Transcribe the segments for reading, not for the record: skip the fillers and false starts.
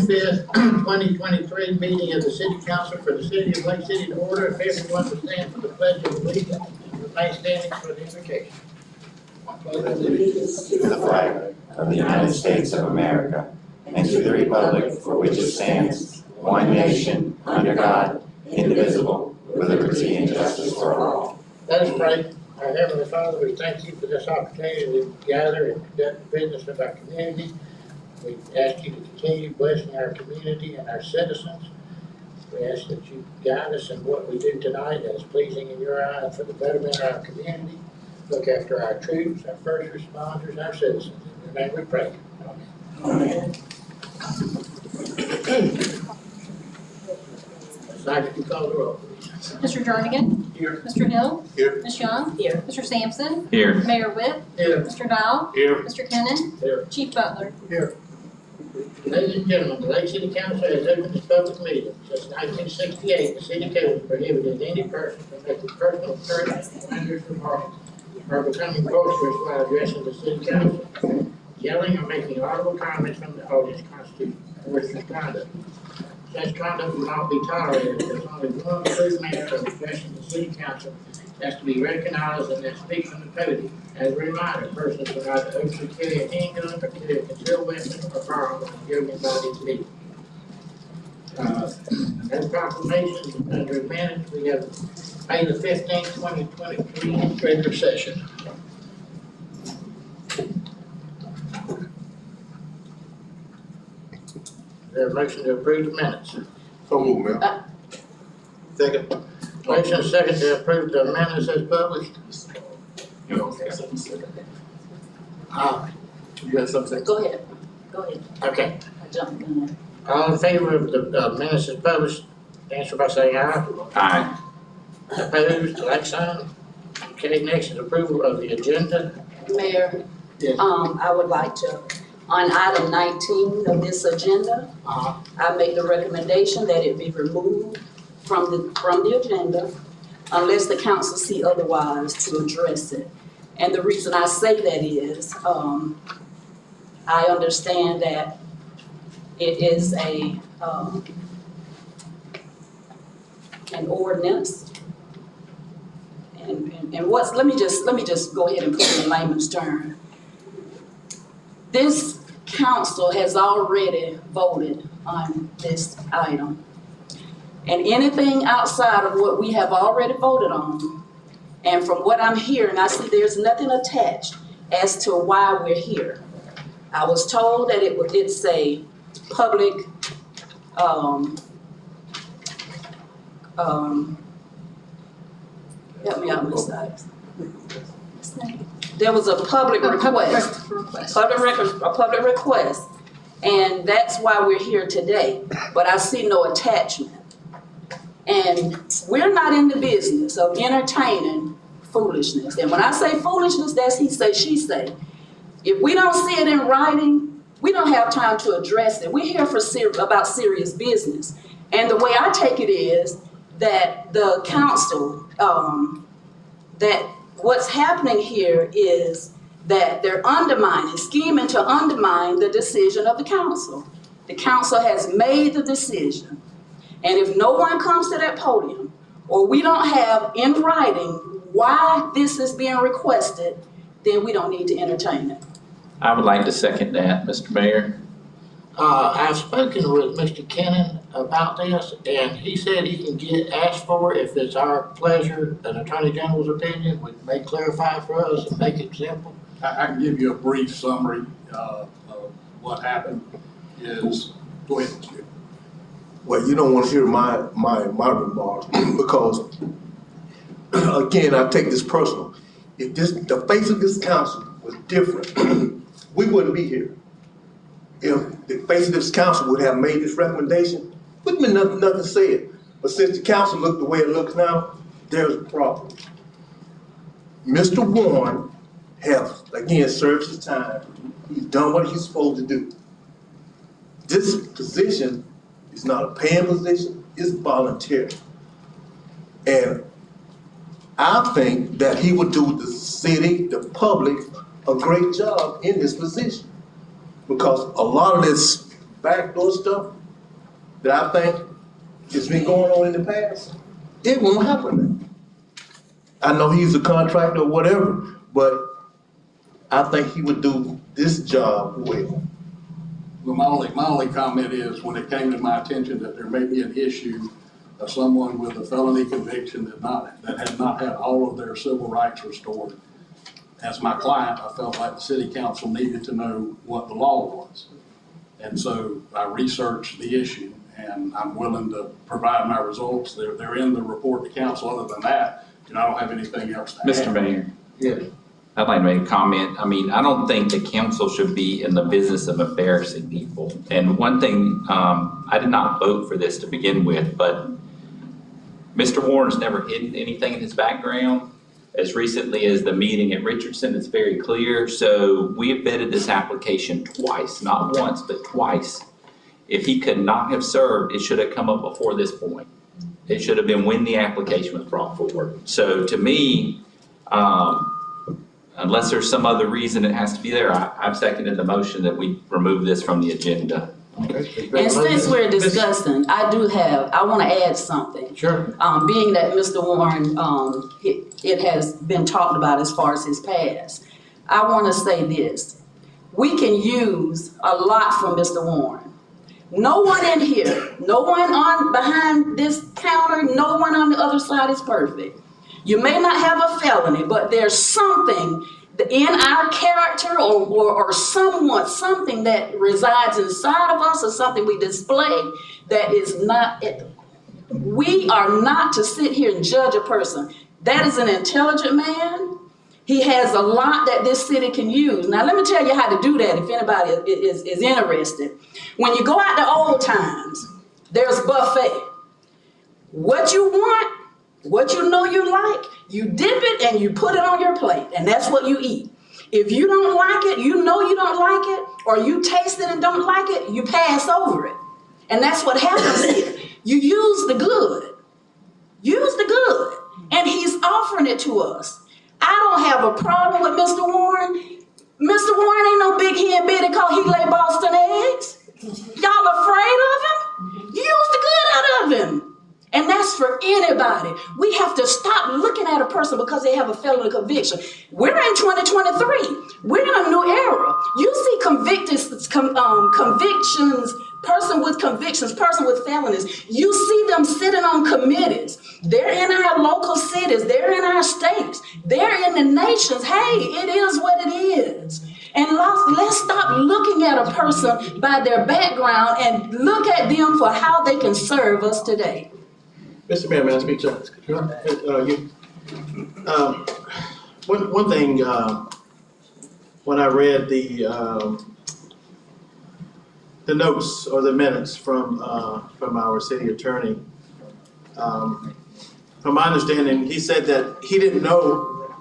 25th, 2023 meeting of the City Council for the City of Lake City to order. If everyone would stand for the Pledge of Allegiance and remain standing for the invocation. Allegiance to the flag of the United States of America and to the republic for which it stands, one nation, under God, indivisible, with liberty and justice for all. Let us pray. Our Heavenly Father, we thank you for this opportunity to gather and conduct the business of our community. We ask you to continue blessing our community and our citizens. We ask that you guide us in what we do tonight that is pleasing in your eye for the betterment of our community. Look after our troops, our first responders, our citizens. In your name we pray. Amen. Sergeant, you call the roll, please. Mr. Jernigan? Here. Mr. Hill? Here. Ms. Young? Here. Mr. Sampson? Here. Mayor Whit? Here. Mr. Dial? Here. Mr. Kennan? Here. Chief Butler? Here. Ladies and gentlemen, the Lake City Council has opened this public meeting. Since 1968, the city code prohibited any person from making personal, slanderous remarks or becoming boisterous while addressing the city council. Yelling or making audible comments from the audience constitutes boisterous conduct. Such conduct will not be tolerated. There's only one true manner of addressing the city council has to be recognized and then speak from the podium. As a reminder, persons will not openly carry a handgun or carry a concealed weapon or firearm when given by these meetings. No proclamations under minutes. We have May the 15th, 2023 regular session. Is there a motion to approve the minutes? So move, Mayor. Second. Motion second to approve the minutes as published. You got something? Go ahead. Go ahead. Okay. I jumped in. All in favor of the minutes as published, answer by saying aye. Aye. Opposed, like sign. Okay, next is approval of the agenda. Mayor, Yes. I would like to, on item 19 of this agenda, I make the recommendation that it be removed from the agenda unless the council see otherwise to address it. And the reason I say that is, I understand that it is an ordinance. And what's, let me just go ahead and put it in layman's terms. This council has already voted on this item. And anything outside of what we have already voted on, and from what I'm hearing, I see there's nothing attached as to why we're here. I was told that it's a public, help me out, Ms. Sykes. There was a public request. A public request, and that's why we're here today, but I see no attachment. And we're not in the business of entertaining foolishness. And when I say foolishness, that's he say, she say. If we don't see it in writing, we don't have time to address it. We're here for about serious business. And the way I take it is that the council, that what's happening here is that they're undermining, scheming to undermine the decision of the council. The council has made the decision. And if no one comes to that podium, or we don't have in writing why this is being requested, then we don't need to entertain it. I would like to second that, Mr. Mayor. I've spoken with Mr. Kennan about this, and he said he can get asked for if it's our pleasure, an Attorney General's opinion, which may clarify for us and make it simple. I can give you a brief summary of what happened is, go ahead, Mr. Well, you don't want to hear my remarks because, again, I take this personal. If the face of this council was different, we wouldn't be here. If the face of this council would have made this recommendation, wouldn't be nothing said. But since the council looked the way it looks now, there's a problem. Mr. Warren has, again, served his time. He's done what he's supposed to do. This position is not a paying position, it's voluntary. And I think that he would do the city, the public, a great job in this position. Because a lot of this backdoor stuff that I think has been going on in the past, it won't happen now. I know he's a contractor or whatever, but I think he would do this job well. Well, my only comment is, when it came to my attention that there may be an issue of someone with a felony conviction that had not had all of their civil rights restored, as my client, I felt like the city council needed to know what the law was. And so I researched the issue, and I'm willing to provide my results. They're in the report to council. Other than that, I don't have anything else to add. Mr. Mayor. Yeah. I'd like to make a comment. I mean, I don't think the council should be in the business of embarrassing people. And one thing, I did not vote for this to begin with, but Mr. Warren's never hidden anything in his background. As recently as the meeting at Richardson, it's very clear. So we have vetted this application twice, not once, but twice. If he could not have served, it should have come up before this point. It should have been when the application was brought forward. So to me, unless there's some other reason it has to be there, I've seconded the motion that we remove this from the agenda. And since we're discussing, I want to add something. Sure. Being that Mr. Warren, it has been talked about as far as his past. I want to say this. We can use a lot from Mr. Warren. No one in here, no one on behind this counter, no one on the other side is perfect. You may not have a felony, but there's something in our character or something that resides inside of us or something we display that is not ethical. We are not to sit here and judge a person. That is an intelligent man. He has a lot that this city can use. Now, let me tell you how to do that if anybody is interested. When you go out to old times, there's buffet. What you want, what you know you like, you dip it and you put it on your plate, and that's what you eat. If you don't like it, you know you don't like it, or you taste it and don't like it, you pass over it. And that's what happens here. You use the good. Use the good. And he's offering it to us. I don't have a problem with Mr. Warren. Mr. Warren ain't no big hen bitty cause he lay Boston eggs. Y'all afraid of him? Use the good out of him. And that's for anybody. We have to stop looking at a person because they have a felony conviction. We're in 2023. We're in a new era. You see convictions, person with convictions, person with felonies. You see them sitting on committees. They're in our local cities. They're in our states. They're in the nations. Hey, it is what it is. And let's stop looking at a person by their background and look at them for how they can serve us today. Mr. Mayor, may I speak to you? One thing, when I read the notes or the minutes from our city attorney, from my understanding, he said that he didn't know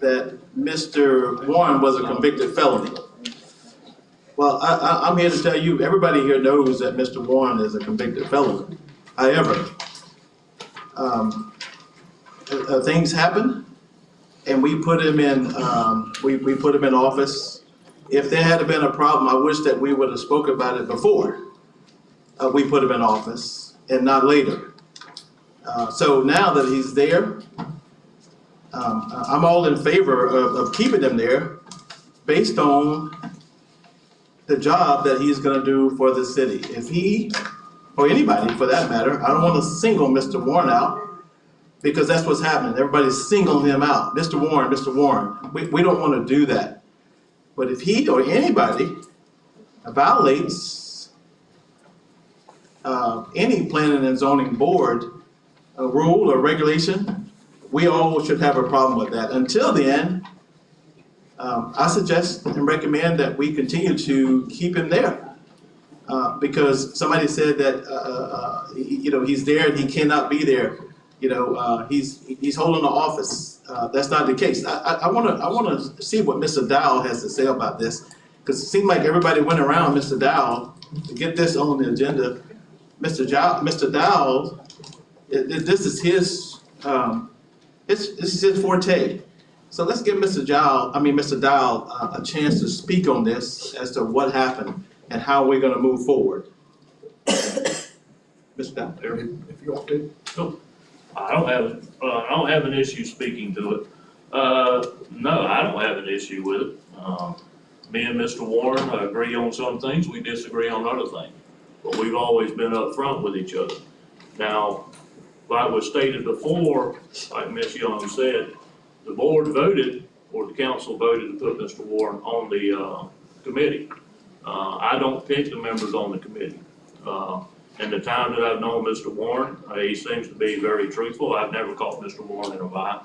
that Mr. Warren was a convicted felony. Well, I'm here to tell you, everybody here knows that Mr. Warren is a convicted felon. However, things happen, and we put him in. We put him in office. If there had been a problem, I wish that we would have spoken about it before we put him in office and not later. So now that he's there, I'm all in favor of keeping him there, based on the job that he's going to do for the city. If he, or anybody for that matter, I don't want to single Mr. Warren out, because that's what's happening. Everybody's singling him out. Mr. Warren, Mr. Warren. We don't want to do that. But if he or anybody violates any planning and zoning board rule or regulation, we all should have a problem with that. Until then, I suggest and recommend that we continue to keep him there. Because somebody said that he's there and he cannot be there. He's holding the office. That's not the case. I want to see what Mr. Dowell has to say about this, because it seemed like everybody went around Mr. Dowell to get this on the agenda. Mr. Dowell, this is his forte. So let's give Mr. Dowell a chance to speak on this as to what happened and how we're going to move forward. out there. If you want to. I don't have an issue speaking to it. No, I don't have an issue with it. Me and Mr. Warren agree on some things, we disagree on other things. But we've always been upfront with each other. Now, like was stated before, like Ms. Young said, the board voted, or the council voted to put Mr. Warren on the, committee. I don't pick the members on the committee. In the time that I've known Mr. Warren, he seems to be very truthful. I've never caught Mr. Warren in a lie.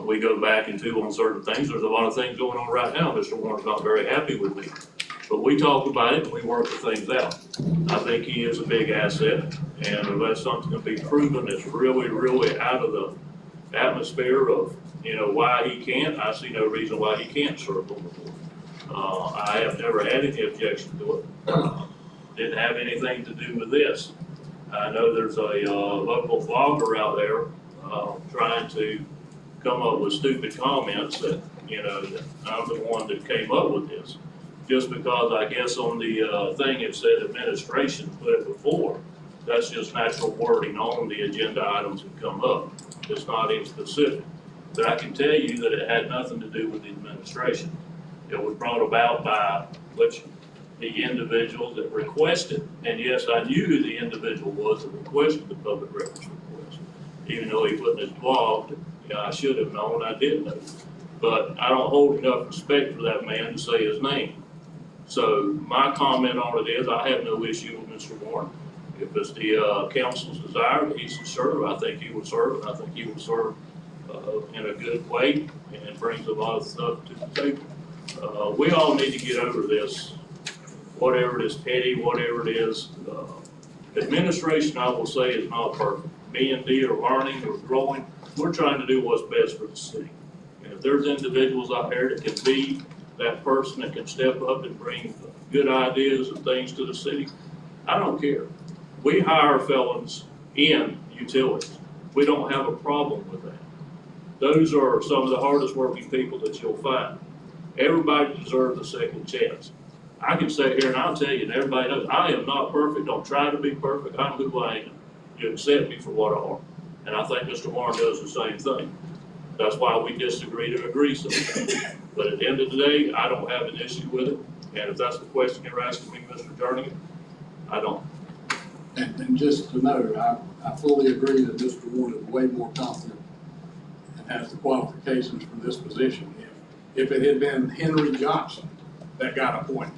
We go back and forth on certain things. There's a lot of things going on right now. Mr. Warren's not very happy with me. But we talk about it and we work the things out. I think he is a big asset. And if that's something to be proven that's really, really out of the atmosphere of, why he can't, I see no reason why he can't serve on the board. I have never had any objection to it. Didn't have anything to do with this. I know there's a local blogger out there trying to come up with stupid comments that, that I'm the one that came up with this. Just because I guess on the thing it said administration put it before, that's just natural wording on the agenda items that come up. It's not any specific. But I can tell you that it had nothing to do with the administration. It was brought about by the individual that requested, and yes, I knew who the individual was that requested the public records request. Even though he put in his blog, I should have known, I did know. But I don't hold enough respect for that man to say his name. So my comment on it is, I have no issue with Mr. Warren. If it's the council's desire that he should serve, I think he would serve, and I think he would serve in a good way, and it brings a lot of stuff to the table. We all need to get over this, whatever it is petty, whatever it is. Administration, I will say, is not perfect. Me and D are learning, we're growing. We're trying to do what's best for the city. And if there's individuals out there that can be that person that can step up and bring good ideas and things to the city, I don't care. We hire felons in utilities. We don't have a problem with that. Those are some of the hardest working people that you'll find. Everybody deserves a second chance. I can sit here and I'll tell you, and everybody knows, I am not perfect, don't try to be perfect, I'm who I am. You accept me for what I are. And I think Mr. Warren does the same thing. That's why we disagree to agree sometimes. But at the end of the day, I don't have an issue with it. And if that's the question you're asking me, Mr. Jernigan, I don't. And just to know, I fully agree that Mr. Warren is way more confident and has the qualifications for this position. If it had been Henry Johnson that got appointed,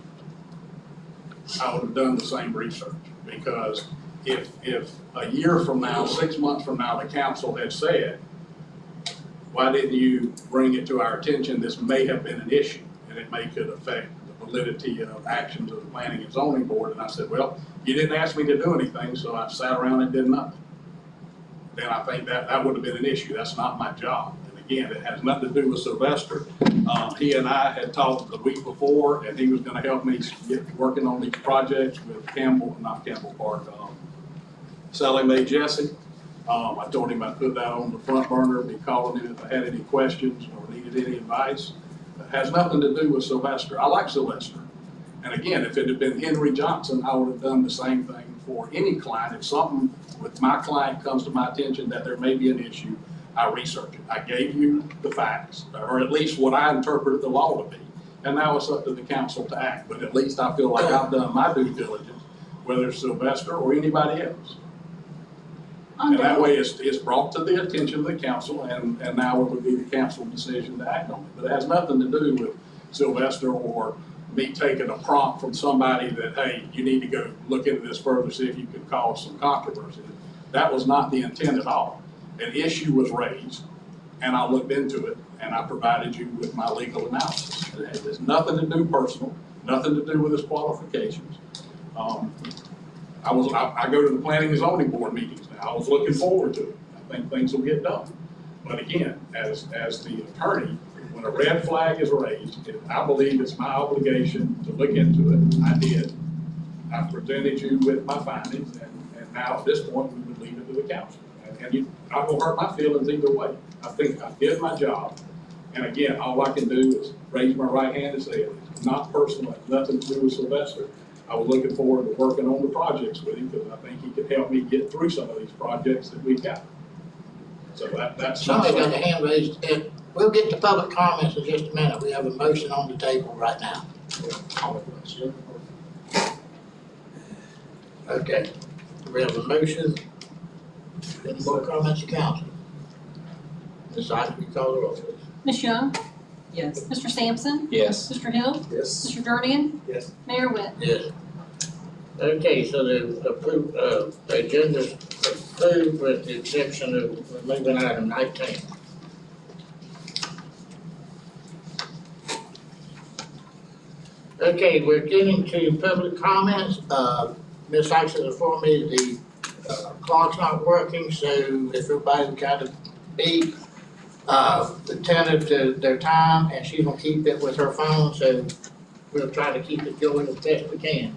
I would have done the same research. Because if a year from now, 6 months from now, the council had said, why didn't you bring it to our attention, this may have been an issue and it could affect the validity of actions of the planning and zoning board. And I said, well, you didn't ask me to do anything, so I sat around and did nothing. Then I think that would have been an issue. That's not my job. And again, it has nothing to do with Sylvester. He and I had talked the week before, and he was going to help me get working on these projects with not Campbell Park, Sally Mae Jesse. I told him I'd put that on the front burner, be calling him if I had any questions or needed any advice. It has nothing to do with Sylvester. I like Sylvester. And again, if it had been Henry Johnson, I would have done the same thing for any client. If something with my client comes to my attention that there may be an issue, I research it. I gave you the facts, or at least what I interpreted the law to be. And now it's up to the council to act. But at least I feel like I've done my due diligence, whether it's Sylvester or anybody else. And that way it's brought to the attention of the council, and now it would be the council's decision to act on it. But it has nothing to do with Sylvester or me taking a prompt from somebody that, hey, you need to go look into this further, see if you can cause some controversy. That was not the intent at all. An issue was raised, and I looked into it, and I provided you with my legal analysis. It has nothing to do personal, nothing to do with his qualifications. I go to the planning and zoning board meetings now. I was looking forward to it. I think things will get done. But again, as the attorney, when a red flag is raised, I believe it's my obligation to look into it. I did. I presented you with my findings, and now at this point, we would leave it to the council. And I will hurt my feelings either way. I think I did my job. And again, all I can do is raise my right hand and say, it's not personal, it has nothing to do with Sylvester. I was looking forward to working on the projects with him, because I think he could help me get through some of these projects that we've got. So that's. Somebody got a hand raised. We'll get to public comments in just a minute. We have a motion on the table right now. Okay, we have a motion. Any more comments to council? Ms. Sykes, will you call the roll, please? Ms. Young, Yes. Mr. Sampson, Yes. Mr. Hill, Yes. Mr. Jernigan, Yes. Mayor Witt. Yes. Okay, so the agenda's approved with the exception of removing item 19. Okay, we're getting to public comments. Ms. Sykes has informed me the clock's not working, so if everybody would kind of be attentive to their time, and she's gonna keep it with her phone, so we'll try to keep it going as best we can.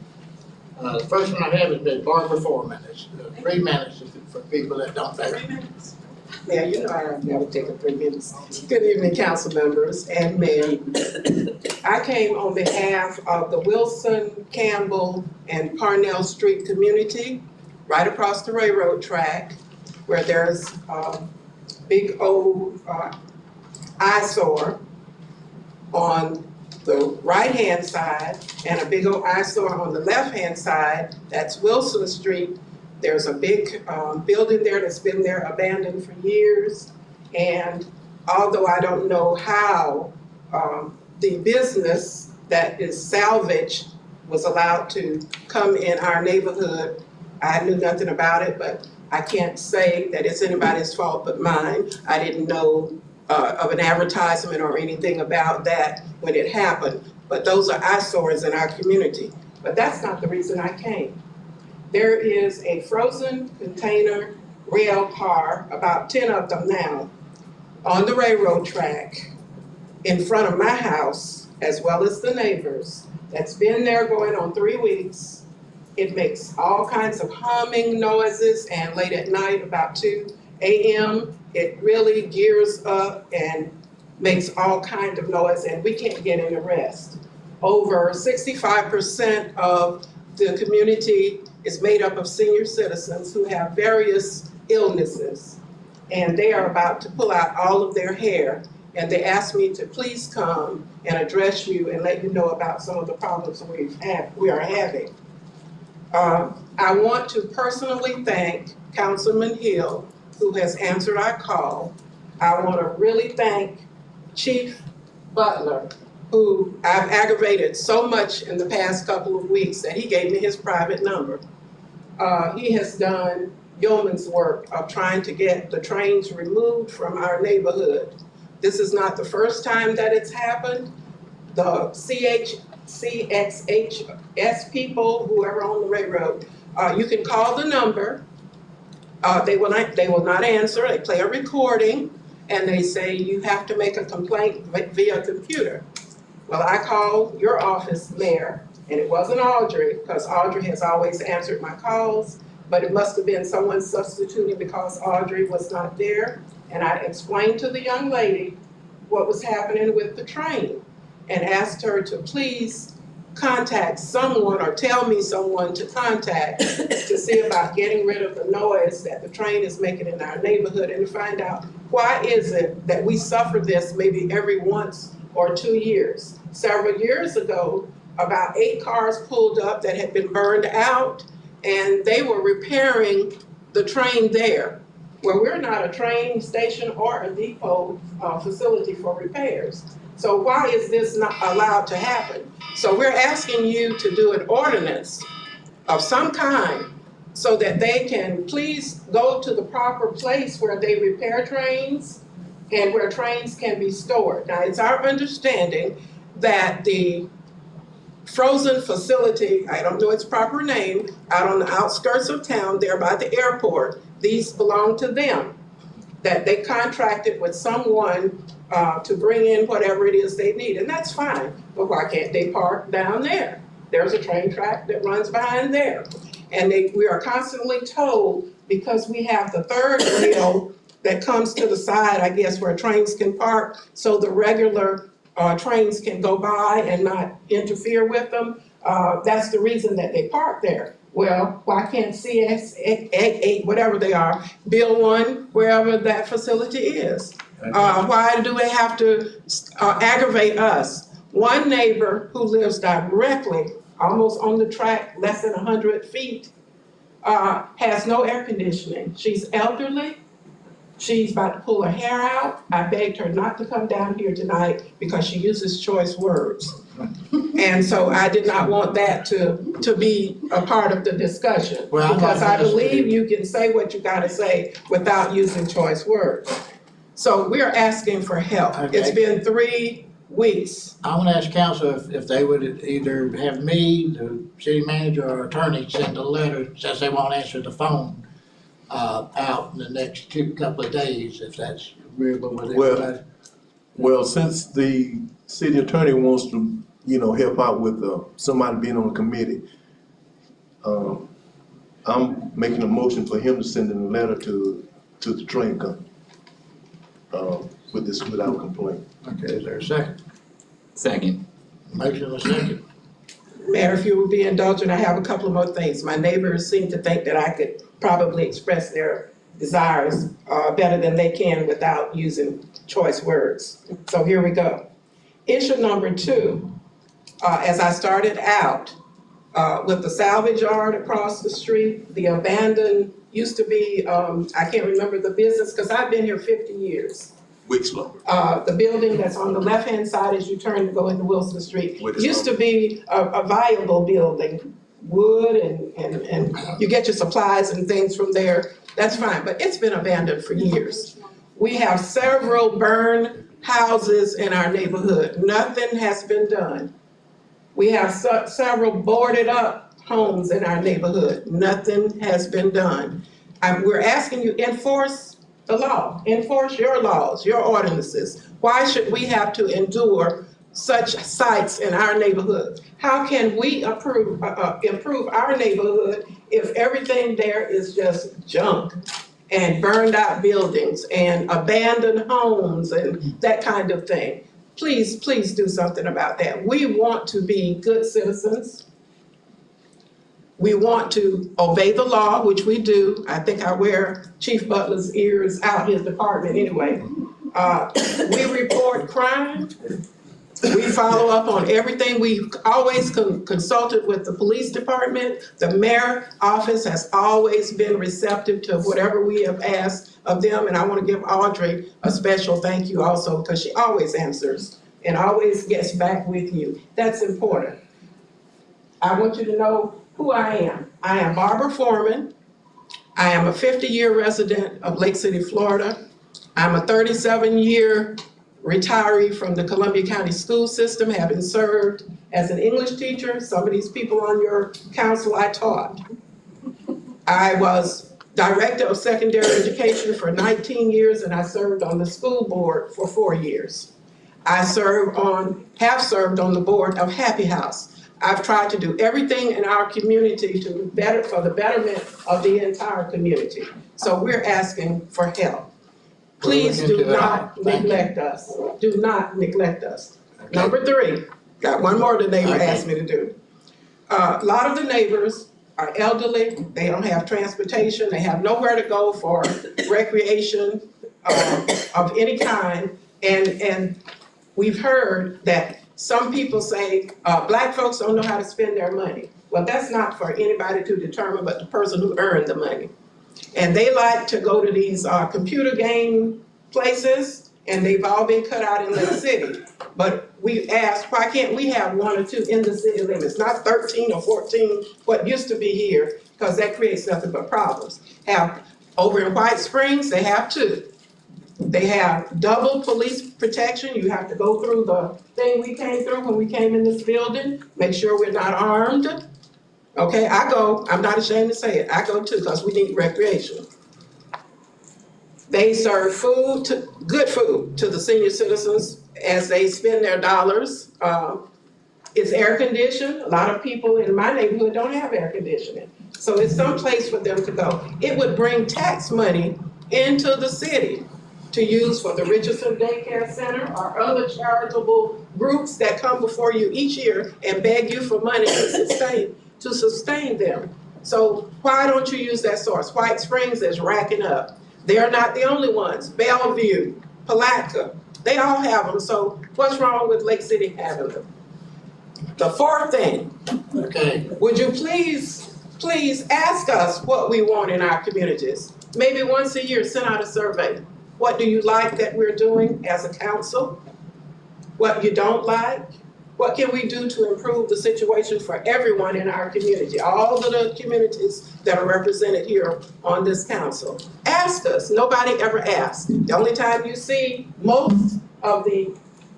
The first one I have is Ms. Barbara, 4 minutes, 3 minutes for people that don't know. Mayor, you know I've never taken 3 minutes. Good evening, council members and mayor. I came on behalf of the Wilson, Campbell, and Parnell Street community, right across the railroad track, where there's a big old eyesore on the right-hand side and a big old eyesore on the left-hand side. That's Wilson Street. There's a big building there that's been there abandoned for years. And although I don't know how the business that is salvage was allowed to come in our neighborhood, I knew nothing about it, but I can't say that it's anybody's fault but mine. I didn't know of an advertisement or anything about that when it happened. But those are eyesores in our community. But that's not the reason I came. There is a frozen container rail car, about 10 of them now, on the railroad track in front of my house, as well as the neighbors, that's been there going on 3 weeks. It makes all kinds of humming noises, and late at night, about 2 a.m., it really gears up and makes all kinds of noise, and we can't get any rest. Over 65% of the community is made up of senior citizens who have various illnesses, and they are about to pull out all of their hair. And they asked me to please come and address you and let you know about some of the problems we are having. I want to personally thank Councilman Hill, who has answered our call. I want to really thank Chief Butler, who I've aggravated so much in the past couple of weeks that he gave me his private number. He has done yeoman's work of trying to get the trains removed from our neighborhood. This is not the first time that it's happened. The CXHS people, whoever on the railroad, you can call the number. They will not answer. They play a recording and they say you have to make a complaint via computer. Well, I called your office, Mayor, and it wasn't Audrey, because Audrey has always answered my calls, but it must have been someone substituting because Audrey was not there. And I explained to the young lady what was happening with the train and asked her to please contact someone or tell me someone to contact to see about getting rid of the noise that the train is making in our neighborhood, and to find out why is it that we suffer this maybe every once or 2 years. Several years ago, about 8 cars pulled up that had been burned out, and they were repairing the train there. Well, we're not a train station or a depot facility for repairs. So why is this not allowed to happen? So we're asking you to do an ordinance of some kind so that they can please go to the proper place where they repair trains and where trains can be stored. Now, it's our understanding that the frozen facility, I don't know its proper name, out on the outskirts of town there by the airport, these belong to them, that they contracted with someone to bring in whatever it is they need, and that's fine, but why can't they park down there? There's a train track that runs behind there. And we are constantly told, because we have the third rail that comes to the side, I guess, where trains can park, so the regular trains can go by and not interfere with them. That's the reason that they park there. Well, why can't CS8, whatever they are, build one wherever that facility is? Why do they have to aggravate us? One neighbor who lives directly, almost on the track, less than 100 feet, has no air conditioning. She's elderly. She's about to pull her hair out. I begged her not to come down here tonight because she uses choice words. And so I did not want that to be a part of the discussion. Well, Because I believe you can say what you gotta say without using choice words. So we're asking for help. It's Okay. been 3 weeks. I want to ask council if they would either have me, the city manager, or attorney send a letter, since they won't answer the phone, out in the next couple of days, if that's agreeable with everybody. Well, since the city attorney wants to, help out with somebody being on the committee, I'm making a motion for him to send in a letter to the train company without complaint. Okay, is there a second? Second. Motion and a second. Mayor, if you would be indulgent, I have a couple of more things. My neighbors seem to think that I could probably express their desires better than they can without using choice words. So here we go. Issue number 2, as I started out with the salvage yard across the street, the abandoned, used to be, I can't remember the business because I've been here 50 years. Wickslow. The building that's on the left-hand side as you turn to go into Wilson Street, What is used to be a viable building, wood and you get your supplies and things from there, that's fine, but it's been abandoned for years. We have several burned houses in our neighborhood, nothing has been done. We have several boarded up homes in our neighborhood, nothing has been done. We're asking you, enforce the law, enforce your laws, your ordinances. Why should we have to endure such sites in our neighborhood? How can we improve our neighborhood if everything there is just junk and burned out buildings and abandoned homes and that kind of thing? Please, please do something about that. We want to be good citizens. We want to obey the law, which we do. I think I wear Chief Butler's ears out his department anyway. We report crime. We follow up on everything. We've always consulted with the police department. The mayor office has always been receptive to whatever we have asked of them. And I want to give Audrey a special thank you also because she always answers and always gets back with you. That's important. I want you to know who I am. I am Barbara Foreman. I am a 50-year resident of Lake City, Florida. I'm a 37-year retiree from the Columbia County school system, having served as an English teacher. Some of these people on your council I taught. I was director of secondary education for 19 years and I served on the school board for 4 years. I have served on the board of Happy House. I've tried to do everything in our community for the betterment of the entire community. So we're asking for help. Please do not neglect us. Do not neglect us. Okay. Number 3, got one more the neighbor asked me to do. A lot of the neighbors are elderly, they don't have transportation, they have nowhere to go for recreation of any kind. And we've heard that some people say, black folks don't know how to spend their money. Well, that's not for anybody to determine but the person who earned the money. And they like to go to these computer game places, and they've all been cut out in the city. But we asked, why can't we have 1 or 2 in the city limits, not 13 or 14, what used to be here, because that creates nothing but problems. Have over in White Springs, they have 2. They have double police protection. You have to go through the thing we came through when we came in this building, make sure we're not armed. Okay, I go, I'm not ashamed to say it, I go too, because we need recreation. They serve good food to the senior citizens as they spend their dollars. It's air conditioned. A lot of people in my neighborhood don't have air conditioning. So it's some place for them to go. It would bring tax money into the city. to use for the Richardson Daycare Center or other charitable groups that come before you each year and beg you for money to sustain them. So why don't you use that source? White Springs is racking up. They're not the only ones. Bellevue, Palatka, they all have them. So what's wrong with Lake City having them? The fourth thing, Okay, would you please ask us what we want in our communities? Maybe once a year, send out a survey. What do you like that we're doing as a council? What you don't like? What can we do to improve the situation for everyone in our community, all of the communities that are represented here on this council? Ask us. Nobody ever asks. The only time you see most of the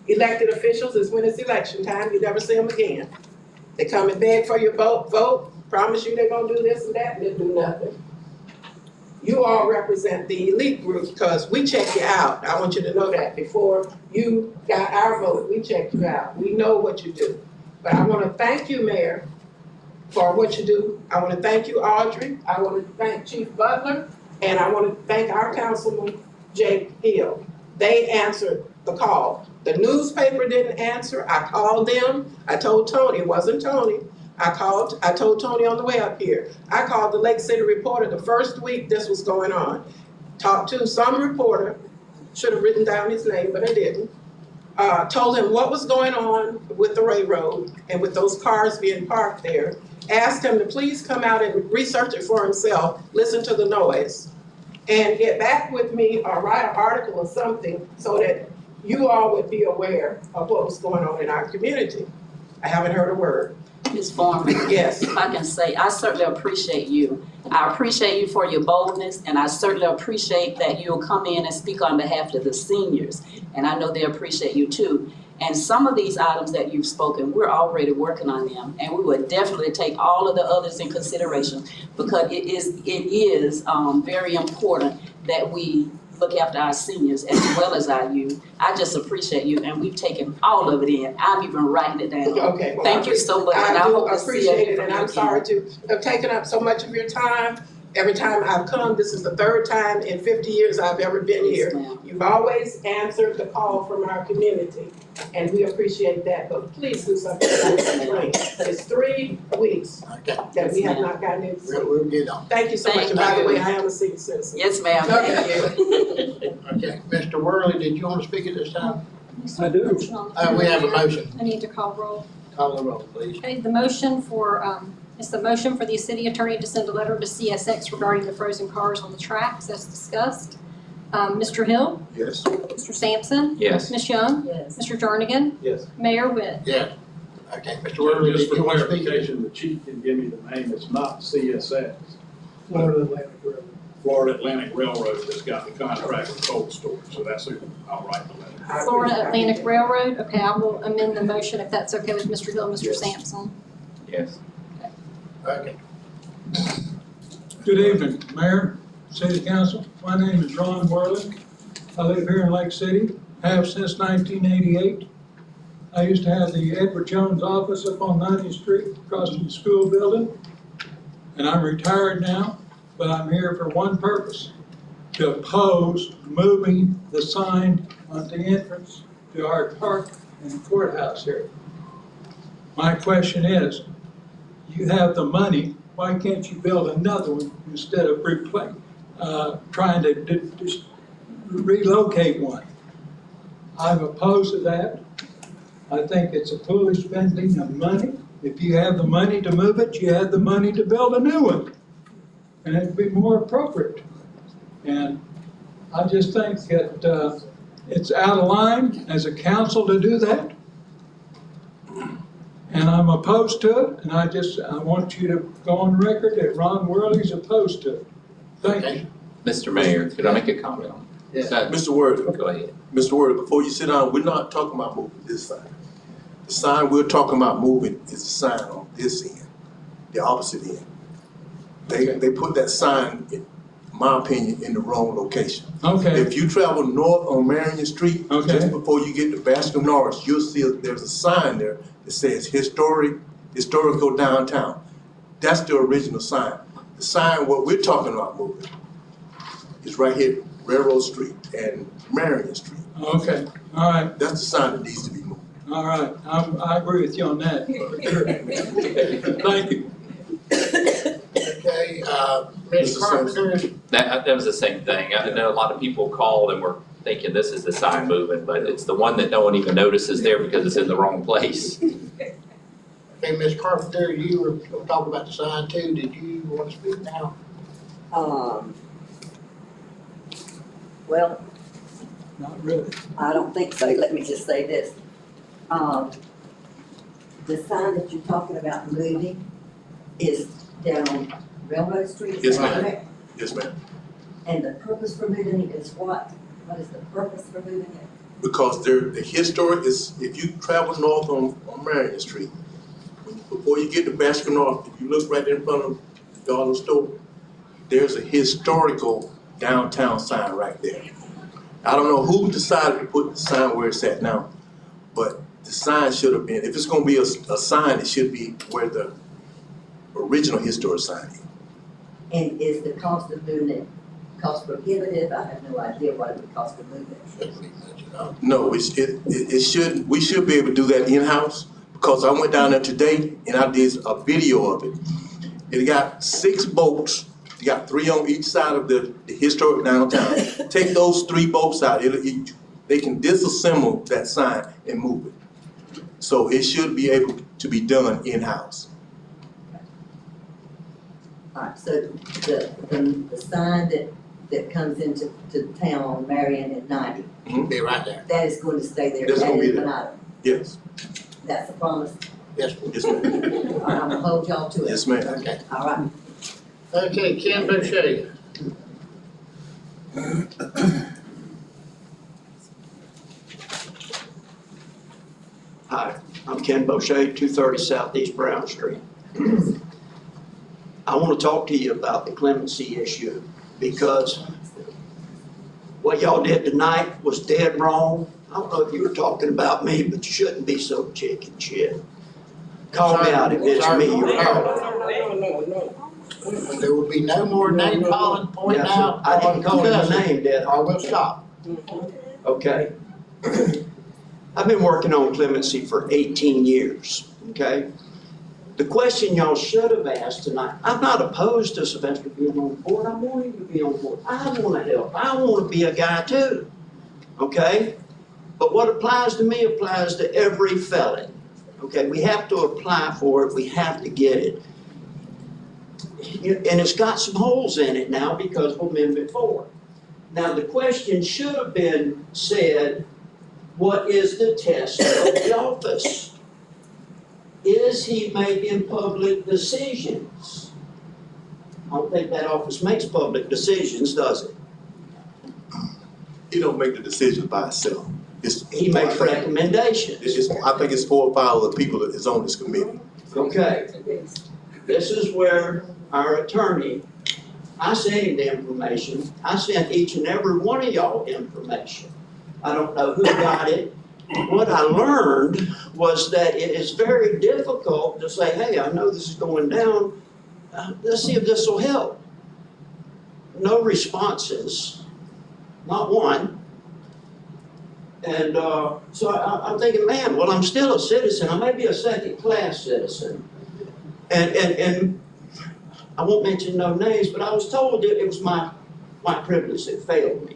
elected officials is when it's election time. You never see them again. They come and beg for your vote, promise you they're gonna do this and that, and they do nothing. You all represent the elite group because we check you out. I want you to know that before you got our vote, we checked you out. We know what you do. But I want to thank you, Mayor, for what you do. I want to thank you, Audrey. I want to thank Chief Butler, and I want to thank our Councilman Jake Hill. They answered the call. The newspaper didn't answer. I called them. I told Tony, it wasn't Tony. I told Tony on the way up here. I called the Lake City Reporter the first week this was going on. Talked to some reporter, should have written down his name, but I didn't. Told him what was going on with the railroad and with those cars being parked there. Asked him to please come out and research it for himself, listen to the noise, and get back with me or write an article or something so that you all would be aware of what was going on in our community. I haven't heard a word. Ms. Foreman. Yes. If I can say, I certainly appreciate you. I appreciate you for your boldness, and I certainly appreciate that you'll come in and speak on behalf of the seniors. And I know they appreciate you too. And some of these items that you've spoken, we're already working on them, and we would definitely take all of the others in consideration because it is very important that we look after our seniors as well as our youth. I just appreciate you, and we've taken all of it in. I'm even writing it down. Okay. Well, Thank you so much. And I do hope to see appreciate it, from and you I'm again. sorry to have taken up so much of your time. Every time I've come, this is the third time in 50 years I've ever been Yes, here. ma'am. You've always answered the call from our community, and we appreciate that, but please do something about this. It's 3 weeks okay, that we Yes, have ma'am. not gotten it. we'll get on. Thank you so much, Thank and by the you. way, I am a senior citizen. Yes, ma'am. Thank you. Okay, Mr. Worley, did you want to speak at this time? I do. We have a motion. I need to call roll. Call the roll, please. Okay, the motion for, it's the motion for the city attorney to send a letter to CSX regarding the frozen cars on the tracks as discussed. Mr. Hill, Yes. Mr. Sampson, Yes. Ms. Young, Yes. Mr. Jernigan, Yes. Mayor Witt. Yeah. Okay, Mr. Worley, Just did for you want to speak? clarification, the chief can give me the name, it's not CSX. Florida Atlantic Railroad. Florida Atlantic Railroad that's got the contract with cold storage, so that's who I'll write the letter. Florida Atlantic Railroad, okay, I will amend the motion if that's okay with Mr. Hill and Mr. Sampson. Yes. Okay. Good evening, Mayor, City Council. My name is Ron Worley. I live here in Lake City, have since 1988. I used to have the Edward Jones office up on 90th Street across from the school building. And I'm retired now, but I'm here for one purpose, to oppose moving the sign at the entrance to our park and courthouse here. My question is, you have the money, why can't you build another one instead of trying to just relocate one? I'm opposed to that. I think it's a foolish spending of money. If you have the money to move it, you have the money to build a new one. And it'd be more appropriate. And I just think that it's out of line as a council to do that. And I'm opposed to it, and I want you to go on record that Ron Worley's opposed to it. Thank you. Mr. Mayor, could I make a comment on Yeah. that? Mr. Word, Go ahead. Mr. Word, before you sit down, we're not talking about moving this sign. The sign we're talking about moving is the sign on this end, the opposite end. They put that sign, in my opinion, in the wrong location. Okay, If you travel north on Marion Street, Okay. just before you get to Bascom Norris, you'll see there's a sign there that says historical downtown. That's the original sign. The sign what we're talking about moving is right here Railroad Street and Marion Street. Okay, all right, That's the sign that needs to be moved. all right. I agree with you on that, for sure. Thank you. Okay, Ms. Carpenter, That was the same thing. I know a lot of people called and were thinking this is the sign moving, but it's the one that no one even notices there because it's in the wrong place. okay, Ms. Carpenter, you were gonna talk about the sign too. Did you want to speak now? Well, Not really. I don't think so. Let me just say this. The sign that you're talking about moving is down on Railroad Street, is Yes, that ma'am. correct? Yes, ma'am. And the purpose for moving it is what? What is the purpose for moving it? Because the historic is, if you travel north on Marion Street, before you get to Baskin North, if you look right in front of the dollar store, there's a historical downtown sign right there. I don't know who decided to put the sign where it's at now, but the sign should have been, if it's gonna be a sign, it should be where the original historic sign is. And is the cost of moving it cost prohibitive? I have no idea what it would cost to move it. Shouldn't be much at all. No, it shouldn't, we should be able to do that in-house, because I went down there today and I did a video of it. It got 6 bolts, you got 3 on each side of the historic downtown. Take those 3 bolts out, they can disassemble that sign and move it. So it should be able to be done in-house. All right, so the sign that comes into town on Marion at 90, Be right there. that is going to stay there. That's That gonna be is there. an item. Yes, That's a promise. Yes, yes, ma'am. All right, I'm gonna hold y'all to it. Yes, ma'am. okay. All right. okay, Ken Boucher. Hi, I'm Ken Boucher, 230 Southeast Brown Street. I want to talk to you about the clemency issue because what y'all did tonight was dead wrong. I don't know if you were talking about me, but you shouldn't be so chicken shit. Call me out if it's me you're calling. There will be no more name calling, pointing Yes, sir. out, I or didn't call your cussing, name, did I? or we'll stop. Okay. I've been working on clemency for 18 years, okay? The question y'all should have asked tonight, I'm not opposed to Sylvester being on board, I want him to be on board. I want to help, I want to be a guy too, okay? But what applies to me applies to every felon, okay? We have to apply for it, we have to get it. And it's got some holes in it now because of Amendment 4. Now, the question should have been said, what is the test of the office? Is he making public decisions? I don't think that office makes public decisions, does it? He don't make the decision by himself. He makes recommendations. I think it's 4 or 5 of the people that is on this committee. Okay. This is where our attorney, I sent him the information. I sent each and every one of y'all information. I don't know who got it. What I learned was that it is very difficult to say, hey, I know this is going down. Let's see if this will help. No responses, not one. And so I'm thinking, man, well, I'm still a citizen. I may be a second-class citizen. And I won't mention no names, but I was told that it was my privilege that failed me.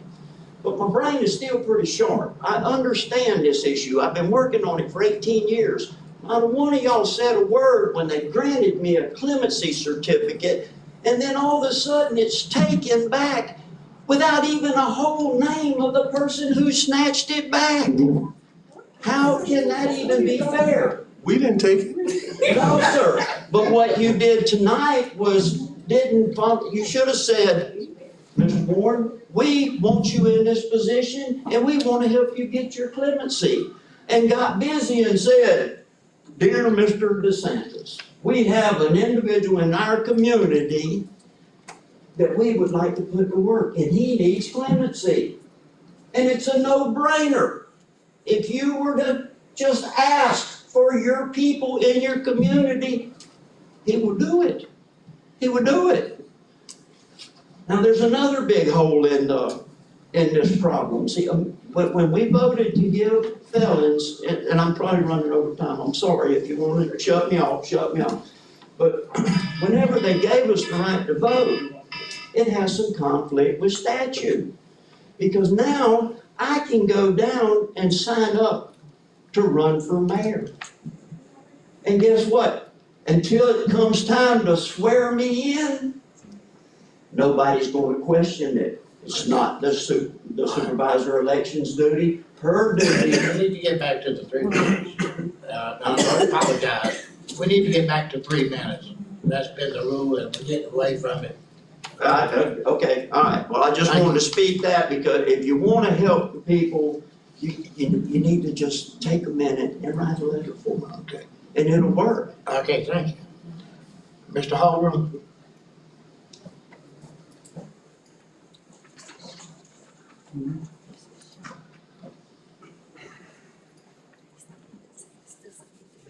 But my brain is still pretty sharp. I understand this issue. I've been working on it for 18 years. Not one of y'all said a word when they granted me a clemency certificate, and then all of a sudden it's taken back without even a whole name of the person who snatched it back. How can that even be fair? We didn't take it. No, sir. But what you did tonight was you should have said, Mr. Warren, we want you in this position and we want to help you get your clemency. And got busy and said, dear Mr. DeSantis, we have an individual in our community that we would like to put to work and he needs clemency. And it's a no-brainer. If you were to just ask for your people in your community, he will do it. He would do it. Now there's another big hole in in this problem. See, when we voted to give felons, and I'm probably running over time, I'm sorry, if you want to shut me off, shut me off. But whenever they gave us the right to vote, it has some conflict with statute. Because now I can go down and sign up to run for mayor. And guess what? Until it comes time to swear me in, nobody's going to question it. It's not the supervisor election's duty, her duty. We need to get back to the 3 minutes. I apologize. We need to get back to 3 minutes. That's been the rule and we're getting away from it. Okay, all right. Well, I just wanted to speak that because if you want to help the people, you need to just take a minute and write a letter for them. Okay. And it'll work. Okay, thank you. Mr. Holbrook?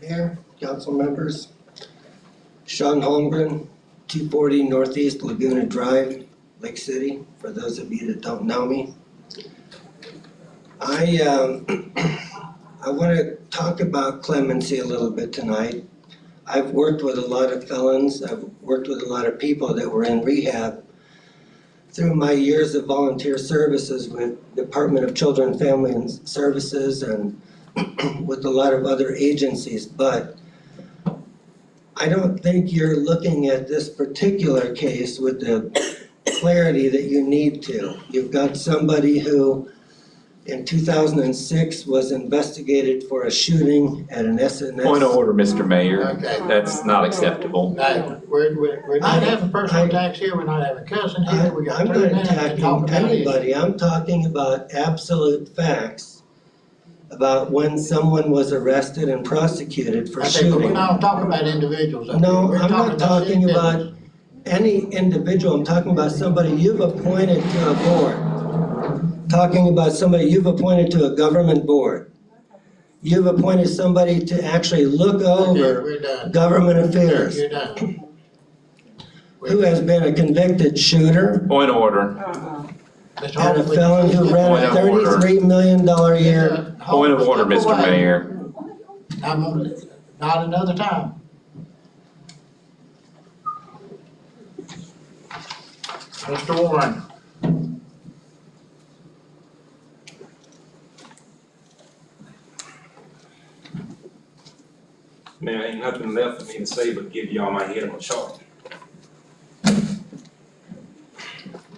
Mayor, council members, Sean Holmgren, 240 Northeast Laguna Drive, Lake City, for those of you that don't know me. I want to talk about clemency a little bit tonight. I've worked with a lot of felons, I've worked with a lot of people that were in rehab through my years of volunteer services with Department of Children and Family Services and with a lot of other agencies, but I don't think you're looking at this particular case with the clarity that you need to. You've got somebody who in 2006 was investigated for a shooting at an SNS. Point of order, Mr. Mayor. Okay. That's not acceptable. No, we're not having personal attacks here, we're not having cussing here, we got I'm 3 not minutes to talk attacking about it. anybody, I'm talking about absolute facts about when someone was arrested and prosecuted for I think, but we're shooting. not talking about individuals up here. No, We're I'm not talking city about business. any individual, I'm talking about somebody you've appointed to a board. Talking about somebody you've appointed to a government board. You've appointed somebody to actually look Okay, over we're done. government affairs. You're done. Who has been a convicted shooter Point of order. Mr. and a Holbrook, felon who ran Point a of order. $33 million a year. Point of order, Mr. Mayor. Not another time. Mr. Warren. Man, ain't nothing left for me to say but give y'all my head on a charge.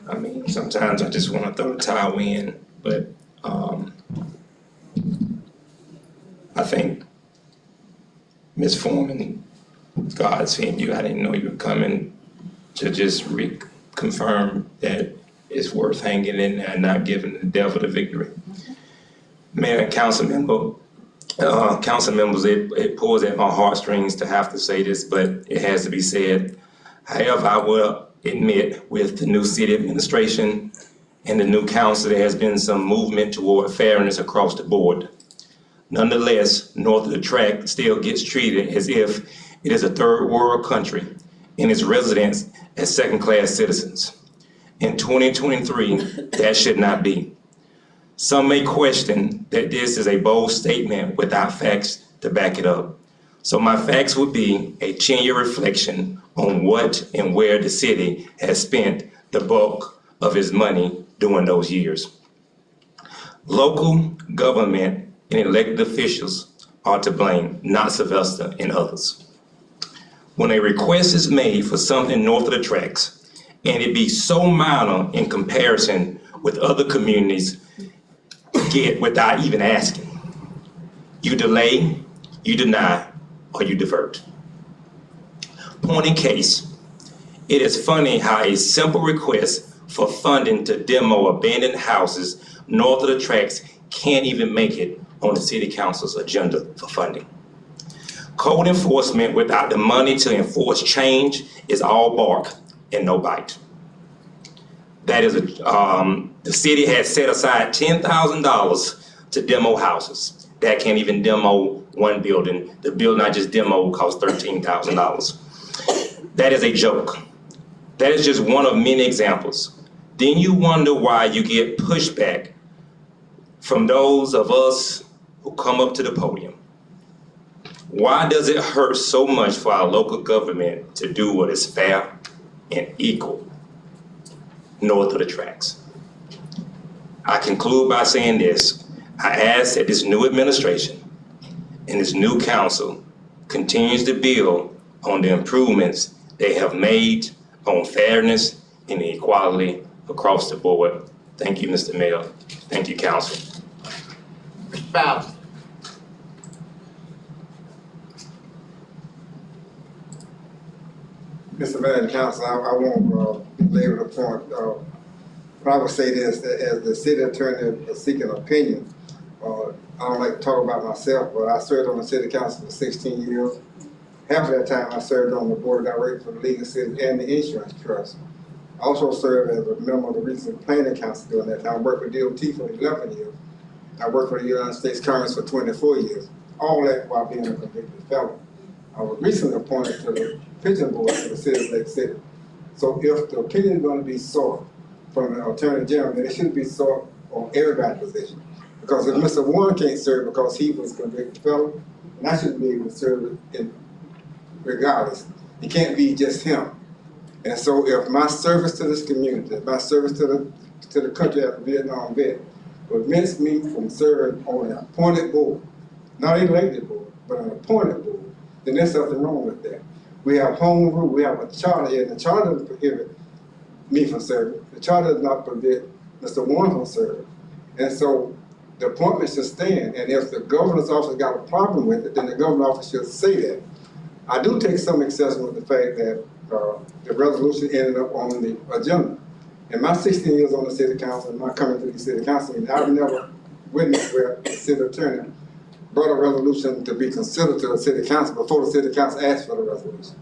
I mean, sometimes I just wanna throw the towel in, but, I think Ms. Foreman, God sent you, I didn't know you were coming to just reconfirm that it's worth hanging in there and not giving the devil the victory. Mayor and council members, it pulls at my heartstrings to have to say this, but it has to be said. However, I will admit with the new city administration and the new council, there has been some movement toward fairness across the board. Nonetheless, north of the track still gets treated as if it is a third world country and its residents as second-class citizens. In 2023, that should not be. Some may question that this is a bold statement without facts to back it up. So my facts would be a 10-year reflection on what and where the city has spent the bulk of its money during those years. Local government and elected officials are to blame, not Sylvester and others. When a request is made for something north of the tracks and it be so minor in comparison with other communities get without even asking, you delay, you deny, or you divert. Point in case, it is funny how a simple request for funding to demo abandoned houses north of the tracks can't even make it on the city council's agenda for funding. Code enforcement without the money to enforce change is all bark and no bite. That is, the city has set aside $10,000 to demo houses. That can't even demo one building. The building I just demoed cost $13,000. That is a joke. That is just one of many examples. then you wonder why you get pushback from those of us who come up to the podium. Why does it hurt so much for our local government to do what is fair and equal north of the tracks? I conclude by saying this. I ask that this new administration and this new council continues to build on the improvements they have made on fairness and equality across the board. Thank you, Mr. Mayor. Thank you, council. Mr. Fowler. Mr. Mayor and Council, I won't belabor the point. But I would say this, that as the city attorney seeking an opinion, I don't like to talk about myself, but I served on the city council for 16 years. Half of that time I served on the board of directors for the League of Cities and the Insurance Trust. I also served as a member of the Richardson Planning Council during that time. I worked for DOT for 11 years. I worked for the United States Congress for 24 years. All that while being a convicted felon. I was recently appointed to the pension board for the city of Lake City. So if the opinion is going to be sought from the Attorney General, then it should be sought on everybody's position. Because if Mr. Warren can't serve because he was a convicted felon, then I shouldn't be able to serve regardless. It can't be just him. And so if my service to this community, my service to the country as a Vietnam vet, prevents me from serving on an appointed board, not an elected board, but an appointed board, then there's something wrong with that. We have home rule, we have a charter here, and the charter doesn't prohibit me from serving. The charter does not prohibit Mr. Warren from serving. And so the appointment should stand, and if the governor's office got a problem with it, then the governor's office should say that. I do take some exception with the fact that the resolution ended up on the agenda. In my 16 years on the city council, and my coming to the city council, I've never witnessed where the city attorney brought a resolution to be considered to the city council before the city council asked for the resolution.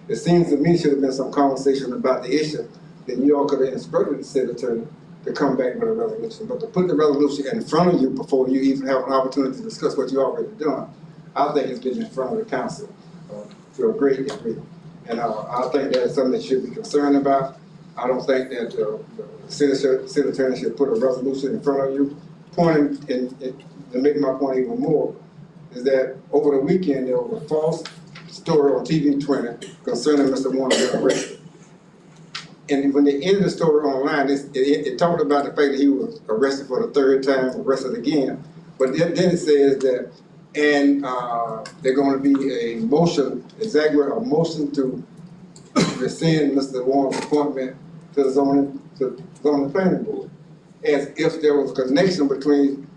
It seems to me should have been some conversation about the issue, then you all could have instructed the city attorney to come back with a resolution. But to put the resolution in front of you before you even have an opportunity to discuss what you already done, I think it's been in front of the council to a great degree. And I think that's something that should be concerned about. I don't think that the city attorney should put a resolution in front of you. Point, and to make my point even more, is that over the weekend there was a false story on TV 20 concerning Mr. Warren being arrested. And when they ended the story online, it talked about the fact that he was arrested for the third time, arrested again. But then it says that, and there's going to be a motion, exactly a motion to rescind Mr. Warren's appointment to the zoning planning board, as if there was a connection between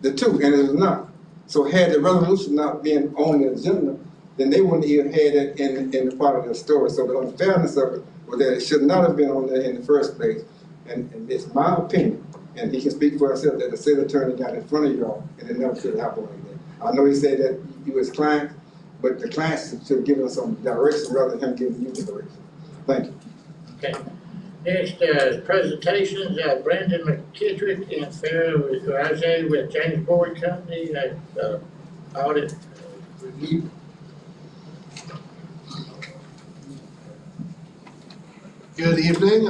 the two, and it is not. So had the resolution not been on the agenda, then they wouldn't even had it in the part of the story. So the unfairness of it was that it should not have been on there in the first place. And it's my opinion, and he can speak for himself, that the city attorney got in front of y'all, and it never should happen like that. I know he said that you was client, but the client should give us some direction rather than him giving you the direction. Thank you. Okay. Next presentations, Brandon McKittrick and Farrah Isaiah with James Board Company, audit review. Good evening.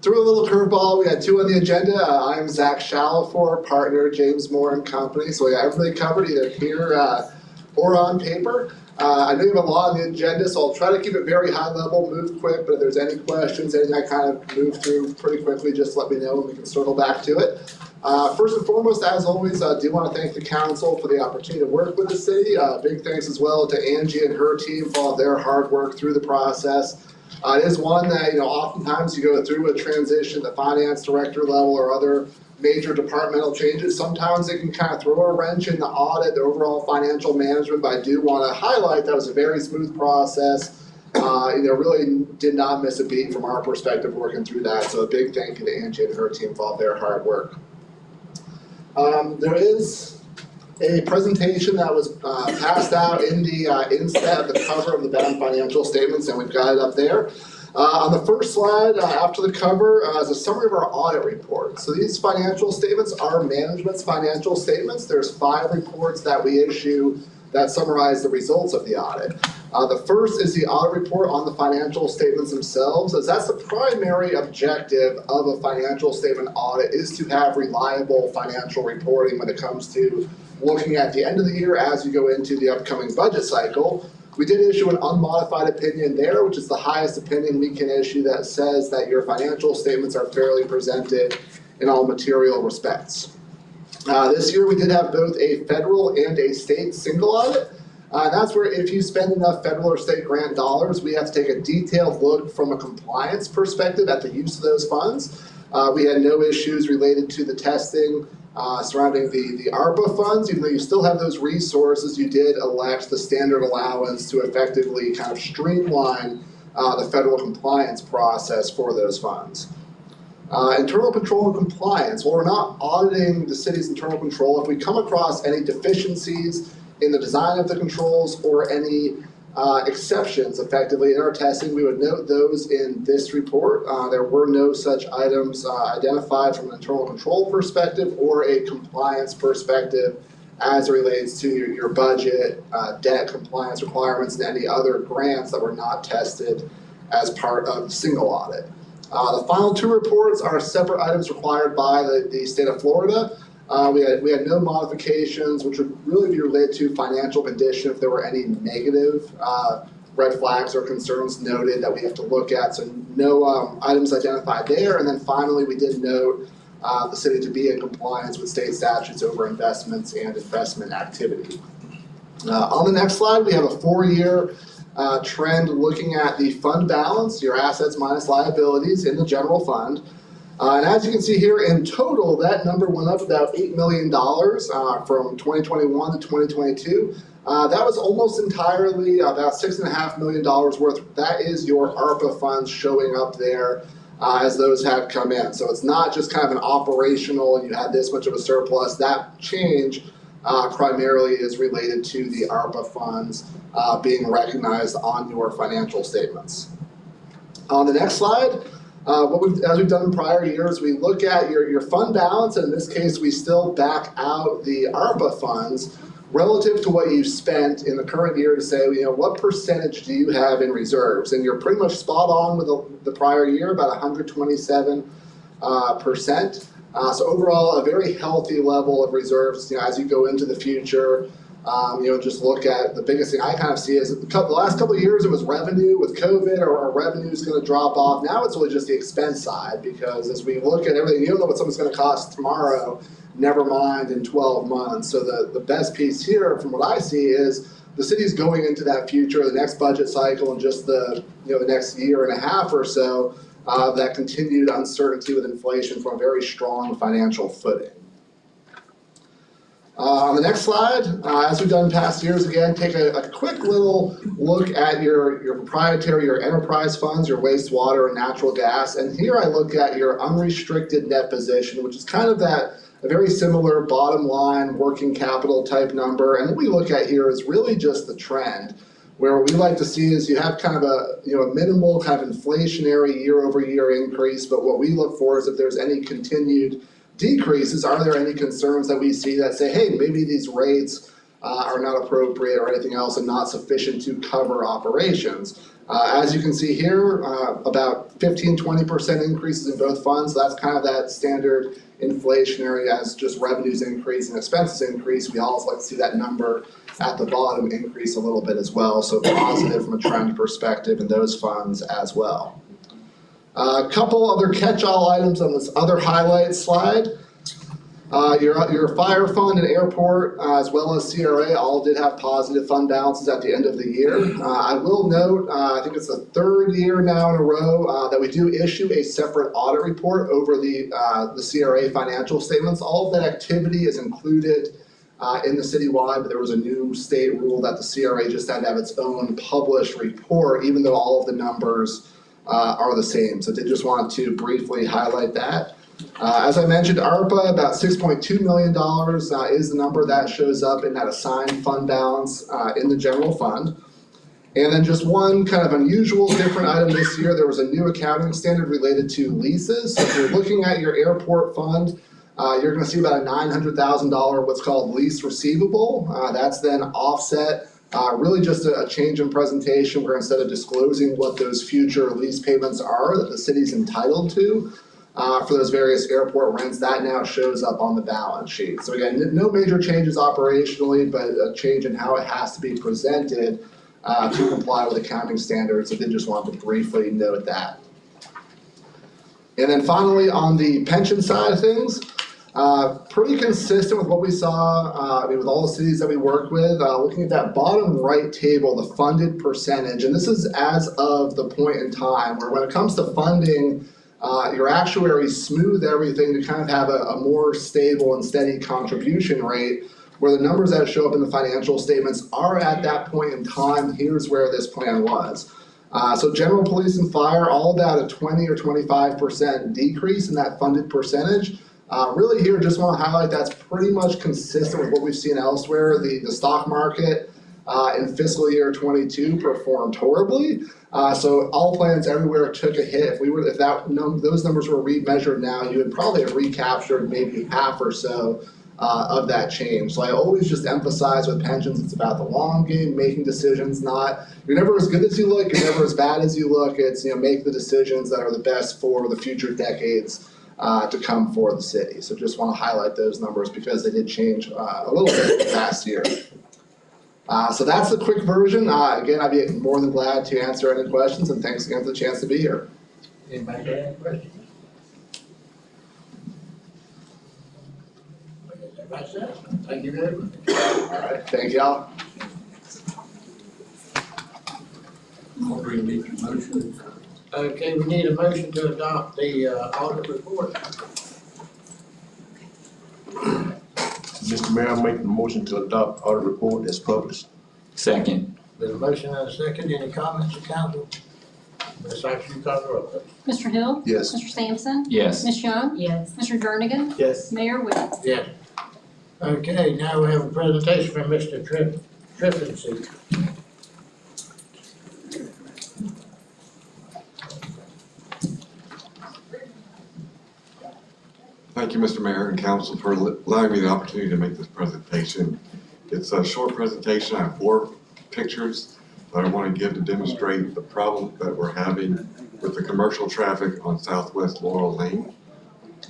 Threw a little curveball. We had two on the agenda. I'm Zach Shalafor, partner, James Moore and Company. So we got everything covered either here or on paper. I know you have a lot on the agenda, so I'll try to keep it very high level, move quick, but if there's any questions, anything I kind of move through pretty quickly, just let me know and we can circle back to it. First and foremost, as always, I do want to thank the council for the opportunity to work with the city. Big thanks as well to Angie and her team for all their hard work through the process. It is one that, oftentimes you go through a transition, the finance director level or other major departmental changes. Sometimes it can kind of throw a wrench in the audit, the overall financial management, but I do want to highlight that was a very smooth process. Really did not miss a beat from our perspective working through that. So a big thank you to Angie and her team for all their hard work. There is a presentation that was passed out in the inset of the cover of the bound financial statements, and we've got it up there. On the first slide, after the cover, is a summary of our audit report. So these financial statements are management's financial statements. There's 5 reports that we issue that summarize the results of the audit. The first is the audit report on the financial statements themselves, as that's the primary objective of a financial statement audit, is to have reliable financial reporting when it comes to looking at the end of the year as you go into the upcoming budget cycle. We did issue an unmodified opinion there, which is the highest opinion we can issue that says that your financial statements are fairly presented in all material respects. This year we did have both a federal and a state single audit. That's where if you spend enough federal or state grant dollars, we have to take a detailed look from a compliance perspective at the use of those funds. We had no issues related to the testing surrounding the ARPA funds. Even though you still have those resources, you did elect the standard allowance to effectively kind of streamline the federal compliance process for those funds. Internal control and compliance. Well, we're not auditing the city's internal control. If we come across any deficiencies in the design of the controls or any exceptions effectively in our testing, we would note those in this report. There were no such items identified from an internal control perspective or a compliance perspective as it relates to your budget, debt compliance requirements, and any other grants that were not tested as part of the single audit. The final two reports are separate items required by the state of Florida. We had no modifications, which would really be related to financial condition if there were any negative red flags or concerns noted that we have to look at. So no items identified there. And then finally, we did note the city to be in compliance with state statutes over investments and investment activity. On the next slide, we have a 4-year trend looking at the fund balance, your assets minus liabilities in the general fund. And as you can see here, in total, that number went up about $8 million from 2021 to 2022. That was almost entirely about $6.5 million worth. That is your ARPA funds showing up there as those have come in. So it's not just kind of an operational, you had this much of a surplus. That change primarily is related to the ARPA funds being recognized on your financial statements. On the next slide, as we've done in prior years, we look at your fund balance, and in this case, we still back out the ARPA funds relative to what you spent in the current year to say, what percentage do you have in reserves? And you're pretty much spot on with the prior year, about 127%. So overall, a very healthy level of reserves, as you go into the future. Just look at the biggest thing I kind of see is the last couple of years it was revenue with COVID, or our revenue is going to drop off. Now it's really just the expense side, because as we look at everything, you don't know what something's going to cost tomorrow, never mind in 12 months. So the best piece here from what I see is the city's going into that future, the next budget cycle, and just the next year and a half or so, that continued uncertainty with inflation from a very strong financial footing. On the next slide, as we've done in past years, again, take a quick little look at your proprietary, your enterprise funds, your wastewater and natural gas. And here I look at your unrestricted net position, which is kind of a very similar bottom line working capital type number. And what we look at here is really just the trend, where what we like to see is you have kind of a minimal kind of inflationary year over year increase. But what we look for is if there's any continued decreases, are there any concerns that we see that say, hey, maybe these rates are not appropriate or anything else and not sufficient to cover operations. As you can see here, about 15-20% increases in both funds. That's kind of that standard inflationary as just revenues increase and expenses increase. We always like to see that number at the bottom increase a little bit as well. So positive from a trend perspective in those funds as well. A couple other catch-all items on this other highlight slide. Your fire fund and airport, as well as CRA, all did have positive fund balances at the end of the year. I will note, I think it's the 3rd year now in a row that we do issue a separate audit report over the CRA financial statements. All of that activity is included in the citywide, but there was a new state rule that the CRA just had to have its own published report, even though all of the numbers are the same. So I did just want to briefly highlight that. As I mentioned, ARPA, about $6.2 million is the number that shows up in that assigned fund balance in the general fund. And then just one kind of unusual different item this year, there was a new accounting standard related to leases. So if you're looking at your airport fund, you're going to see about a $900,000 what's called lease receivable. That's then offset Really just a change in presentation where instead of disclosing what those future lease payments are that the city's entitled to for those various airport rents, that now shows up on the balance sheet. So again, no major changes operationally, but a change in how it has to be presented to comply with accounting standards. I did just want to briefly note that. And then finally, on the pension side of things, pretty consistent with what we saw with all the cities that we work with. Looking at that bottom right table, the funded percentage, and this is as of the point in time where when it comes to funding, your actuaries smooth everything to kind of have a more stable and steady contribution rate, where the numbers that show up in the financial statements are at that point in time. Here's where this plan was. So general police and fire, all about a 20 or 25% decrease in that funded percentage. Really here, just want to highlight that's pretty much consistent with what we've seen elsewhere. The stock market in fiscal year 22 performed horribly. So all plans everywhere took a hit. If those numbers were remeasured now, you would probably have recaptured maybe half or so of that change. So I always just emphasize with pensions, it's about the long game, making decisions, you're never as good as you look, you're never as bad as you look. It's, make the decisions that are the best for the future decades to come for the city. So just want to highlight those numbers because they did change a little bit this past year. So that's the quick version. Again, I'd be more than glad to answer any questions, and thanks again for the chance to be here. Anybody got any questions? That's it. Thank you very much. All right, thank y'all. Okay, we need a motion to adopt the audit report. Mr. Mayor, I make the motion to adopt audit report as published. Second. There's a motion and a second. Any comments, council? Ms. Sykes, you call the roll, please. Mr. Hill? Yes. Mr. Sampson? Yes. Ms. Young? Yes. Mr. Jernigan? Yes. Mayor Will? Yes. Okay, now we have a presentation from Mr. Richardson. Thank you, Mr. Mayor and Council, for allowing me the opportunity to make this presentation. It's a short presentation. I have 4 pictures that I want to give to demonstrate the problem that we're having with the commercial traffic on Southwest Laurel Lane.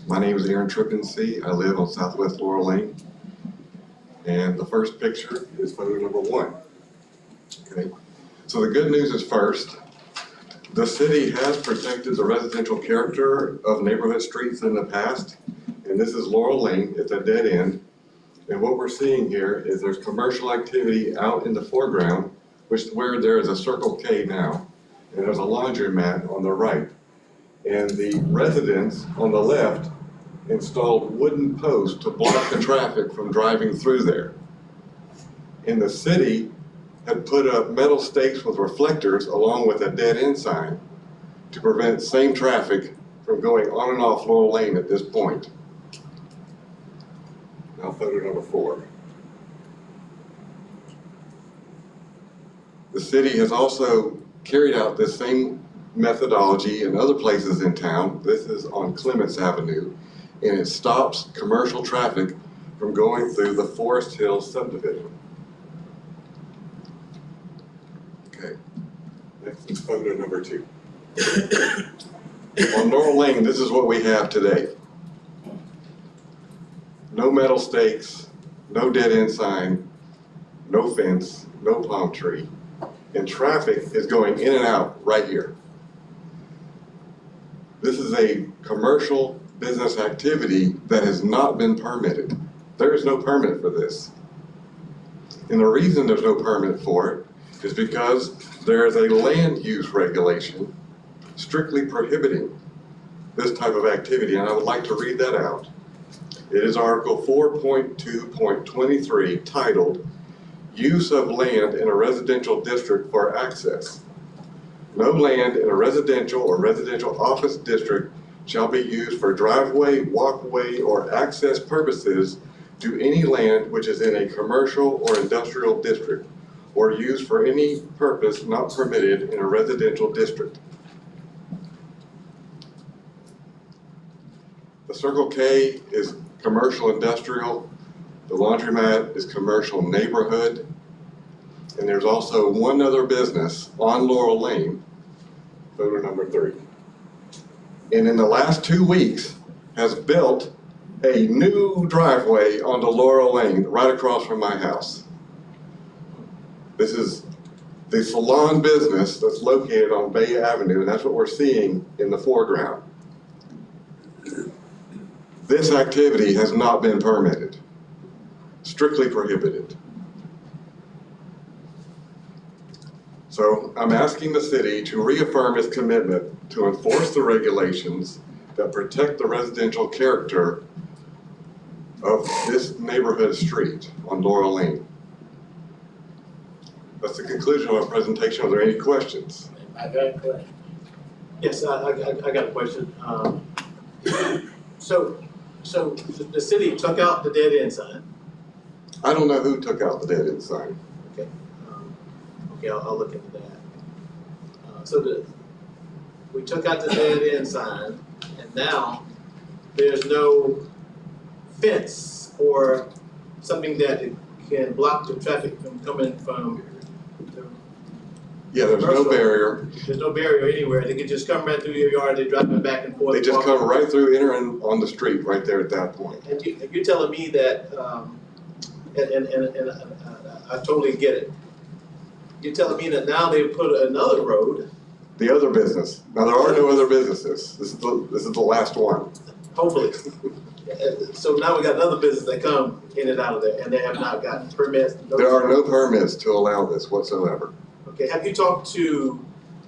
My name is Richardson. I live on Southwest Laurel Lane. And the first picture is photo number 1. Okay. So the good news is first, the city has protected the residential character of neighborhood streets in the past. And this is Laurel Lane. It's a dead end. And what we're seeing here is there's commercial activity out in the foreground, where there is a Circle K now. And there's a laundromat on the right. And the residents on the left installed wooden posts to block the traffic from driving through there. And the city had put up metal stakes with reflectors along with a dead end sign to prevent same traffic from going on and off Laurel Lane at this point. Now photo number 4. The city has also carried out this same methodology in other places in town. This is on Clements Avenue, and it stops commercial traffic from going through the Forest Hill subdivision. Okay, next is photo number 2. On Laurel Lane, this is what we have today. No metal stakes, no dead end sign, no fence, no palm tree, and traffic is going in and out right here. This is a commercial business activity that has not been permitted. There is no permit for this. And the reason there's no permit for it is because there is a land use regulation strictly prohibiting this type of activity, and I would like to read that out. It is Article 4.2.23 titled, Use of Land in a Residential District for Access. No land in a residential or residential office district shall be used for driveway, walkway, or access purposes to any land which is in a commercial or industrial district, or used for any purpose not permitted in a residential district. The Circle K is commercial industrial, the laundromat is commercial neighborhood, And there's also one other business on Laurel Lane, photo number 3. And in the last 2 weeks has built a new driveway onto Laurel Lane right across from my house. This is the salon business that's located on Bay Avenue, and that's what we're seeing in the foreground. This activity has not been permitted, strictly prohibited. So I'm asking the city to reaffirm its commitment to enforce the regulations that protect the residential character of this neighborhood street on Laurel Lane. That's the conclusion of our presentation. Are there any questions? I got a question. Yes, I got a question. So the city took out the dead end sign. I don't know who took out the dead end sign. Okay, okay, I'll look into that. We took out the dead end sign, and now there's no fence or something that can block the traffic from coming from the. Yeah, there's no barrier. There's no barrier anywhere. They can just come right through your yard. They're driving back and forth. They just come right through, entering on the street right there at that point. And you're telling me that, and I totally get it. You're telling me that now they've put another road. The other business. Now there are no other businesses. This is the last one. Hopefully. So now we got another business that come in and out of there, and they have not gotten permits. There are no permits to allow this whatsoever. Okay, have you talked to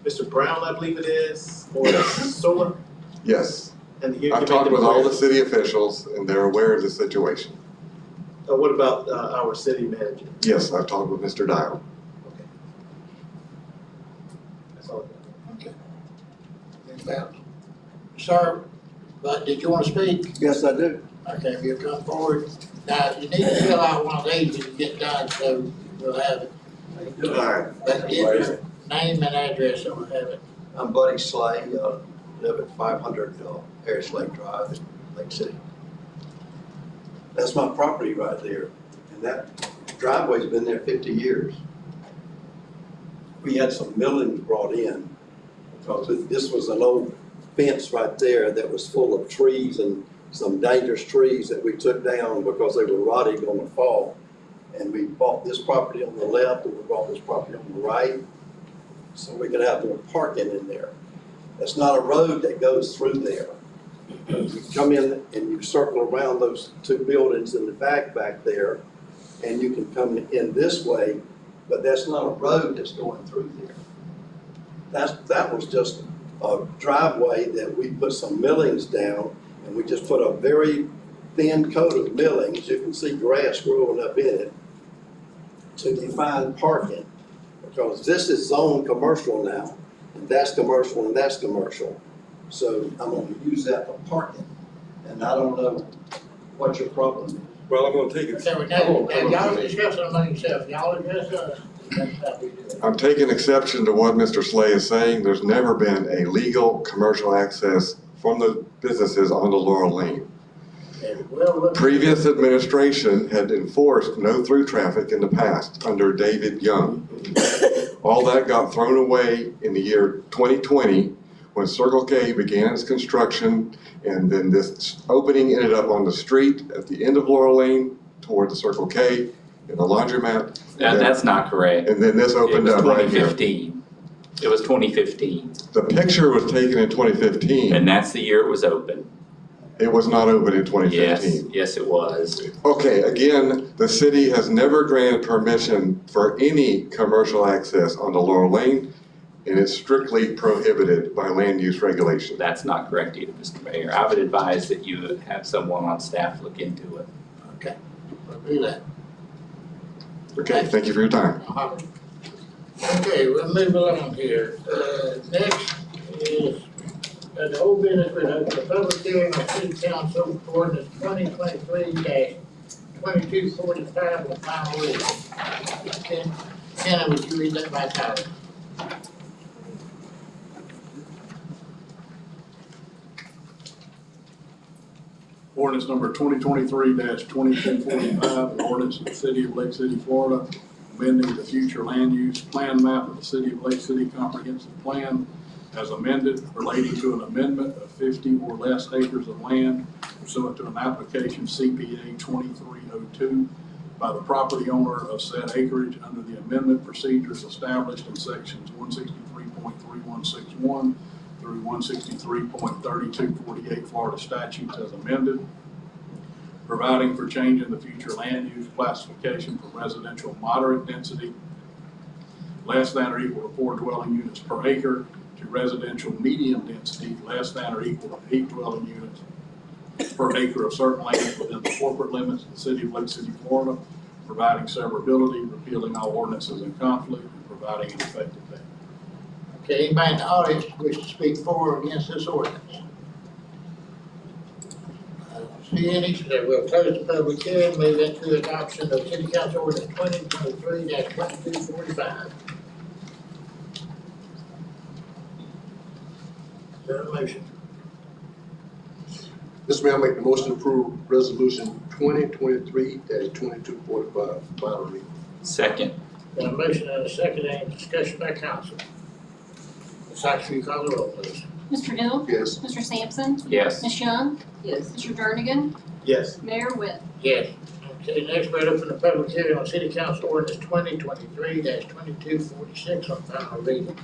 Mr. Brown, I believe it is, or Solar? Yes. And you I've talked with all the city officials, and they're aware of the situation. What about our city manager? Yes, I've talked with Mr. Dial. Okay. That's all. Okay. Anything else? Sir, but did you want to speak? Yes, I do. Okay, if you come forward. Now, you need to fill out one of these when you get done, so we'll have it. All right. Let's give your name and address, so we'll have it. I'm Buddy Slay, live at 500 Harris Lake Drive in Lake City. That's my property right there, and that driveway's been there 50 years. We had some millings brought in, because this was an old fence right there that was full of trees and some dangerous trees that we took down because they were rotting on the fall. And we bought this property on the left, and we bought this property on the right, so we could have more parking in there. That's not a road that goes through there. You come in and you circle around those two buildings in the back there, and you can come in this way, but that's not a road that's going through there. That was just a driveway that we put some millings down, and we just put a very thin coat of millings. You can see grass growing up in it to define parking, because this is zone commercial now, and that's commercial and that's commercial. So I'm gonna use that for parking, and I don't know what your problem is. Well, I'm gonna take it. So now, y'all discuss it among yourselves, y'all address us. That's how we do it. I'm taking exception to what Mr. Slay is saying. There's never been a legal commercial access from the businesses onto Laurel Lane. Previous administration had enforced no through traffic in the past under David Young. All that got thrown away in the year 2020 when Circle K began its construction, and then this opening ended up on the street at the end of Laurel Lane toward the Circle K and the laundromat. That's not correct. And then this opened up right here. It was 2015. The picture was taken in 2015. And that's the year it was open. It was not open in 2015. Yes, it was. Okay, again, the city has never granted permission for any commercial access onto Laurel Lane, and it's strictly prohibited by land use regulation. That's not correct either, Mr. Mayor. I would advise that you have someone on staff look into it. Okay, we'll do that. Okay, thank you for your time. Okay, we'll move along here. Next is the old business with the public hearing of city council ordinance 2023-2245 on final reading. Kenna, would you read that by title? Ordinance number 2023-2245, an ordinance of the city of Lake City, Florida, amending the future land use plan map of the City of Lake City Comprehensive Plan as amended relating to an amendment of 50 or less acres of land pursuant to an application CPA 2302 by the property owner of said acreage under the amendment procedures established in sections 163.3161 through 163.3248 Florida statutes as amended, providing for change in the future land use classification from residential moderate density, less than or equal to 4 dwelling units per acre, to residential medium density, less than or equal to 8 dwelling units per acre of certain land within the corporate limits of the City of Lake City, Florida, providing severability, repealing all ordinances in conflict, and providing an effective date. Okay, anybody in the audience wish to speak for or against this ordinance? I don't see any. Okay, we'll close the public hearing, move into adoption of City Council Ordinance 2023-2245. Is there a motion? Mr. Mayor, I make the motion to approve resolution 2023-2245, final reading. Second. Got a motion and a second, any discussion by council? Ms. Sykes, will you call the roll, please? Mr. Hill? Yes. Mr. Sampson? Yes. Ms. Young? Yes. Mr. Jernigan? Yes. Mayor Whit? Yes. Okay, next we'll open the public hearing on City Council Ordinance 2023-2246 on final reading.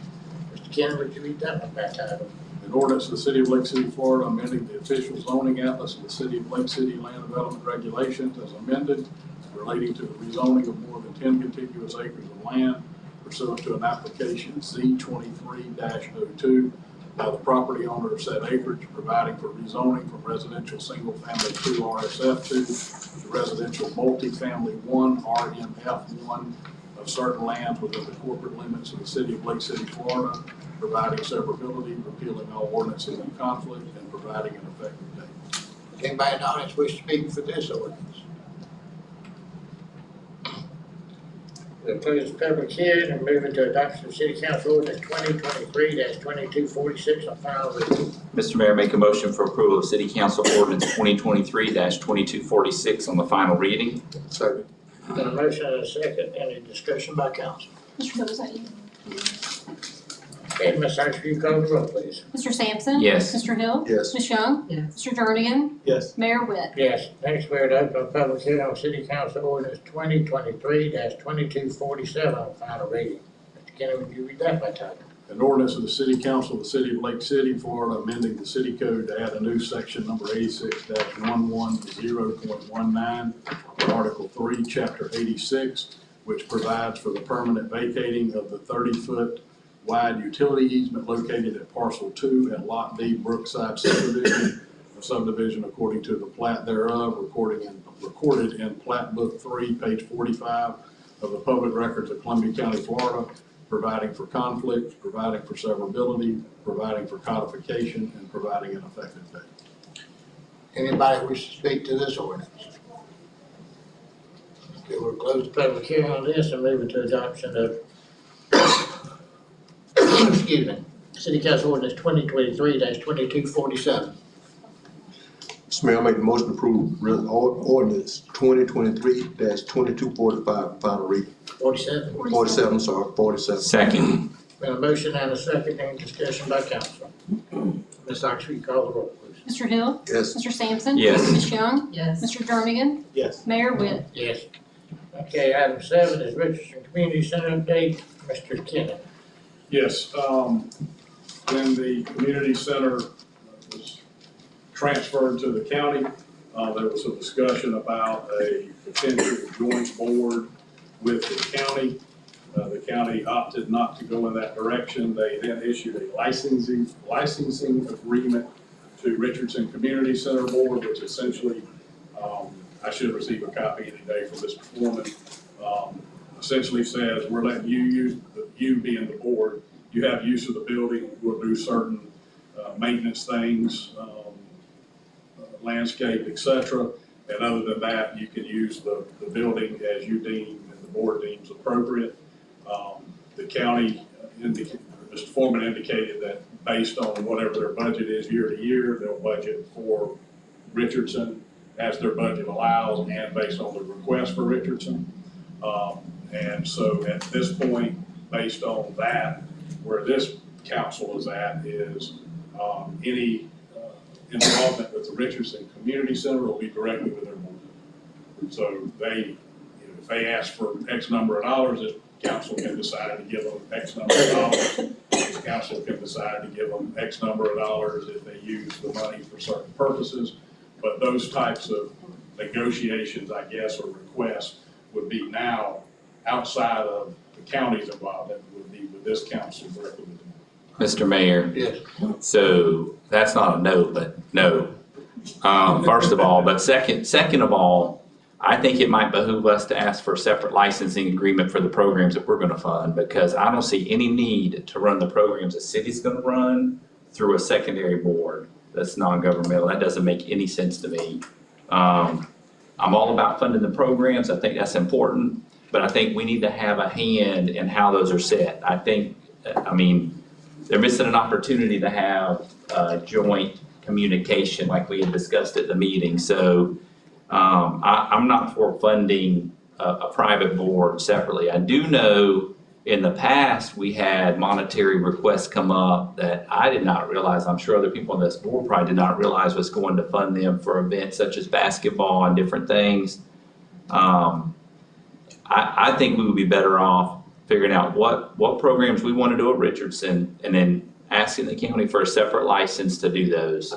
Mr. Kenny, would you read that one by title? An ordinance of the City of Lake City, Florida, amending the official zoning atlas of the City of Lake City Land Development Regulations as amended relating to the rezoning of more than 10 contiguous acres of land pursuant to an application Z23-02 by the property owner of said acreage, providing for rezoning from residential single-family 2 RSF2 to residential multifamily 1 RMF1 of certain lands within the corporate limits of the City of Lake City, Florida, providing severability, repealing all ordinances in conflict, and providing an effective date. Anybody in the audience wish to speak for this ordinance? We'll close the public hearing and move into adoption of City Council Ordinance 2023-2246 on final reading. Mr. Mayor, make a motion for approval of City Council Ordinance 2023-2246 on the final reading. Second. Got a motion and a second, any discussion by council? Mr. Hill, is that you? Okay, Ms. Sykes, will you call the roll, please? Mr. Sampson? Yes. Mr. Hill? Yes. Ms. Young? Yes. Mr. Jernigan? Yes. Mayor Whit? Yes. Next, we're to open a public hearing on City Council Ordinance 2023-2247 on final reading. Mr. Kenny, would you read that by title? An ordinance of the City Council of the City of Lake City, Florida, amending the city code to add a new section number 86-110.19, Article 3, Chapter 86, which provides for the permanent vacating of the 30-foot wide utility easement located at Parcel 2 at Lot D Brookside subdivision, a subdivision according to the plat thereof, recorded in Plat Book 3, page 45 of the Public Records of Columbia County, Florida, providing for conflict, providing for severability, providing for codification, and providing an effective date. Anybody wish to speak to this ordinance? Okay, we'll close Close the public hearing on this and move into adoption of excuse me, City Council Ordinance 2023-2247. Mr. Mayor, I make the motion to approve ordinance 2023-2245, final reading. 47. 47, sorry, 47. Second. We have a motion and a second, any discussion by council? Ms. Sykes, will you call the roll, please? Mr. Hill? Yes. Mr. Sampson? Yes. Ms. Young? Yes. Mr. Jernigan? Yes. Mayor Whit? Yes. Okay, item 7 is Richardson Community Center update. Mr. Kenny. Yes, when the community center was transferred to the county, there was a discussion about a potential joint board with the county. The county opted not to go in that direction. They then issued a licensing agreement to Richardson Community Center Board, which essentially, I should receive a copy any day from Mr. Foreman, essentially says, we're letting you use, you being the board, you have use of the building, we'll do certain maintenance things, landscape, et cetera. And other than that, you can use the building as you deem and the board deems appropriate. The county, Mr. Foreman indicated that based on whatever their budget is year to year, they'll budget for Richardson as their budget allows and based on the request for Richardson. And so at this point, based on that, where this council is at is, any involvement with the Richardson Community Center will be directly with their board. So they, if they ask for X number of dollars, this council can decide to give them X number of dollars. This council can decide to give them X number of dollars if they use the money for certain purposes. But those types of negotiations, I guess, or requests would be now outside of the county's involvement, would be with this council directly with them. Mr. Mayor? Yes. So that's not a no, but no. First of all, but second of all, I think it might behoove us to ask for a separate licensing agreement for the programs that we're gonna fund, because I don't see any need to run the programs the city's gonna run through a secondary board that's non-governmental. That doesn't make any sense to me. I'm all about funding the programs. I think that's important, but I think we need to have a hand in how those are set. They're missing an opportunity to have joint communication like we had discussed at the meeting. So I'm not for funding a private board separately. I do know in the past, we had monetary requests come up that I did not realize, I'm sure other people on this board probably did not realize was going to fund them for events such as basketball and different things. I think we would be better off figuring out what programs we want to do at Richardson and then asking the county for a separate license to do those.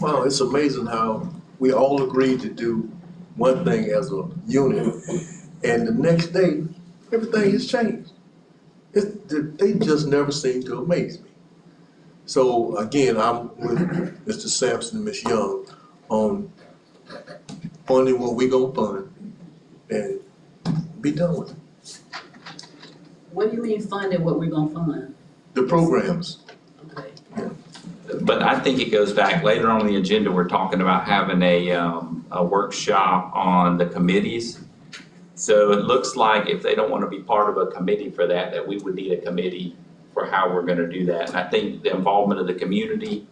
Wow, it's amazing how we all agreed to do one thing as a unit, and the next day, everything has changed. They just never seem to amaze me. So again, I'm with Mr. Sampson and Ms. Young on funding what we gonna fund and be done with it. What do you mean funding what we're gonna fund? The programs. Okay. But I think it goes back, later on the agenda, we're talking about having a workshop on the committees. So it looks like if they don't want to be part of a committee for that, that we would need a committee for how we're going to do that. And I think the involvement of the community,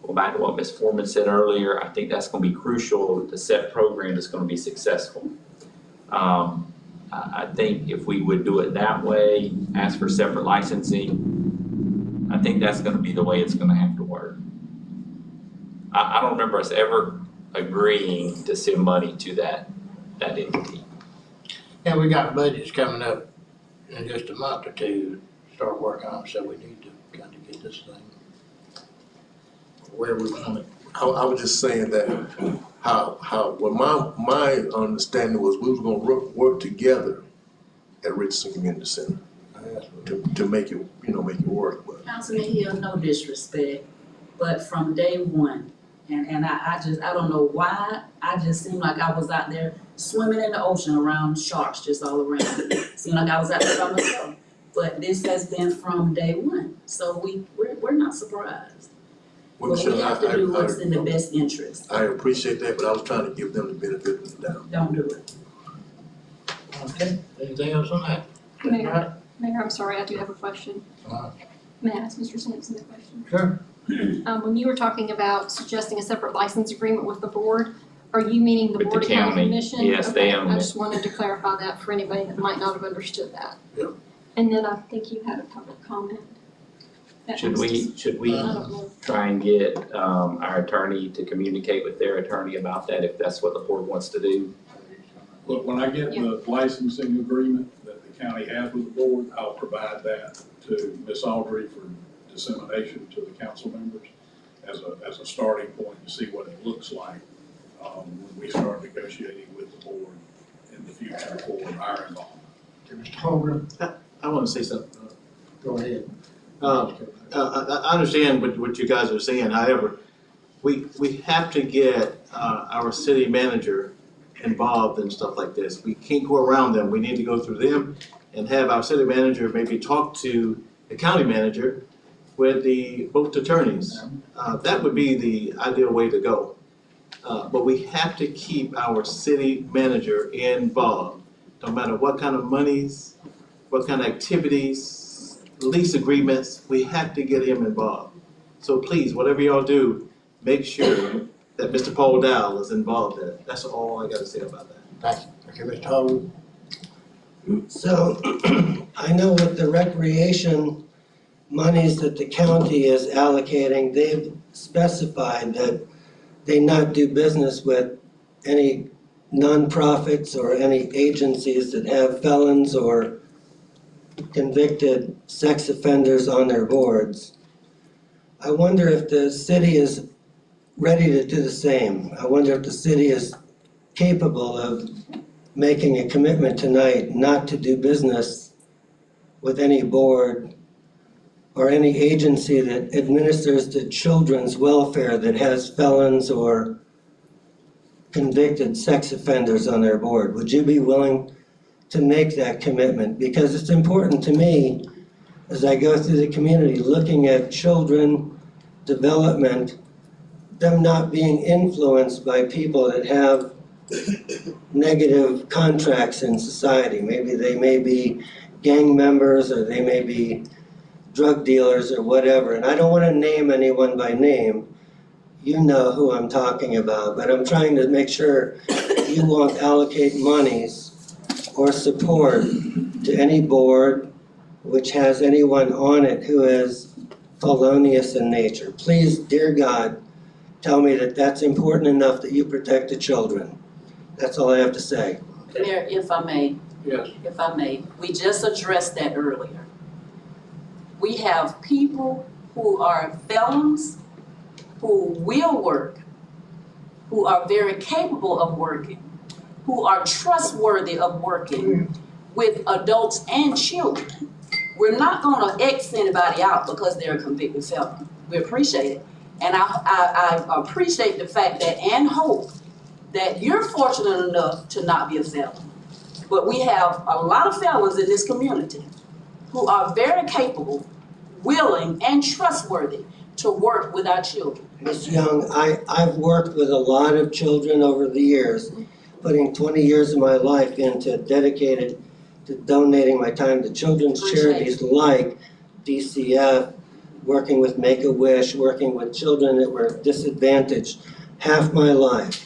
go back to what Ms. Foreman said earlier, I think that's going to be crucial to set program that's going to be successful. I think if we would do it that way, ask for separate licensing, I think that's going to be the way it's going to have to work. I don't remember us ever agreeing to send money to that entity. And we got budgets coming up in just a month or two to start working on, so we need to kind of get this thing where we want it. I was just saying that my understanding was we was gonna work together at Richardson Community Center to make it, make it work. But Councilman Hill, no disrespect, but from day one, and I don't know why, I just seemed like I was out there swimming in the ocean around sharks just all around. Seemed like I was out there by myself. But this has been from day one, so we're not surprised. Well, But we have to do what's in the best interest. I appreciate that, but I was trying to give them the benefit of the doubt. Don't do it. Okay, anything else on that? Mayor, I'm sorry, I do have a question. Uh-huh. May I ask Mr. Sampson a question? Sure. When you were talking about suggesting a separate license agreement with the board, are you meaning the With the Board of County county. Commission? Yes, they Okay, own I it. just wanted to clarify that for anybody that might not have understood that. Yep. And then I think you had a public comment. That Should was- we I don't know. try and get our attorney to communicate with their attorney about that if that's what the board wants to do? Look, when I get the licensing agreement that the county has with the board, I'll provide that to Ms. Audrey for dissemination to the council members as a starting point to see what it looks like when we start negotiating with the board in the future for our involvement. Mr. Holgram? I want to say something. Go ahead. I understand what you guys are saying, however, we have to get our city manager involved in stuff like this. We can't go around them, we need to go through them and have our city manager maybe talk to the county manager with both attorneys. That would be the ideal way to go. But we have to keep our city manager involved, no matter what kind of monies, what kind of activities, lease agreements, we have to get him involved. So please, whatever y'all do, make sure that Mr. Paul Dow is involved in it. That's all I gotta say about that. Thank you. Thank you, Mr. Holden. So, I know with the recreation monies that the county is allocating, they've specified that they not do business with any nonprofits or any agencies that have felons or convicted sex offenders on their boards. I wonder if the city is ready to do the same. I wonder if the city is capable of making a commitment tonight not to do business with any board or any agency that administers the children's welfare that has felons or convicted sex offenders on their board. Would you be willing to make that commitment? Because it's important to me as I go through the community looking at children development, them not being influenced by people that have negative contracts in society. Maybe they may be gang members or they may be drug dealers or whatever. And I don't want to name anyone by name. You know who I'm talking about, but I'm trying to make sure you won't allocate monies or support to any board which has anyone on it who is felonious in nature. Please, dear God, tell me that that's important enough that you protect the children. That's all I have to say. Mayor, if I may. Yes. If I may, we just addressed that earlier. We have people who are felons, who will work, who are very capable of working, who are trustworthy of working with adults and children. We're not gonna X anybody out because they're a convicted felon. We appreciate it. And I appreciate the fact that, and hope that you're fortunate enough to not be a felon. But we have a lot of felons in this community who are very capable, willing, and trustworthy to work with our children. Ms. Young, I've worked with a lot of children over the years, putting 20 years of my life into dedicated to donating my time to children's charities like DCF, working with Make-A-Wish, working with children that were disadvantaged half my life.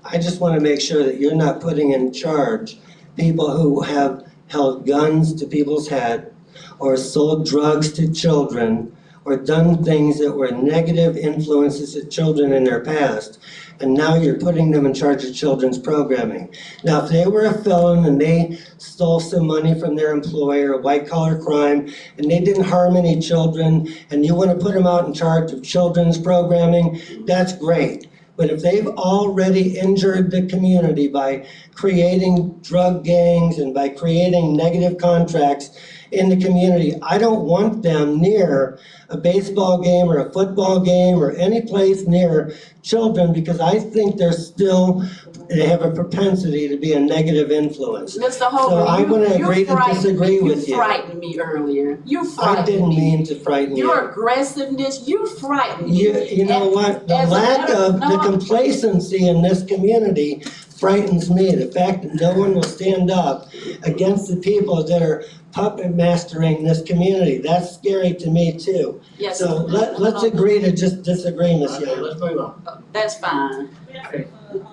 I just want to make sure that you're not putting in charge people who have held guns to people's head or sold drugs to children or done things that were negative influences to children in their past, and now you're putting them in charge of children's programming. Now, if they were a felon and they stole some money from their employer, white-collar crime, and they didn't harm any children, and you want to put them out in charge of children's programming, that's great. But if they've already injured the community by creating drug gangs and by creating negative contracts in the community, I don't want them near a baseball game or a football game or any place near children because I think they have a propensity to be a negative influence. Mr. Hogan, so I'm going to agree to disagree with you. You frightened me earlier. You frightened me. I didn't mean to frighten you. Your aggressiveness, you frightened me. You know what? The lack of the complacency in this community frightens me. The fact that no one will stand up against the people that are puppet mastering this community. That's scary to me too. Yes. So let's agree to just disagree, Ms. Young. Let's move on. That's fine. Okay.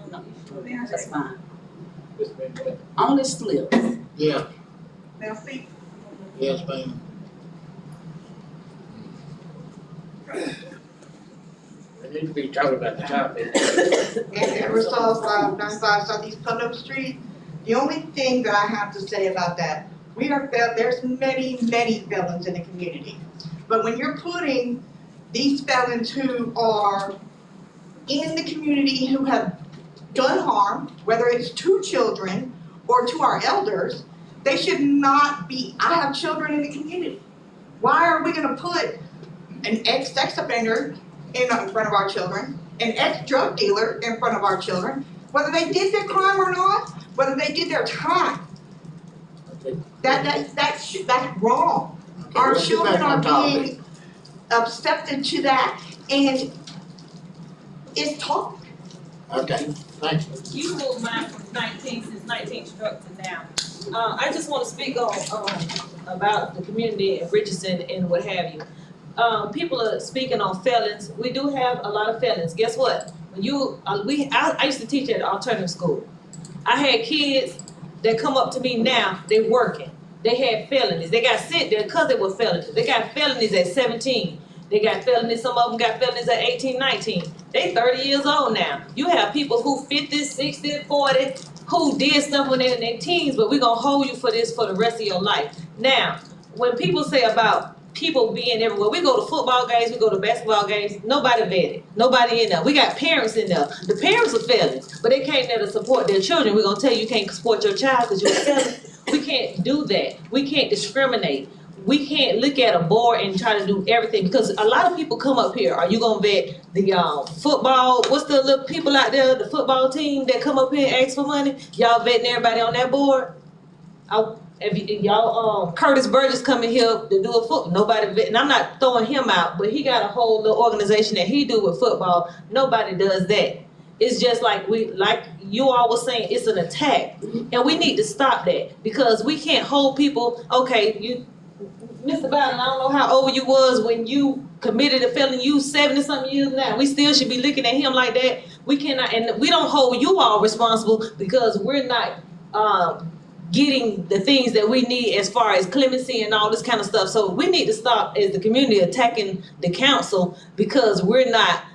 No, that's fine. Only slip. Yeah. Yes, ma'am. We need to be talking about the topic. And resolve 95 Southeast Putnam Street. The only thing that I have to say about that, there's many felons in the community. But when you're putting these felons who are in the community who have done harm, whether it's to children or to our elders, they should not be. I have children in the community. Why are we gonna put an ex-sex offender in front of our children, an ex-drug dealer in front of our children, whether they did their crime or not, whether they did their time? That's wrong. Our children are being accepted to that, and it's taught. Okay, thanks. You moved mine from 19 since 19 struck to now. I just want to speak on about the community of Richardson and what have you. People are speaking on felons. We do have a lot of felons. Guess what? When I used to teach at an alternative school. I had kids that come up to me now, they working. They had felonies. They got sent there because they were felonies. They got felonies at 17. They got felonies, some of them got felonies at 18, 19. They 30 years old now. You have people who 50, 60, 40, who did stuff when they were in their teens, but we're gonna hold you for this for the rest of your life. Now, when people say about people being everywhere, we go to football games, we go to basketball games, nobody vetted, nobody in there. We got parents in there. The parents are felons, but they came there to support their children. We're gonna tell you can't support your child because you're a felon. We can't do that. We can't discriminate. We can't look at a board and try to do everything because a lot of people come up here. Are you gonna vet the football? What's the little people out there, the football team that come up here and ask for money? Y'all vetting everybody on that board? If y'all Curtis Burgess coming here to do a football, nobody vet, and I'm not throwing him out, but he got a whole little organization that he do with football. Nobody does that. It's just like like you all was saying, it's an attack, and we need to stop that because we can't hold people. Okay, you. Mr. Bowden, I don't know how old you was when you committed a felony. You 70-something years now. We still should be looking at him like that. We cannot, and we don't hold you all responsible because we're not getting the things that we need as far as clemency and all this kind of stuff. So we need to stop as the community attacking the council because we're not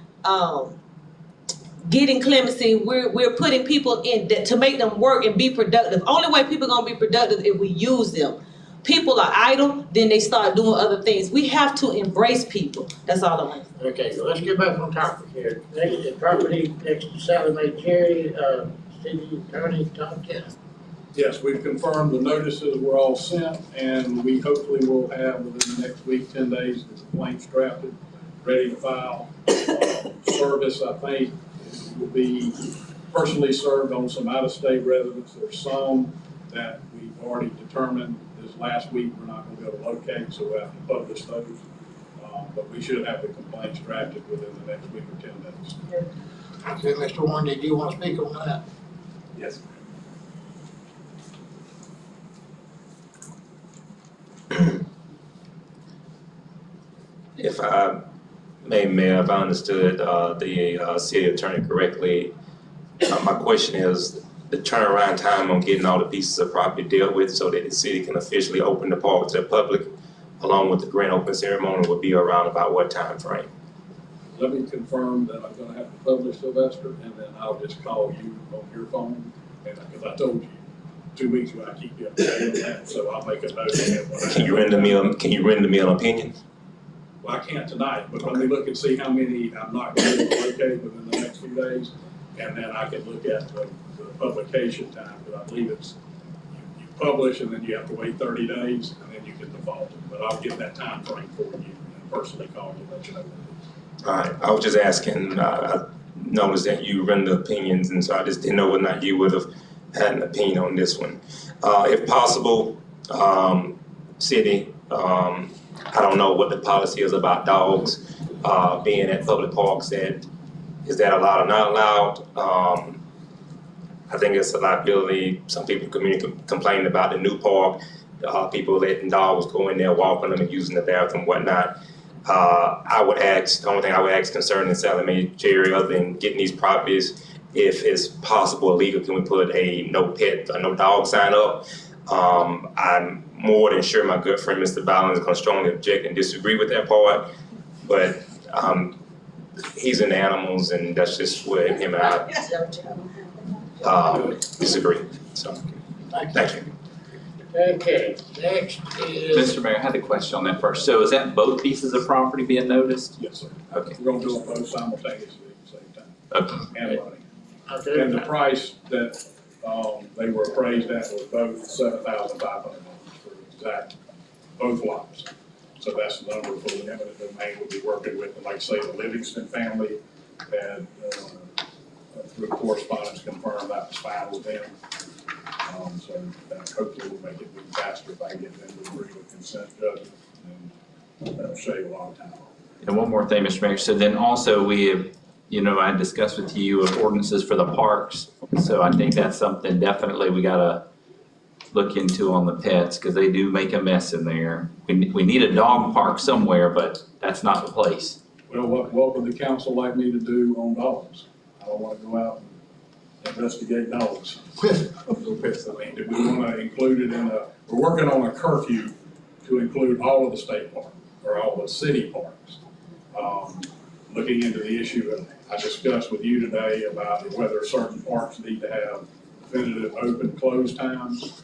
getting clemency. We're putting people in that to make them work and be productive. Only way people gonna be productive if we use them. People are idle, then they start doing other things. We have to embrace people. That's all I'm saying. Okay, so let's get back on topic here. The property next to Sally Mae Cherry, city attorney, Tom Kenner. Yes, we've confirmed the notices were all sent, and we hopefully will have within the next week, 10 days, the complaints drafted, ready to file. Service, I think, will be personally served on some out-of-state residents. There's some that we've already determined this last week we're not going to be able to locate, so we'll have to publish those. But we should have the complaints drafted within the next week or 10 days. Okay, Mr. Warren, did you want to speak on that? Yes. If I may have understood the city attorney correctly, my question is the turnaround time on getting all the pieces of property dealt with so that the city can officially open the park to the public along with the grand opening ceremony would be around about what time frame? Let me confirm that I'm going to have to publish, Sylvester, and then I'll just call you on your phone, and because I told you 2 weeks ago I keep you up to date on that, so I'll make a note of it. Can you render me an opinion? Well, I can't tonight, but let me look and see how many I'm not going to be able to locate within the next few days, and then I can look at the publication time, because I believe it's you publish and then you have to wait 30 days, and then you can default it. But I'll get that time frame for you and personally call you and let you know what it is. All right, I was just asking, I noticed that you render opinions, and so I just didn't know whether or not you would have had an opinion on this one. If possible, city, I don't know what the policy is about dogs being at public parks. Is that allowed or not allowed? I think it's a liability. Some people complain about the new park, people letting dogs go in there, walking them and using the bathroom and whatnot. I would ask, the only thing I would ask concerning Sally Mae Cherry, other than getting these properties, if it's possible or legal, can we put a no pet or no dog sign up? I'm more than sure my good friend Mr. Bowden is going to strongly object and disagree with that part, but he's into animals, and that's just where him and I disagree. So, thank you. Okay, next is. Mr. Mayor, I had a question on that first. So is that both pieces of property being noticed? Yes, sir. Okay. We're going to do them both simultaneously at the same time. Okay. And running. Okay. And the price that they were appraised at was both $7,500 for exact, both lots. So that's the number for the eminent domain we'll be working with. And like I say, the Livingston family had, through correspondence, confirmed that was fine with them. So that hopefully will make it move faster if I can get them to agree with consent judgment, and that'll shave a lot of time. And one more thing, Mr. Mayor. So then also we have, I discussed with you ordinances for the parks. So I think that's something definitely we gotta look into on the pets, because they do make a mess in there. We need a dog park somewhere, but that's not the place. Well, what would the council like me to do on dogs? I don't want to go out investigate dogs with Pennsylvania. Do we want to include it in we're working on a curfew to include all of the state parks or all the city parks. Looking into the issue I discussed with you today about whether certain parks need to have definitive open-close times.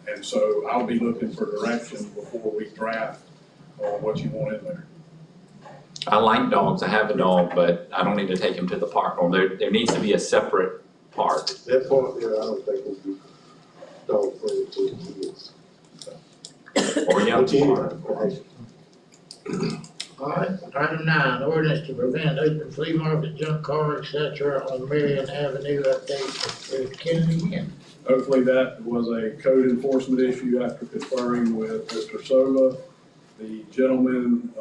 And so I'll be looking for direction before we draft what you want in there. I like dogs, I have a dog, but I don't need to take him to the park, or there needs to be a separate park. That part there, I don't think would be dog friendly to kids. Or young park. All right, item 9, ordinance to prevent open flea market, junk car, et cetera, on Marion Avenue. Update, Kennedy again. Hopefully that was a code enforcement issue after conferring with Mr. Sova. The gentleman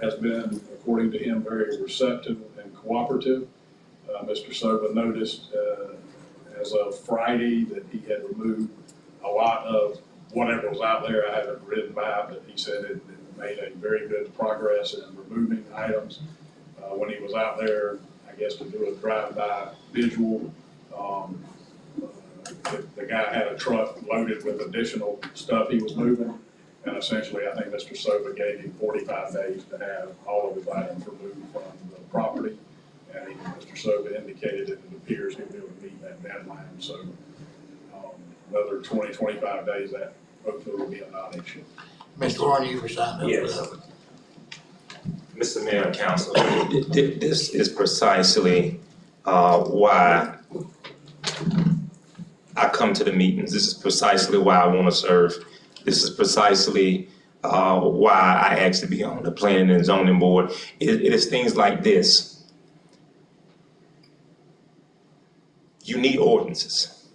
has been, according to him, very receptive and cooperative. Mr. Sova noticed as of Friday that he had removed a lot of whatever was out there. I haven't ridden by, but he said it made a very good progress in removing items. When he was out there, I guess to do a drive-by visual, the guy had a truck loaded with additional stuff he was moving. And essentially, I think Mr. Sova gave him 45 days to have all of his items removed from the property. And even Mr. Sova indicated that it appears he'll be able to meet that deadline. So another 20, 25 days, that hopefully will be a non-issue. Mr. Warren, you were signed up. Yes. Mr. Mayor and Council, this is precisely why I come to the meetings. This is precisely why I want to serve. This is precisely why I asked to be on the planning and zoning board. It is things like this. You need ordinances,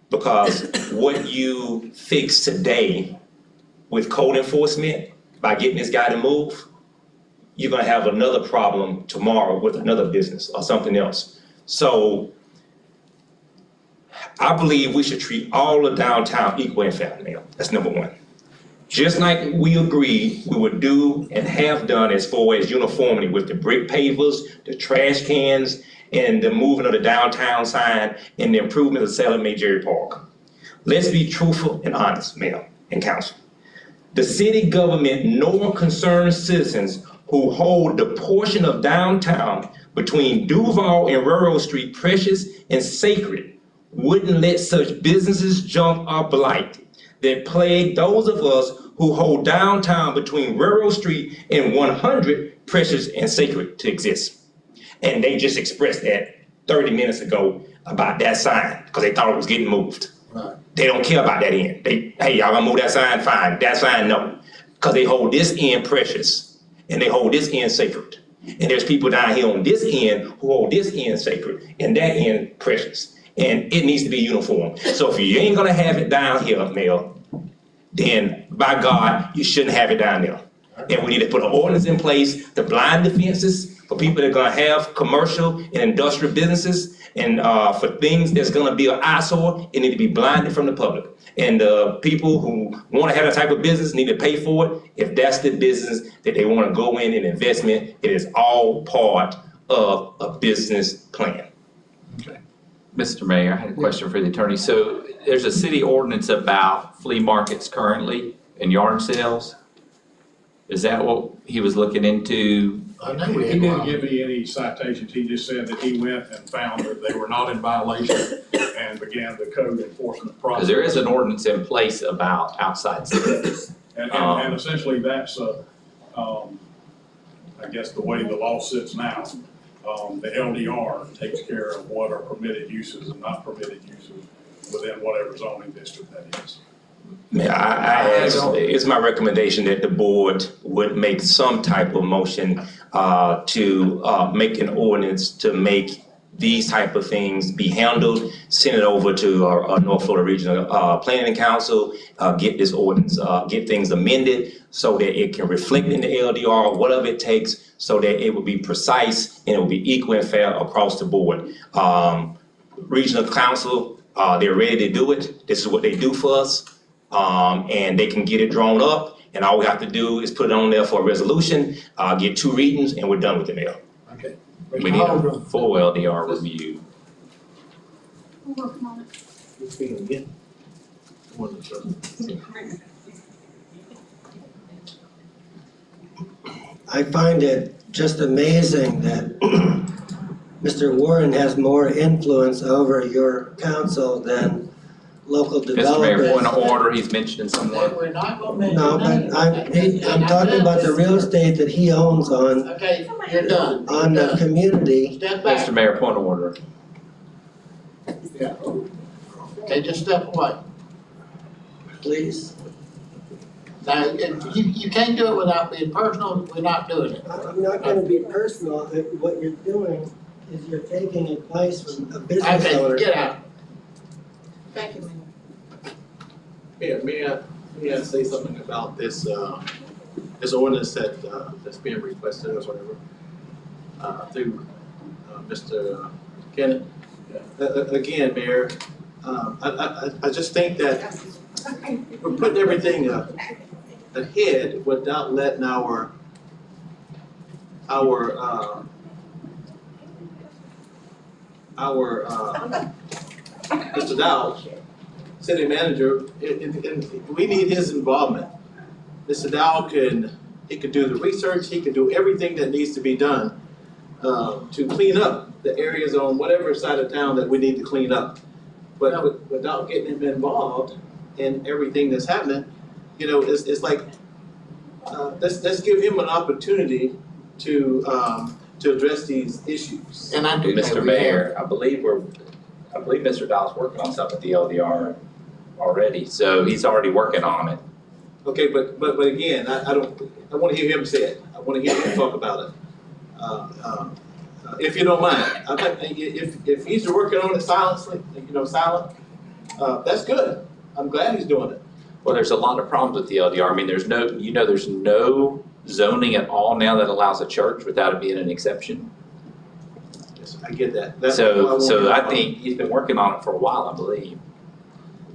because what you fix today with code enforcement, by getting this guy to move, you're gonna have another problem tomorrow with another business or something else. So I believe we should treat all of downtown equal and fair, Mayor. That's number one. Just like we agreed we would do and have done as far as uniformity with the brick pavers, the trash cans, and the moving of the downtown sign and the improvement of Sallie Mae Jerry Park. Let's be truthful and honest, Mayor and Council. The city government nor concerned citizens who hold the portion of downtown between Duval and Rural Street precious and sacred wouldn't let such businesses jump or blight that plague those of us who hold downtown between Rural Street and 100 precious and sacred to exist. And they just expressed that 30 minutes ago about that sign because they thought it was getting moved. Right. They don't care about that end. Hey, y'all gonna move that sign? Fine. That sign, no. Because they hold this end precious and they hold this end sacred. And there's people down here on this end who hold this end sacred and that end precious. And it needs to be uniform. So if you ain't gonna have it down here, Mayor, then by God, you shouldn't have it down there. And we need to put an ordinance in place to blind the fences for people that are gonna have commercial and industrial businesses, and for things that's gonna be an eyesore, it need to be blinded from the public. And people who wanna have that type of business need to pay for it. If that's the business that they wanna go in and investment, it is all part of a business plan. Okay. Mr. Mayor, I had a question for the attorney. So there's a city ordinance about flea markets currently and yard sales. Is that what he was looking into? He didn't give me any citations. He just said that he went and found that they were not in violation and began the code enforcement process. Because there is an ordinance in place about outside sales. And essentially that's, I guess the way the law sits now, the LDR takes care of what are permitted uses and not permitted uses within whatever zoning district that is. Yeah, it's my recommendation that the board would make some type of motion to make an ordinance to make these type of things be handled, send it over to our North Florida Regional Planning Council, get this ordinance, get things amended so that it can reflect in the LDR, whatever it takes, so that it will be precise and it will be equal and fair across the board. Regional Council, they're ready to do it. This is what they do for us. And they can get it drawn up, and all we have to do is put it on there for a resolution, get 2 readings, and we're done with the mail. Okay. We need a full LDR review. We're working on it. You speaking again? I find it just amazing that Mr. Warren has more influence over your council than local Mr. developers. Mayor, point of order, he's mentioning someone. We're not gonna mention No, names. but I'm talking about the real estate that he owns on Okay, you're done. the You're done. community. Step back. Mr. Mayor, point of order. Yeah. Okay, just step away. Please. Now, if you can't do it without being personal, we're not doing it. I'm not gonna be personal. What you're doing is you're taking advice from a business owner. Okay, get out. Thank you, Mayor. Yeah, may I say something about this, this ordinance that's being requested or whatever, through, Mr. Kenneth? Again, Mayor, I just think that we're putting everything ahead without letting our Mr. Dow, city manager, and we need his involvement. Mr. Dow he could do the research, he could do everything that needs to be done to clean up the areas on whatever side of town that we need to clean up. But without getting him involved in everything that's happening, you know, it's like, let's give him an opportunity to address these issues. And I do. Mr. Mayor, I believe Mr. Dow's working on something at the LDR already, so he's already working on it. Okay, but again, I want to hear him say it. I want to hear him talk about it. If you don't mind, if he's working on it silently, silent, that's good. I'm glad he's doing it. Well, there's a lot of problems with the LDR. I mean, there's no zoning at all now that allows a church without it being an exception. Yes, I get that. That's So I think he's been working on it for a while, I believe.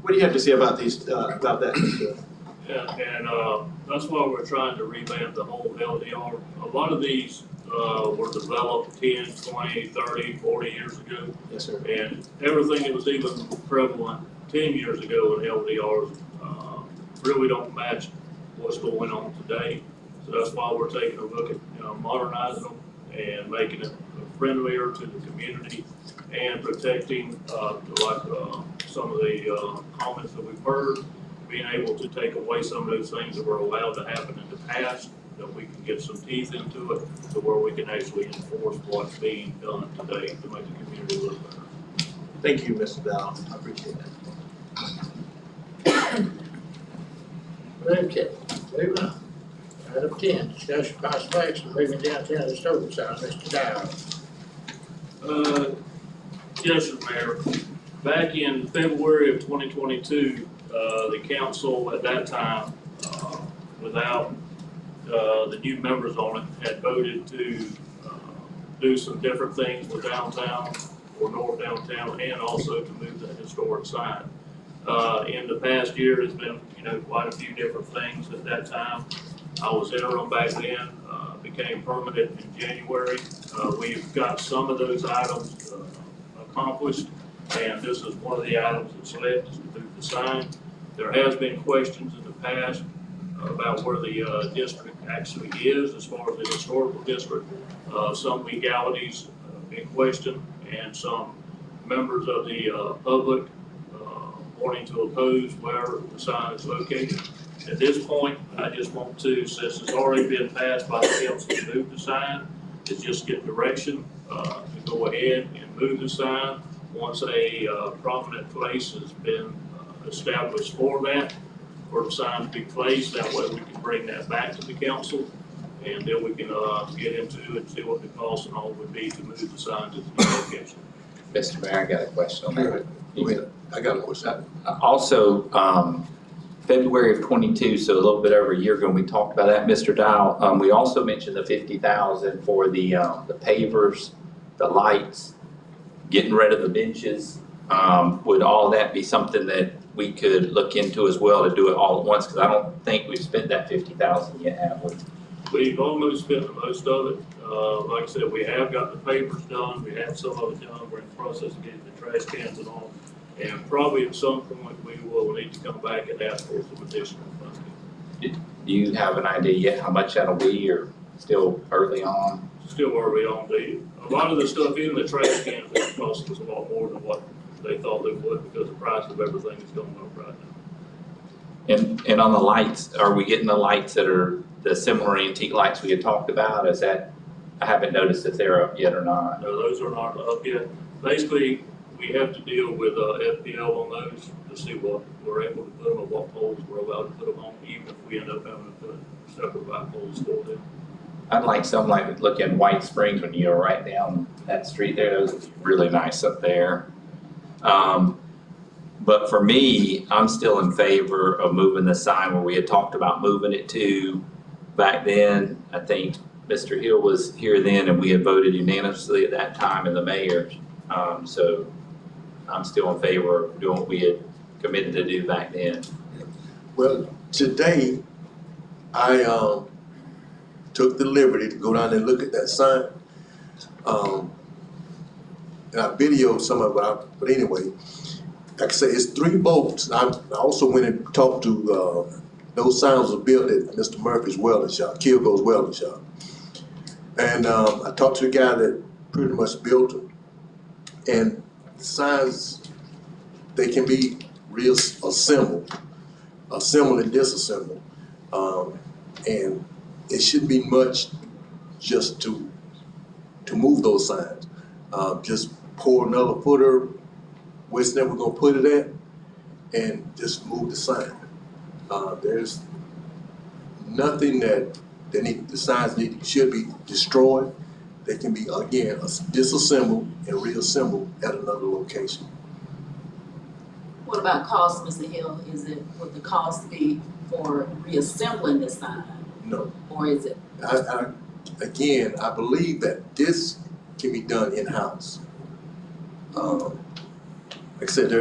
What do you have to say about about that, Mr.? Yeah, and that's why we're trying to revamp the whole LDR. A lot of these were developed 10, 20, 30, 40 years ago. Yes, sir. And everything that was even prevalent 10 years ago in LDRs really don't match what's going on today. So that's why we're taking a look at modernizing them and making it friendlier to the community and protecting, some of the comments that we've heard, being able to take away some of those things that were allowed to happen in the past, that we can get some teeth into it to where we can actually enforce what's being done today to make the community look better. Thank you, Mr. Dow. I appreciate that. Okay, moving on. Item 10, discussion possible action moving downtown historical site, Mr. Dow. Yes, sir, Mayor. Back in February of 2022, the council at that time, without the new members on it, had voted to do some different things with downtown or north downtown, and also to move the historic sign. In the past year, there's been quite a few different things at that time. I was interim back then, became permanent in January. We've got some of those items accomplished, and this is one of the items that's left, is to move the sign. There has been questions in the past about where the district actually is as far as the historical district. Some legalities in question, and some members of the public wanting to oppose where the sign is located. At this point, I just want to, since it's already been passed by the council to move the sign, is just get direction to go ahead and move the sign once a prominent place has been established for that, for the sign to be placed. That way we can bring that back to the council, and then we can get into it and see what the cost and all would be to move the sign to the new location. Mr. Mayor, I got a question on that. I got a question. Also, February of 22, so a little bit over a year ago, we talked about that, Mr. Dow. We also mentioned the 50,000 for the pavers, the lights, getting rid of the benches. Would all that be something that we could look into as well to do it all at once? Because I don't think we've spent that 50,000 yet, have we? We've almost spent most of it. Like I said, we have got the papers done, we have some of it done, we're in the process of getting the trash cans and all. And probably at some point, we will need to come back and ask for some additional funding. Do you have an idea yet how much that'll be, or still early on? Still early on, a lot of the stuff in the trash cans is costing us a lot more than what they thought they would, because the price of everything is going up right now. And on the lights, are we getting the lights that are the similar antique lights we had talked about? Is that, I haven't noticed if they're up yet or not. No, those are not up yet. Basically, we have to deal with FPL on those to see what we're able to put them, or what poles we're allowed to put them on, even if we end up having to put separate light poles for them. I'd like some like looking White Springs when you're right down that street there. Those would be really nice up there. But for me, I'm still in favor of moving the sign where we had talked about moving it to back then. I think Mr. Hill was here then, and we had voted unanimously at that time, and the mayor. So I'm still in favor of doing what we had committed to do back then. Well, today, I took the liberty to go down and look at that sign. And I videoed some of it, but anyway, like I say, it's 3 bolts. I also went and talked to, those signs were built at Mr. Murphy's welding shop, Kilgo's welding shop. And I talked to the guy that pretty much built them. And the signs, they can be assembled and disassembled. And it shouldn't be much just to move those signs. Just pour another footer, wherever we're gonna put it at, and just move the sign. There's nothing that the signs should be destroyed. They can be, again, disassembled and reassembled at another location. What about cost, Mr. Hill? Would the cost be for reassembling the sign? No. Or is it? Again, I believe that this can be done in-house. Like I said,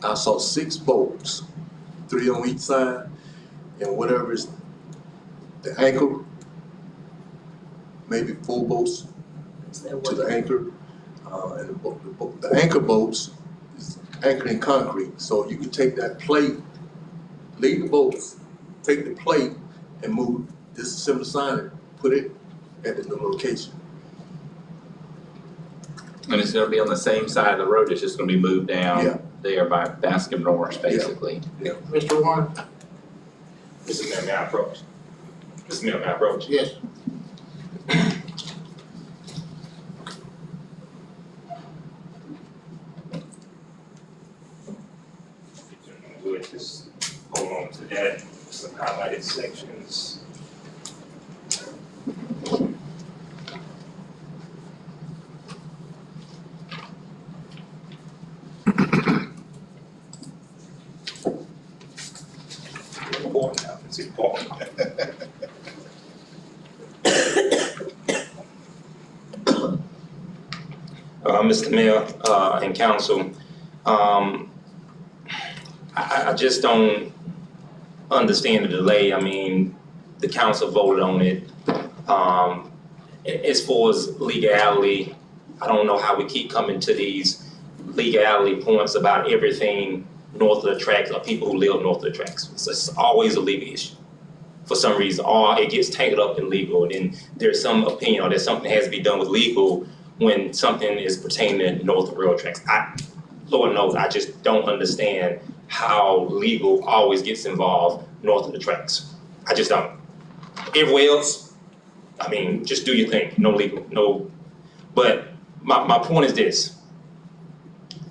I saw 6 bolts, 3 on each side, and whatever is the anchor, maybe 4 bolts to the anchor. And the anchor bolts is anchored in concrete, so you can take that plate, leave the bolts, take the plate, and move, disassemble the sign and put it at the new location. And it's gonna be on the same side of the road, it's just gonna be moved down there by Bascom Norris, basically. Yeah. Mr. Warren? Mr. Mayor, may I approach? Mr. Mayor, may I approach? Yes. We'll just hold on to that, some highlighted sections. Important now, it's important. Mr. Mayor, and Council, I just don't understand the delay. I mean, the council voted on it. As far as legality, I don't know how we keep coming to these legality points about everything north of the tracks, or people who live north of the tracks. It's always a legal issue for some reason, or it gets tangled up in legal, and then there's some opinion, or there's something that has to be done with legal when something is pertaining to north of railroad tracks. Lord knows, I just don't understand how legal always gets involved north of the tracks. I just don't. Everywhere else, I mean, just do your thing, no legal, no. But my point is this,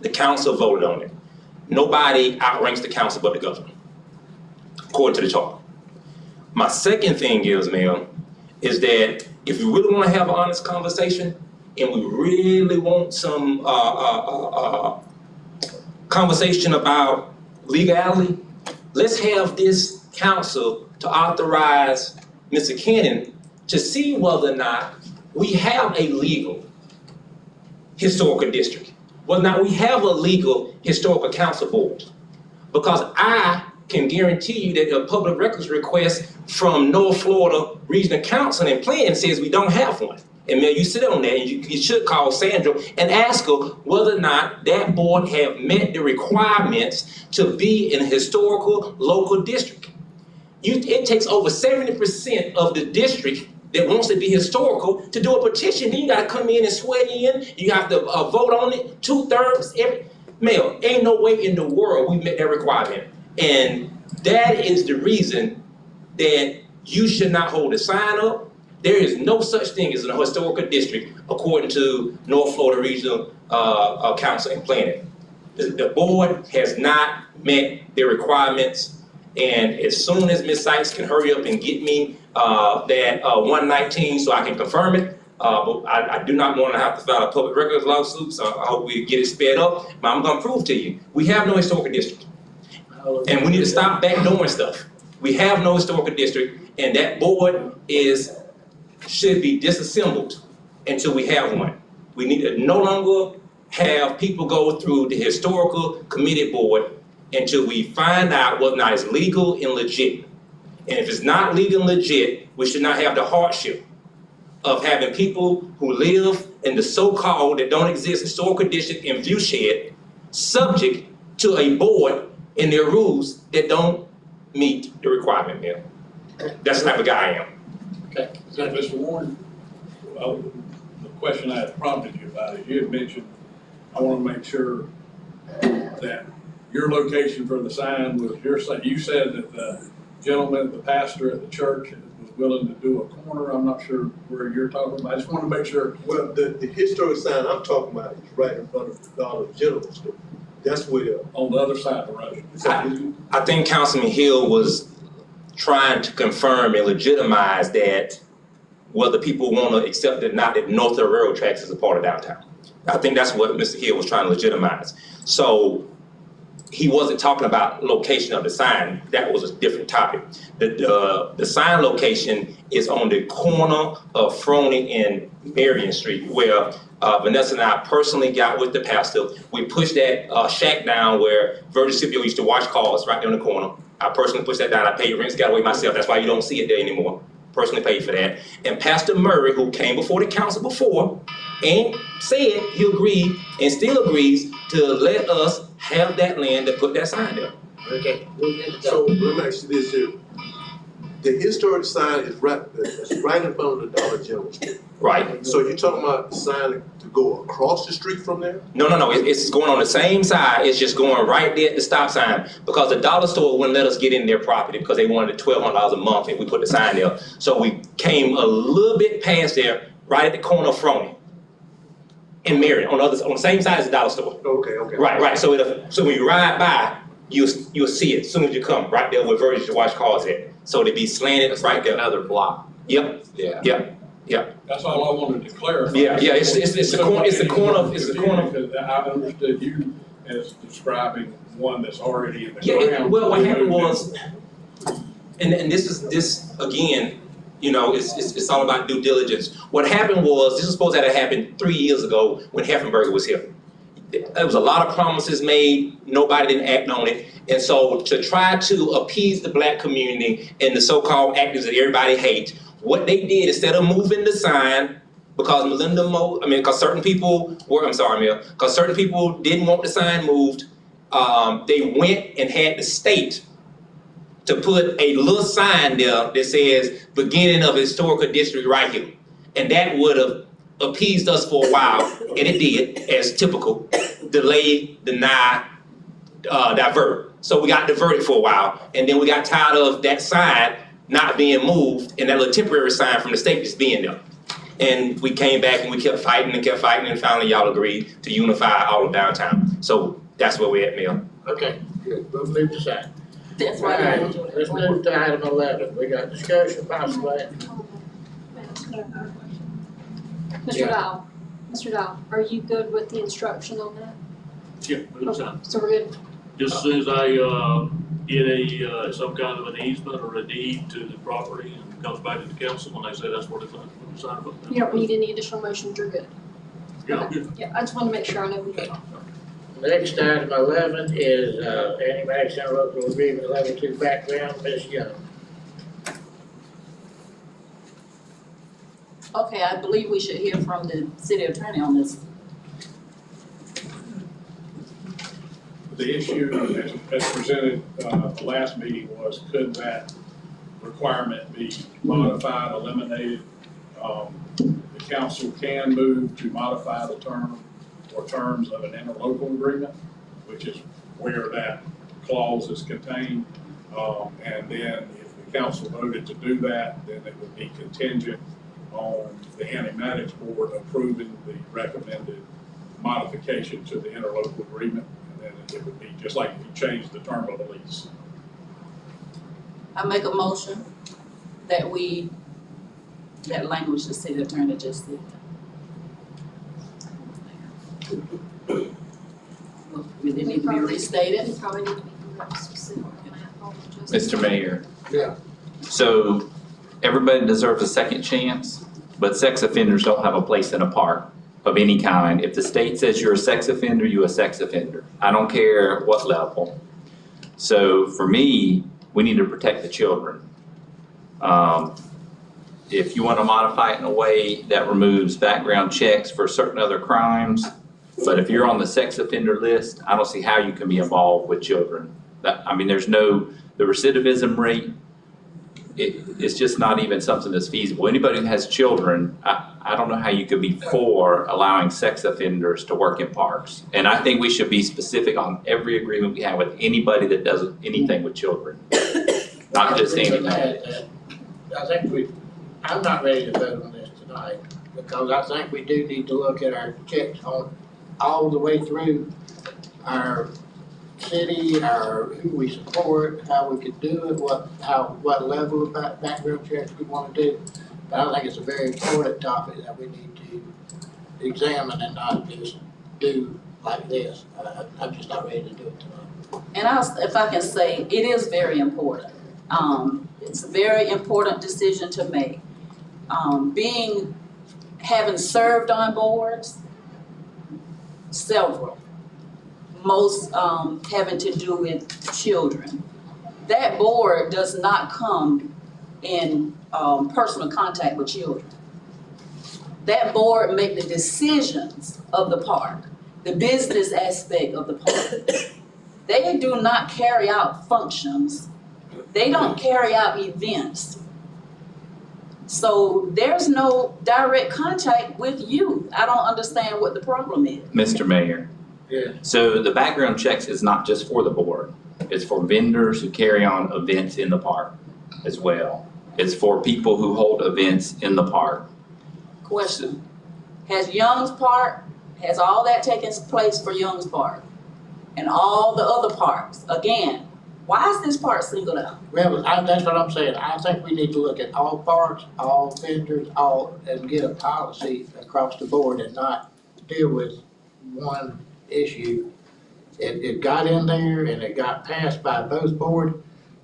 the council voted on it. Nobody outranks the council but the governor, according to the charter. My second thing is, Mayor, is that if you really want to have an honest conversation, and we really want some conversation about legality, let's have this council to authorize Mr. Cannon to see whether or not we have a legal historical district, whether or not we have a legal historical council board. Because I can guarantee you that a public records request from North Florida Regional Council and Planning says we don't have one. And Mayor, you sit on that, and you should call Sandra and ask her whether or not that board have met the requirements to be in a historical local district. It takes over 70% of the district that wants to be historical to do a petition. Then you gotta come in and swear in, you have to vote on it, 2/3, Mayor, ain't no way in the world we met that requirement. And that is the reason that you should not hold a sign up. There is no such thing as a historical district according to North Florida Regional Council and Planning. The board has not met their requirements, and as soon as Ms. Sykes can hurry up and get me that 119 so I can confirm it, but I do not want to have to file a public records lawsuit, so I hope we get it sped up. But I'm gonna prove to you, we have no historical district. And we need to stop backdooring stuff. We have no historical district, and that board should be disassembled until we have one. We need to no longer have people go through the historical committee board until we find out whether or not it's legal and legit. And if it's not legal and legit, we should not have the hardship of having people who live in the so-called that don't exist historical district in Viewshed subject to a board and their rules that don't meet the requirement, Mayor. That's the type of guy I am. Okay. So, Mr. Warren, the question I had prompted you about is you had mentioned, I want to make sure that your location for the sign was your sign. You said that the gentleman, the pastor at the church was willing to do a corner. I'm not sure where you're talking about. I just want to make sure. Well, the historic sign I'm talking about is right in front of the Dollar General store. That's where on the other side of the road. I think Councilman Hill was trying to confirm and legitimize that whether people want to accept it or not, that North of the railroad tracks is a part of downtown. I think that's what Mr. Hill was trying to legitimize. So he wasn't talking about location of the sign. That was a different topic. The sign location is on the corner of Froney and Marion Street, where Vanessa and I personally got with the pastor. We pushed that shack down where Virgil Scipio used to wash cars right there in the corner. I personally pushed that down. I paid rent, got away myself. That's why you don't see it there anymore. Personally paid for that. And Pastor Murray, who came before the council before and said he agreed and still agrees to let us have that land to put that sign there. Okay. So let me ask you this here. The historic sign is right in front of the Dollar General store. Right. So you're talking about the sign to go across the street from there? No. It's going on the same side. It's just going right there at the stop sign because the dollar store wouldn't let us get in their property because they wanted $1,200 a month if we put the sign there. So we came a little bit past there, right at the corner of Froney and Marion, on the same side as the dollar store. Okay. Right. So when you ride by, you'll see it as soon as you come, right there where Virgil to wash cars at. So they be slanted right there. Another block. Yep. Yeah. That's all I wanted to clarify. Yeah. It's the corner. It's the corner. It's the corner. Because I understood you as describing one that's already in the ground. Well, what happened was, and this again, you know, it's all about due diligence. What happened was, this was supposed to have happened 3 years ago when Heffenberger was here. There was a lot of promises made, nobody didn't act on it. And so to try to appease the black community and the so-called actors that everybody hates, what they did, instead of moving the sign, because because certain people didn't want the sign moved, they went and had the state to put a little sign there that says beginning of historical district right here. And that would have appeased us for a while, and it did, as typical, delay, deny, divert. So we got diverted for a while, and then we got tired of that sign not being moved and that little temporary sign from the state just being there. And we came back and we kept fighting, and finally y'all agreed to unify all of downtown. So that's where we're at, Mayor. Okay, good. We'll move to sign. That's All right, let's move to item 11. We got discussion, possible action. Mr. Dial, are you good with the instruction on that? Yeah, move to sign. So we're good? Just as soon as I get some kind of an easement or a deed to the property and it comes back to the council and they say that's what it's on, we'll sign about that. You don't need any additional motions, you're good? Yeah, I'm good. Yeah, I just want to make sure I know who you're talking Next item 11 is, Anti-Matic Interlocal Agreement Level 2 background, Ms. Young. Okay, I believe we should hear from the city attorney on this. The issue as presented the last meeting was, could that requirement be modified, eliminated? The council can move to modify the term or terms of an interlocal agreement, which is where that clause is contained. And then if the council voted to do that, then it would be contingent on the Anti-Matic Board approving the recommended modification to the interlocal agreement. And then it would be just like if you change the term of the lease. I make a motion that that language the city attorney just said. Will it need to be restated? It probably need to be more specific, and I apologize. Mr. Mayor, Yeah. so everybody deserves a second chance, but sex offenders don't have a place in a park of any kind. If the state says you're a sex offender, you're a sex offender. I don't care what level. So for me, we need to protect the children. If you want to modify it in a way that removes background checks for certain other crimes, but if you're on the sex offender list, I don't see how you can be involved with children. I mean, there's the recidivism rate, it's just not even something that's feasible. Anybody who has children, I don't know how you could be for allowing sex offenders to work in parks. And I think we should be specific on every agreement we have with anybody that does anything with children, not just Anti-Matic. I think I'm not ready to vote on this tonight, because I think we do need to look at our checks on all the way through our city, who we support, how we could do it, what level of background checks we want to do. But I think it's a very important topic that we need to examine and not just do like this. I'm just not ready to do it tonight. And if I can say, it is very important. It's a very important decision to make. Having served on boards, several, most having to do with children. That board does not come in personal contact with children. That board make the decisions of the park, the business aspect of the park. They do not carry out functions. They don't carry out events. So there's no direct contact with you. I don't understand what the problem is. Mr. Mayor. Yeah. So the background checks is not just for the board. It's for vendors who carry on events in the park as well. It's for people who hold events in the park. Question, has Young's Park, has all that taken place for Young's Park? And all the other parks? Again, why is this park singled out? Well, that's what I'm saying. I think we need to look at all parks, all vendors, and get a policy across the board and not deal with one issue. It got in there and it got passed by both boards.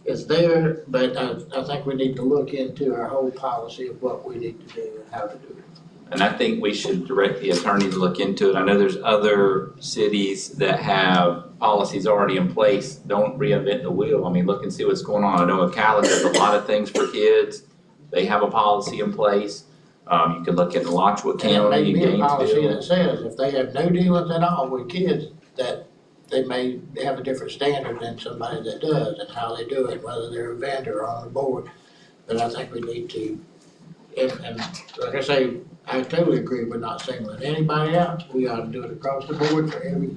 It's there, but I think we need to look into our whole policy of what we need to do and how to do it. And I think we should direct the attorney to look into it. I know there's other cities that have policies already in place. Don't reinvent the wheel. I mean, look and see what's going on. I know Ocala does a lot of things for kids. They have a policy in place. You can look at Alachua County, And it may be a policy that Gainesville. says if they have no dealings at all with kids, that they may have a different standard than somebody that does and how they do it, whether they're a vendor or on the board. But I think we need to, and like I say, I totally agree with not singling anybody out. We ought to do it across the board for everybody.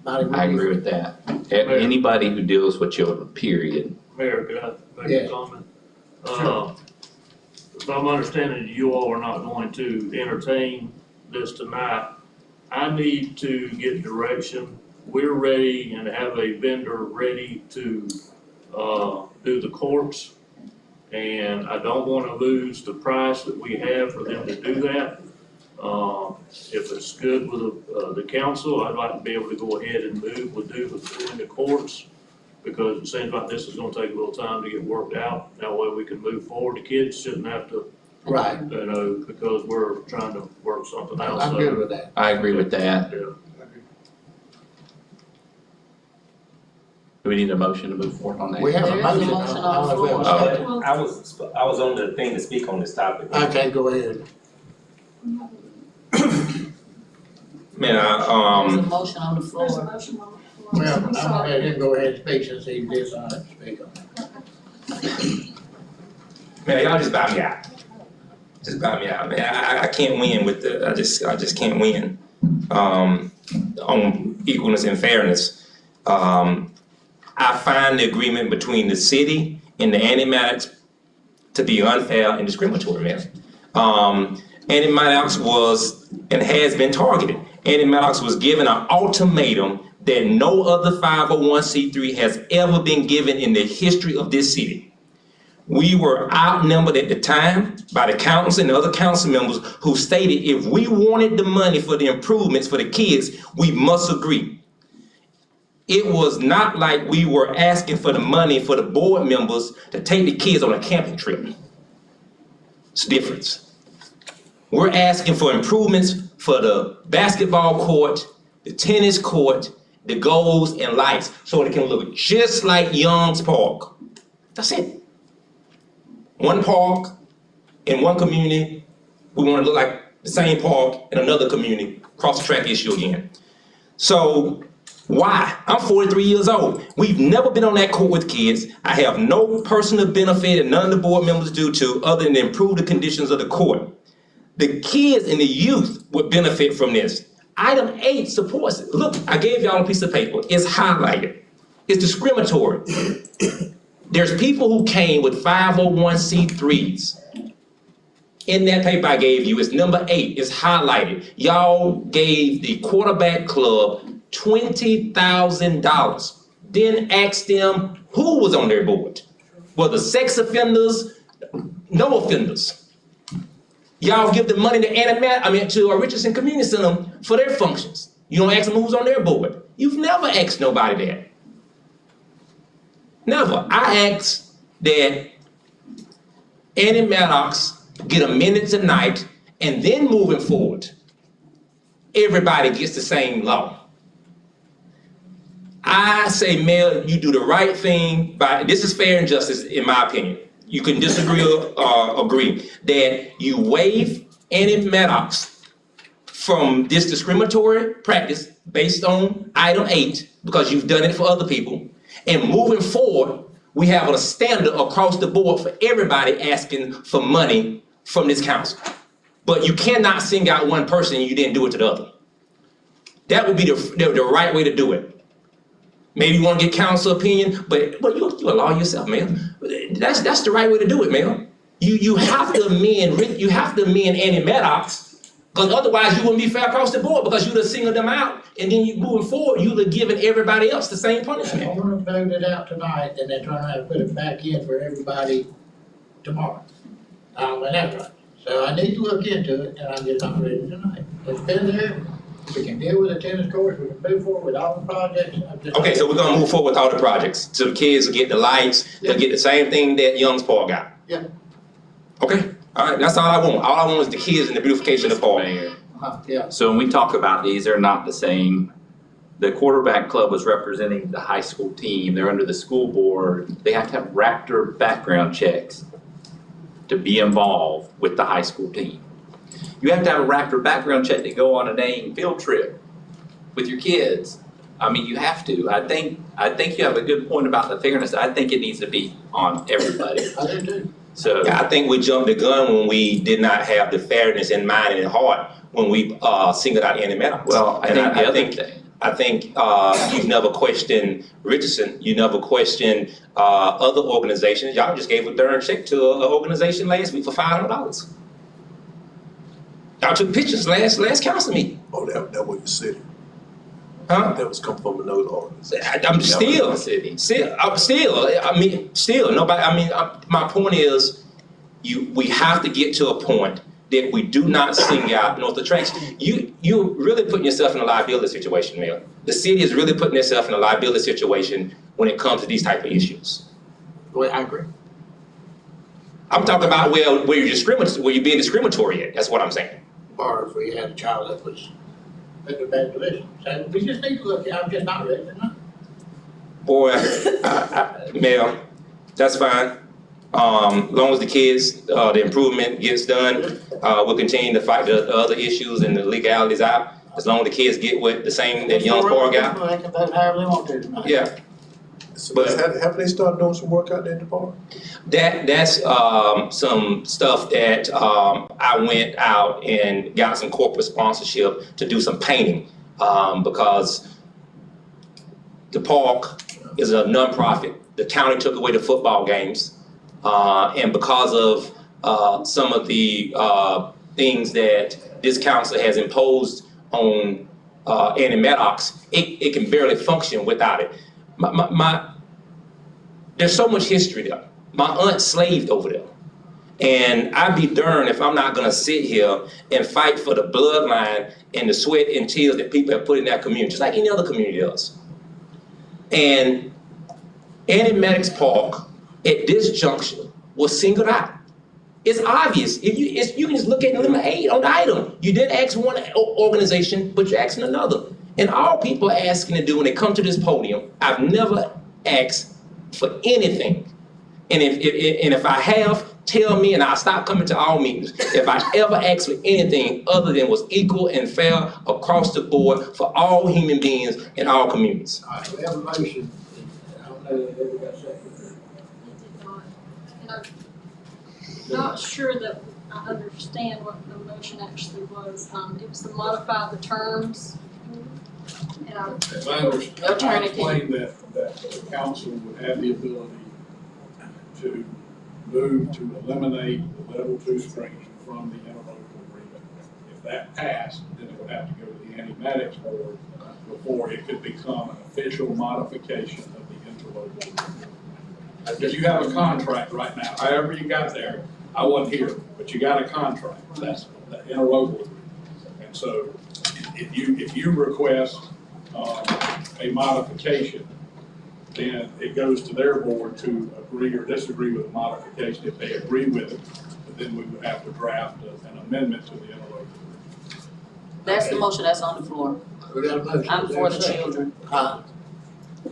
I agree with that. Anybody who deals with children, period. Mayor, could I make Yes. a comment? Sure. If I'm understanding you all are not going to entertain this tonight, I need to get direction. We're ready and have a vendor ready to do the courts. And I don't want to lose the price that we have for them to do that. If it's good with the council, I'd like to be able to go ahead and doing the courts, because it seems like this is gonna take a little time to get worked out. That way we can move forward. The kids shouldn't have to, Right. you know, because we're trying to work something out. I'm good with that. I agree with that. Yeah. Do we need a motion to move forward on that? We have a There is a motion. motion I don't know if on the it was floor. second. I was on the thing to speak on this topic. Okay, go ahead. Man, There's a motion on the floor. There's a motion on the floor. Well, I'm I'm gonna sorry. let him go ahead and speak since he did not speak on it. man, y'all just buy me out. Just buy me out, man. I can't win with I just can't win on equalness and fairness. I find the agreement between the city and the Annie Maddox to be unfair and discriminatory, man. Annie Maddox was and has been targeted. Annie Maddox was given an ultimatum that no other 501c3 has ever been given in the history of this city. We were outnumbered at the time by the council and the other council members who stated if we wanted the money for the improvements for the kids, we must agree. It was not like we were asking for the money for the board members to take the kids on a camping trip. It's a difference. We're asking for improvements for the basketball court, the tennis court, the goals and lights, so it can look just like Young's Park. That's it. One park in one community, we want to look like the same park in another community, cross the track issue again. So why? I'm 43 years old. We've never been on that court with kids. I have no personal benefit, and none of the board members do too, other than improve the conditions of the court. The kids and the youth would benefit from this. Item 8 supports it. Look, I gave y'all a piece of paper. It's highlighted. It's discriminatory. There's people who came with 501c3s. In that paper I gave you, it's number 8. It's highlighted. Y'all gave the quarterback club $20,000. Then asked them who was on their board. Whether sex offenders, no offenders. Y'all give the money to to Richardson Community Center for their functions. You don't ask them who's on their board. You've never asked nobody that. Never. I asked that Annie Maddox get amended tonight, and then moving forward, everybody gets the same law. I say, Mayor, you do the right thing this is fair and justice, in my opinion. You can disagree or agree that you waive Annie Maddox from this discriminatory practice based on item 8 because you've done it for other people. And moving forward, we have a standard across the board for everybody asking for money from this council. But you cannot sing out one person and you didn't do it to the other. That would be the right way to do it. Maybe you want to get council opinion, but you allow yourself, man. That's the right way to do it, man. You have to amend Annie Maddox, because otherwise you wouldn't be fair across the board because you'd have singled them out, and then you moving forward, you'd have given everybody else the same punishment. I want to vote it out tonight, and then turn around and put it back in for everybody tomorrow. And that's right. So I need to look into it, and I'm just not ready tonight. It's been there. We can deal with the tennis courts, we can move forward with all the projects. Okay, so we're gonna move forward with all the projects. So the kids will get the lights, they'll get the same thing that Young's Park got. Yeah. Okay, all right, that's all I want. All I want is the kids and the beautification of the park. Yeah. So when we talk about these, they're not the same. The quarterback club was representing the high school team. They're under the school board. They have to have Raptor background checks to be involved with the high school team. You have to have a Raptor background check to go on a dang field trip with your kids. I mean, you have to. I think you have a good point about the fairness. I think it needs to be on everybody. I do too. So yeah, I think we jumped the gun when we did not have the fairness in mind and in heart when we singled out Annie Maddox. Well, I think you've never questioned Richardson. You never questioned other organizations. Y'all just gave a darn check to an organization last week for $500. Y'all took pictures last council meeting. Oh, that was the city. Huh? That was come from another organization. I'm still, nobody, my point is, we have to get to a point that we do not sing out North Attraction. You're really putting yourself in a liability situation, Mayor. The city is really putting itself in a liability situation when it comes to these type of issues. Well, I agree. I'm talking about where you're being discriminatory at. That's what I'm saying. Or if we had a child that was in a bad position. So we just need to look, I'm just not ready tonight. boy, Mel, that's fine. Long as the kids, the improvement gets done, we'll continue to fight the other issues and the legalities out. As long as the kids get what the same that Young Park got. They can vote however they want to tonight. Yeah. So But- have they started doing some work out there in the park? That's some stuff that I went out and got some corporate sponsorship to do some painting because the park is a nonprofit. The county took away the football games, and because of some of the things that this council has imposed on Annie Maddox, it can barely function without it. There's so much history there. My aunt slaved over there. And I'd be darned if I'm not gonna sit here and fight for the bloodline and the sweat and tears that people have put in that community, just like any other community does. And Annie Maddox Park, at this juncture, was singled out. It's obvious. You can just look at number 8 on the item. You didn't ask one organization, but you're asking another. And all people are asking to do when they come to this podium, I've never asked for anything. And if I have, tell me and I'll stop coming to all meetings. If I ever asked for anything other than was equal and fair across the board for all human beings in all communities. All right, we have a motion. I don't know if we got a second. And I'm not sure that I understand what the motion actually was. It was to modify the terms. And As I understand, I explained that the council would have the ability to move to eliminate the level 2 screening from the interlocal agreement. If that passed, then it would have to go to the Annie Maddox board before it could become an official modification of the interlocal agreement. Because you have a contract right now, however you got there, I wasn't here, but you got a contract, that's the interlocal agreement. And so if you request a modification, then it goes to their board to agree or disagree with the modification. If they agree with it, then we would have to draft an amendment to the interlocal agreement. That's the motion that's on the floor. We got a motion. I'm for the children. Huh?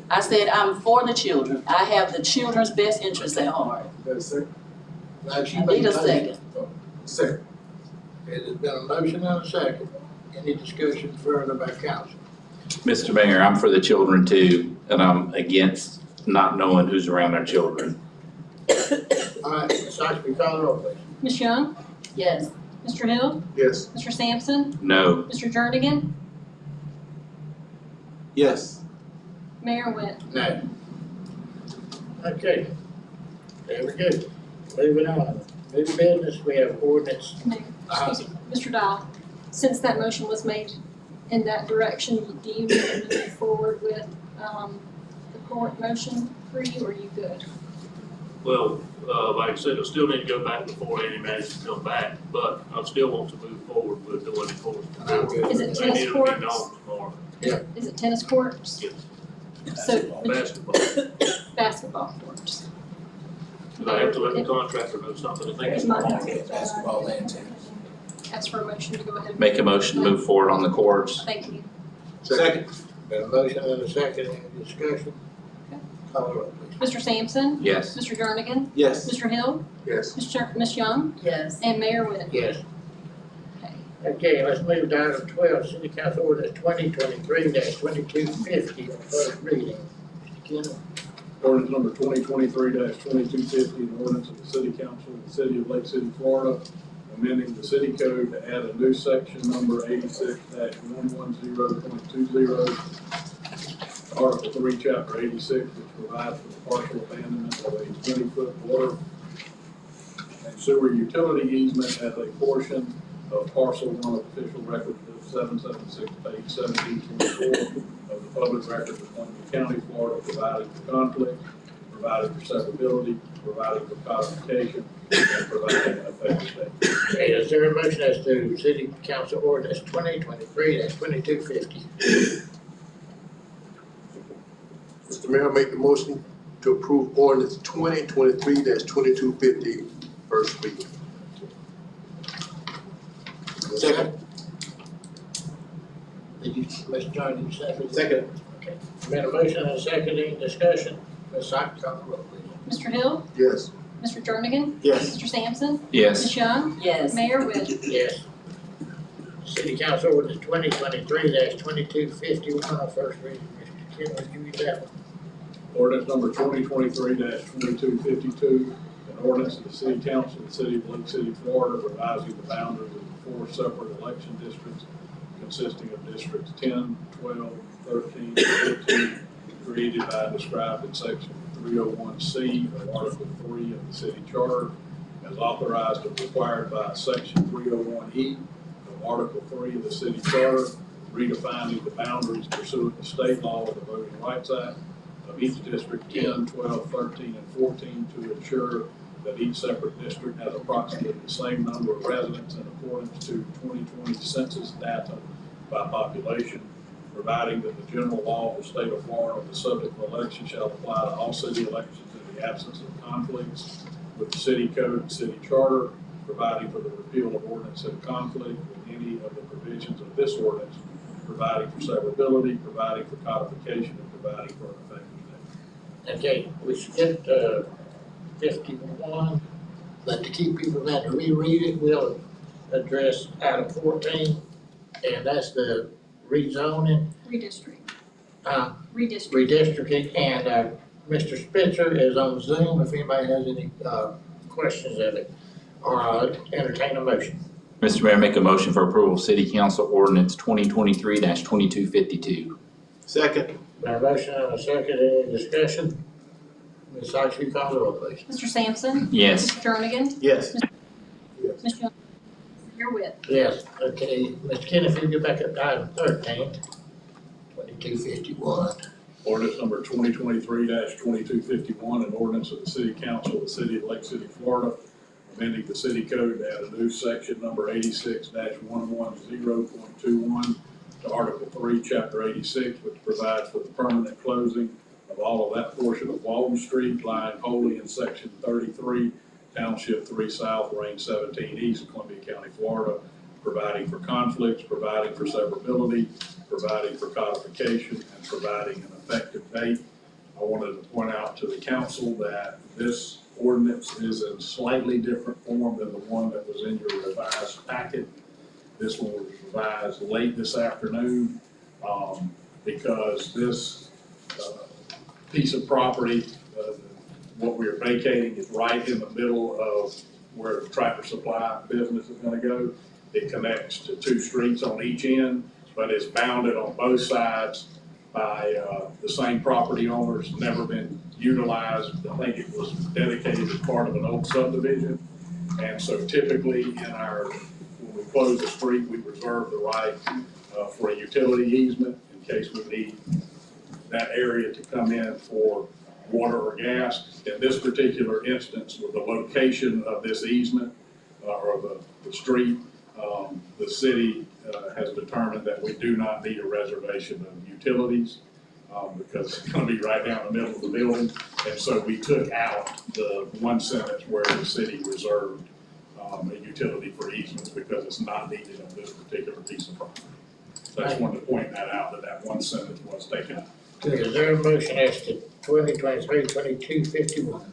I said I'm for the children. I have the children's best interests at heart. Now, she I made need a motion. second. Second. There's been a motion and a second. Any discussion further by council? Mr. Mayor, I'm for the children too, and I'm against not knowing who's around our children. All right, Ms. Sykes, we call the roll, please. Ms. Young? Yes. Mr. Hill? Yes. Mr. Sampson? No. Mr. Jernigan? Yes. Mayor Went? No. Okay. There we go. Moving on. New business, we have ordinance. Mayor, excuse me, Mr. Dial, since that motion was made in that direction, do you need to move forward with the court motion for you, or are you good? Well, like I said, I still need to go back before Annie Maddox come back, but I still want to move forward with doing it for the Is it They tennis need to be courts? known tomorrow. Is it tennis courts? Yes. So, Basketball. basketball courts. But I have to let the contractor know something. I think it's Basketball and tennis. Ask for a motion to go ahead and. Make a motion to move forward on the courts. Thank you. Second. Been a motion and a second, any discussion? Call the roll, please. Mr. Sampson? Yes. Mr. Jernigan? Yes. Mr. Hill? Yes. Ms. Young? Yes. And Mayor Witten? Yes. Okay, let's move to item 12, City Council Ordinance 2023-2250 on first reading. Mr. Kenneth? Ordinance number 2023-2250, an ordinance of the City Council of the City of Lake City, Florida, amending the city code to add a new section number 86-110.20, Article 3, Chapter 86, which provides for the partial abandonment of a 20-foot water and sewer utility easement as a portion of parcel 1 of official record book 776, page 1724 of the public record of Columbia County, Florida, providing for conflict, providing for severability, providing for codification, and providing an effective date. Okay, is there a motion as to City Council Ordinance 2023-2250? Mr. Mayor, I make the motion to approve ordinance 2023-2250, first reading. Second. Did you, Mr. Johnson, second? Second. Been a motion and a second, any discussion? Ms. Sykes, call the roll, please. Mr. Hill? Yes. Mr. Jernigan? Yes. Mr. Sampson? Yes. Ms. Young? Yes. Mayor Whit? Yes. City Council Ordinance 2023-2251 on first reading. Mr. Kim, would you read that one? Ordinance number 2023-2252, an ordinance of the City Council of the City of Lake City, Florida, revising the boundaries of the 4 separate election districts consisting of districts 10, 12, 13, and 14, created by and described in section 301C of Article 3 of the City Charter, as authorized and required by section 301E of Article 3 of the City Charter, redefining the boundaries pursuant to state law of the Voting Rights Act of each district 10, 12, 13, and 14 to ensure that each separate district has approximately the same number of residents in accordance to 2020 census data by population, providing that the general law of the state of Florida on the subject of election shall apply to all city elections in the absence of conflicts with the city code and city charter, providing for the repeal of ordinance in conflict with any of the provisions of this ordinance, providing for severability, providing for codification, and providing for an effective date. Okay, we skipped 51, but to keep people that to reread it, we'll address item 14, and that's the rezoning, Redistricting. redistricting, Redistricting. and Mr. Spitzer is on Zoom if anybody has any questions of it, or entertain a motion. Mr. Mayor, make a motion for approval of City Council Ordinance 2023-2252. Second. Got a motion and a second, any discussion? Ms. Sykes, will you call the roll, please? Mr. Sampson? Yes. Mr. Jernigan? Yes. Ms. Young? Mayor Whit? Yes, okay, Mr. Kenneth, you get back up to item 13, 2251. Ordinance number 2023-2251, an ordinance of the City Council of the City of Lake City, Florida, amending the city code to add a new section number 86-110.21 to Article 3, Chapter 86, which provides for the permanent closing of all of that portion of Walton Street lying wholly in Section 33, Township 3 South, Range 17 East, Columbia County, Florida, providing for conflicts, providing for severability, providing for codification, and providing an effective date. I wanted to point out to the council that this ordinance is in slightly different form than the one that was in your revised packet. This one was revised late this afternoon because this piece of property, what we are vacating is right in the middle of where the Tractor Supply business is gonna go. It connects to 2 streets on each end, but it's bounded on both sides by the same property owners, never been utilized. I think it was dedicated as part of an old subdivision. And so typically when we close the street, we reserve the right for a utility easement in case we need that area to come in for water or gas. In this particular instance, with the location of this easement or the street, the city has determined that we do not need a reservation of utilities because it's going to be right down the middle of the building. And so we took out the one sentence where the city reserved a utility for easements because it's not needed on this particular piece of property. So I just wanted to point that out, that one sentence was taken out. Okay, is there a motion as to 2023-2251?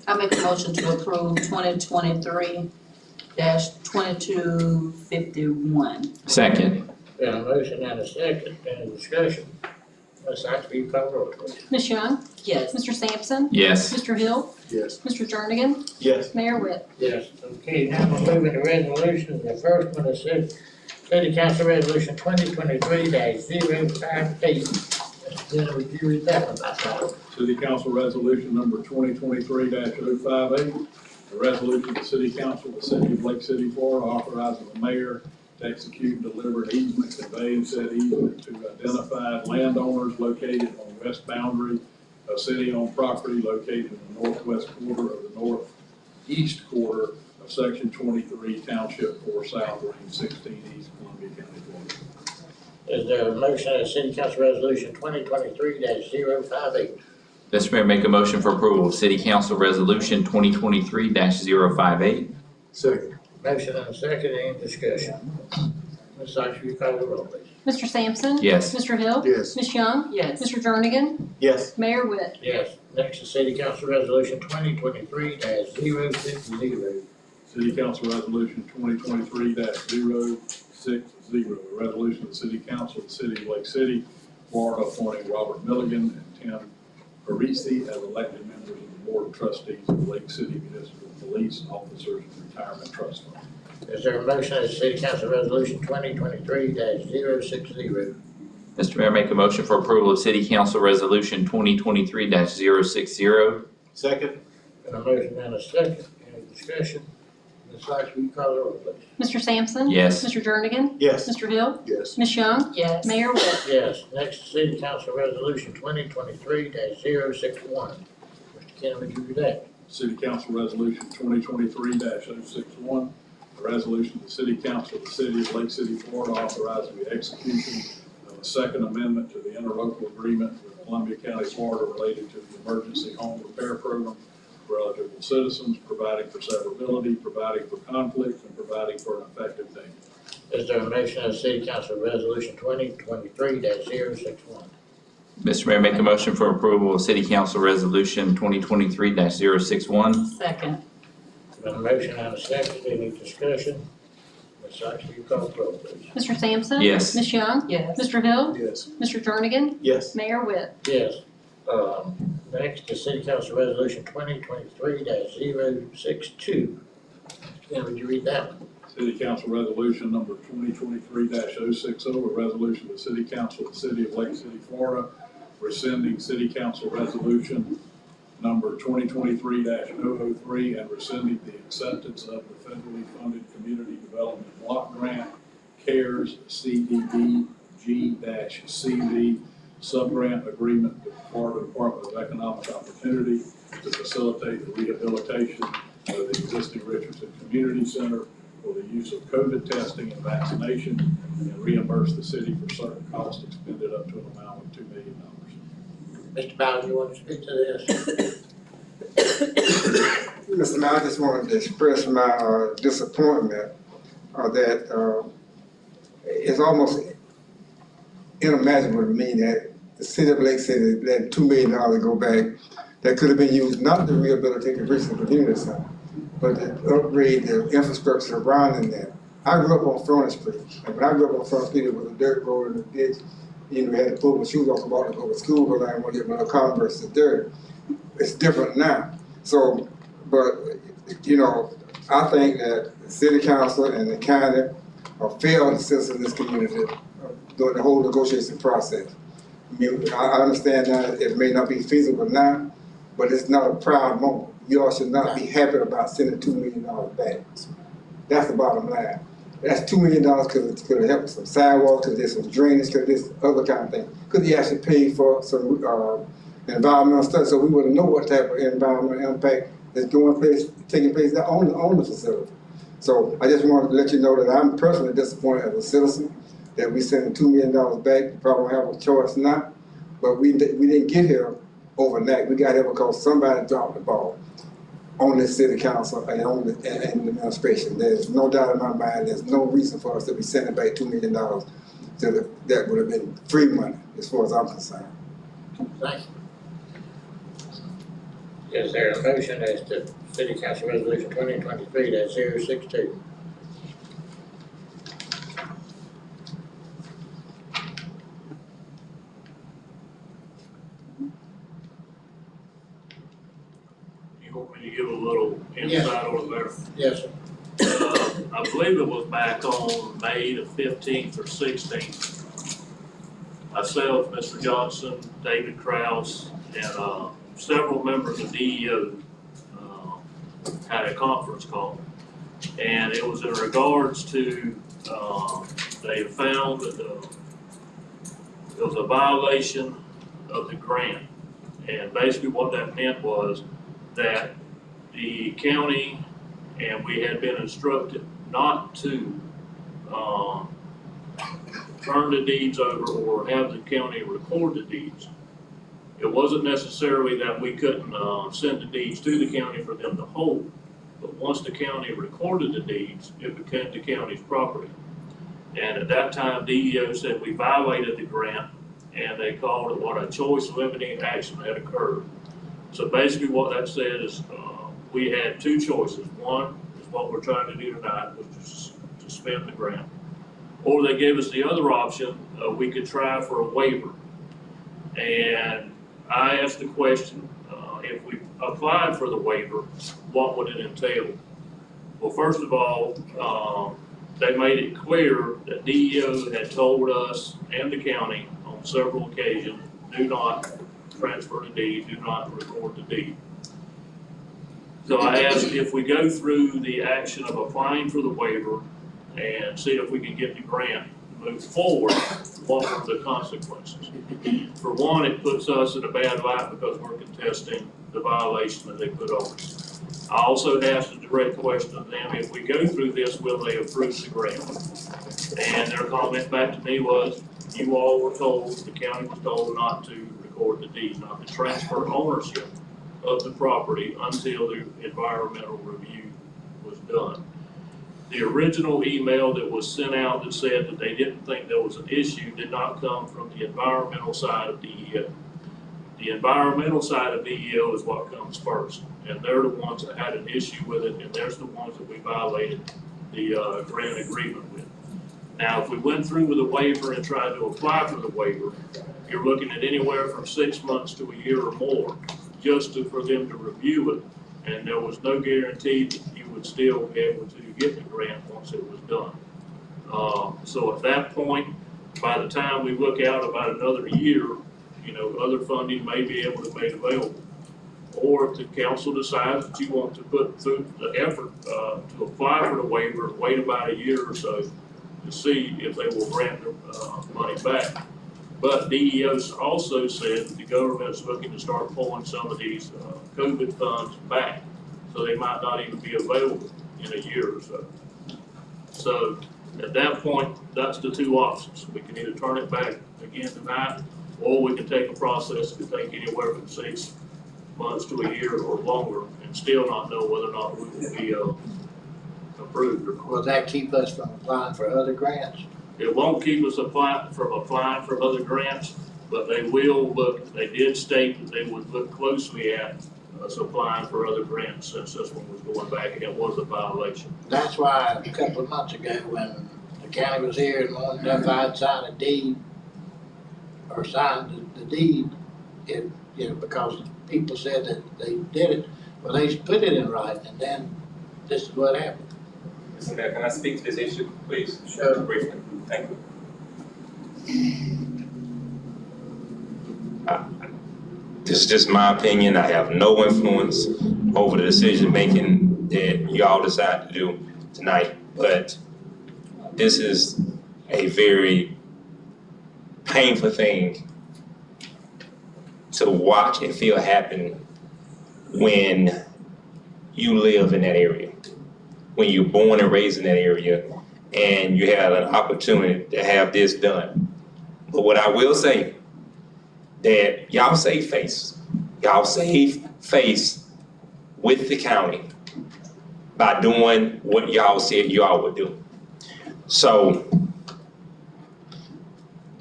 I make a motion to approve 2023-2251. Second. Got a motion and a second, any discussion? Ms. Sykes, will you call the roll, please? Ms. Young? Yes. Mr. Sampson? Yes. Mr. Hill? Yes. Mr. Jernigan? Yes. Mayor Whit? Yes. Okay, now we're moving to resolutions. The first one is City Council Resolution 2023-058. Then would you read that one by title? City Council Resolution number 2023-058, a resolution of the City Council of the City of Lake City, Florida, authorizing the mayor to execute and deliver an easement conveying said easement to identified landowners located on the west boundary of city-owned property located in the northwest quarter of the northeast quarter of Section 23, Township 4 South, Range 16 East, Columbia County, Florida. Is there a motion as City Council Resolution 2023-058? Mr. Mayor, make a motion for approval of City Council Resolution 2023-058. Second. Motion and a second, any discussion? Ms. Sykes, will you call the roll, please? Mr. Sampson? Yes. Mr. Hill? Yes. Ms. Young? Yes. Mr. Jernigan? Yes. Mayor Witt? Yes. Next is City Council Resolution 2023-060. City Council Resolution 2023-060, a resolution of the City Council of the City of Lake City, Florida, appointing Robert Milligan and Tim Parisi as elected members of the Board of Trustees of the Lake City Municipal Police Officers Retirement Trust Fund. Is there a motion as City Council Resolution 2023-060? Mr. Mayor, make a motion for approval of City Council Resolution 2023-060. Second. Got a motion and a second. Any discussion? Ms. Sykes, will you call the roll, please? Mr. Sampson? Yes. Mr. Jernigan? Yes. Mr. Hill? Yes. Ms. Young? Yes. Mayor Witt? Yes. Next is City Council Resolution 2023-061. Mr. Kenny, would you read that? City Council Resolution 2023-061, a resolution of the City Council of the City of Lake City, Florida, authorizing the execution of a second amendment to the interlocal agreement with Columbia County, Florida, related to the emergency home repair program for eligible citizens, providing for severability, providing for conflict, and providing for an effective date. Is there a motion as City Council Resolution 2023-061? Mr. Mayor, make a motion for approval of City Council Resolution 2023-061. Second. Got a motion and a second. Any discussion? Ms. Sykes, will you call the roll, please? Mr. Sampson? Yes. Ms. Young? Yes. Mr. Hill? Yes. Mr. Jernigan? Yes. Mayor Witt? Yes. Next is City Council Resolution 2023-062. Ken, would you read that one? City Council Resolution number 2023-060, a resolution of the City Council of the City of Lake City, Florida, rescinding City Council Resolution number 2023-003 and rescinding the acceptance of the federally funded Community Development Block Grant, CARES CDBG-CV sub-grant agreement with the Florida Department of Economic Opportunity to facilitate the rehabilitation of the existing Richardson Community Center for the use of COVID testing and vaccination, and reimburse the city for certain costs expended up to an amount of $2 million. Mr. Bowles, you want to speak to this? Mr. Mayor, I just wanted to express my disappointment that it's almost unimaginable to me that the city of Lake City let $2 million go back that could have been used not to rehabilitate the Richardson Community Center, but to upgrade the infrastructure around in there. I grew up on Furnace Street, and when I grew up on Furnace Street, it was a dirt road and a ditch. You know, we had to pull my shoes off the to go to school because I didn't want to get my Converse to dirt. It's different now. So, but, you know, I think that the city council and the county are failed citizens in this community during the whole negotiation process. I mean, I understand that it may not be feasible now, but it's not a proud moment. You all should not be happy about sending $2 million back. That's the bottom line. That's $2 million because it could have helped some sidewalks, because there's some drainage, because there's other kind of thing. Because he actually paid for some environmental stuff, so we wouldn't know what type of environmental impact is taking place on the facility. So I just wanted to let you know that I'm personally disappointed as a citizen that we sent $2 million back. We probably don't have a choice now, but we didn't get here overnight. We got here because somebody dropped the ball on the city council and on the administration. There's no doubt in my mind, there's no reason for us to be sending back $2 million that would have been free money, as far as I'm concerned. Thank you. Is there a motion as to City Council Resolution 2023-062? You want me to give a little insight over there? Yes, sir. I believe it was back on May the 15th or 16th. Myself, Mr. Johnson, David Krause, and several members of DEO had a conference call. And it was in regards to, they found that there was a violation of the grant. And basically what that meant was that the county, and we had been instructed not to turn the deeds over or have the county record the deeds. It wasn't necessarily that we couldn't send the deeds to the county for them to hold, but once the county recorded the deeds, it became the county's property. And at that time, DEO said we violated the grant, and they called it what a choice limiting action had occurred. So basically what that said is, we had two choices. One is what we're trying to do tonight, which is to suspend the grant. Or they gave us the other option, we could try for a waiver. And I asked the question, if we applied for the waiver, what would it entail? Well, first of all, they made it clear that DEO had told us and the county on several occasions, do not transfer the deed, do not record the deed. So I asked if we go through the action of applying for the waiver and see if we can get the grant moved forward, what were the consequences? For one, it puts us in a bad light because we're contesting the violation that they put on us. I also asked a direct question of them, if we go through this, will they approve the grant? And their comment back to me was, you all were told, the county was told not to record the deed, not to transfer ownership of the property until the environmental review was done. The original email that was sent out that said that they didn't think there was an issue did not come from the environmental side of DEO. The environmental side of DEO is what comes first, and they're the ones that had an issue with it, and there's the ones that we violated the grant agreement with. Now, if we went through with a waiver and tried to apply for the waiver, you're looking at anywhere from 6 months to a year or more just for them to review it, and there was no guarantee that you would still be able to get the grant once it was done. So at that point, by the time we look out about another year, you know, other funding may be able to be made available. Or if the council decides that you want to put through the effort to apply for the waiver and wait about a year or so to see if they will grant the money back. But DEO also said that the government's looking to start pulling some of these COVID funds back, so they might not even be available in a year or so. So at that point, that's the two options. We can either turn it back again tonight, or we can take a process that could take anywhere from 6 months to a year or longer and still not know whether or not we will be approved or not. Will that keep us from applying for other grants? It won't keep us from applying for other grants, but they will look, they did state that they would look closely at us applying for other grants since this one was going back and it was a violation. That's why a couple of months ago, when the county was here and wanted if I'd sign a deed or signed the deed, it, you know, because people said that they did it, well, they put it in writing, and then this is what happened. Mr. Mayor, can I speak to this issue, please? Sure. Briefly, thank you. This is just my opinion. I have no influence over the decision-making that y'all decide to do tonight, but this is a very painful thing to watch and feel happen when you live in that area, when you're born and raised in that area, and you have an opportunity to have this done. But what I will say, that y'all save face. Y'all save face with the county by doing what y'all said y'all would do. So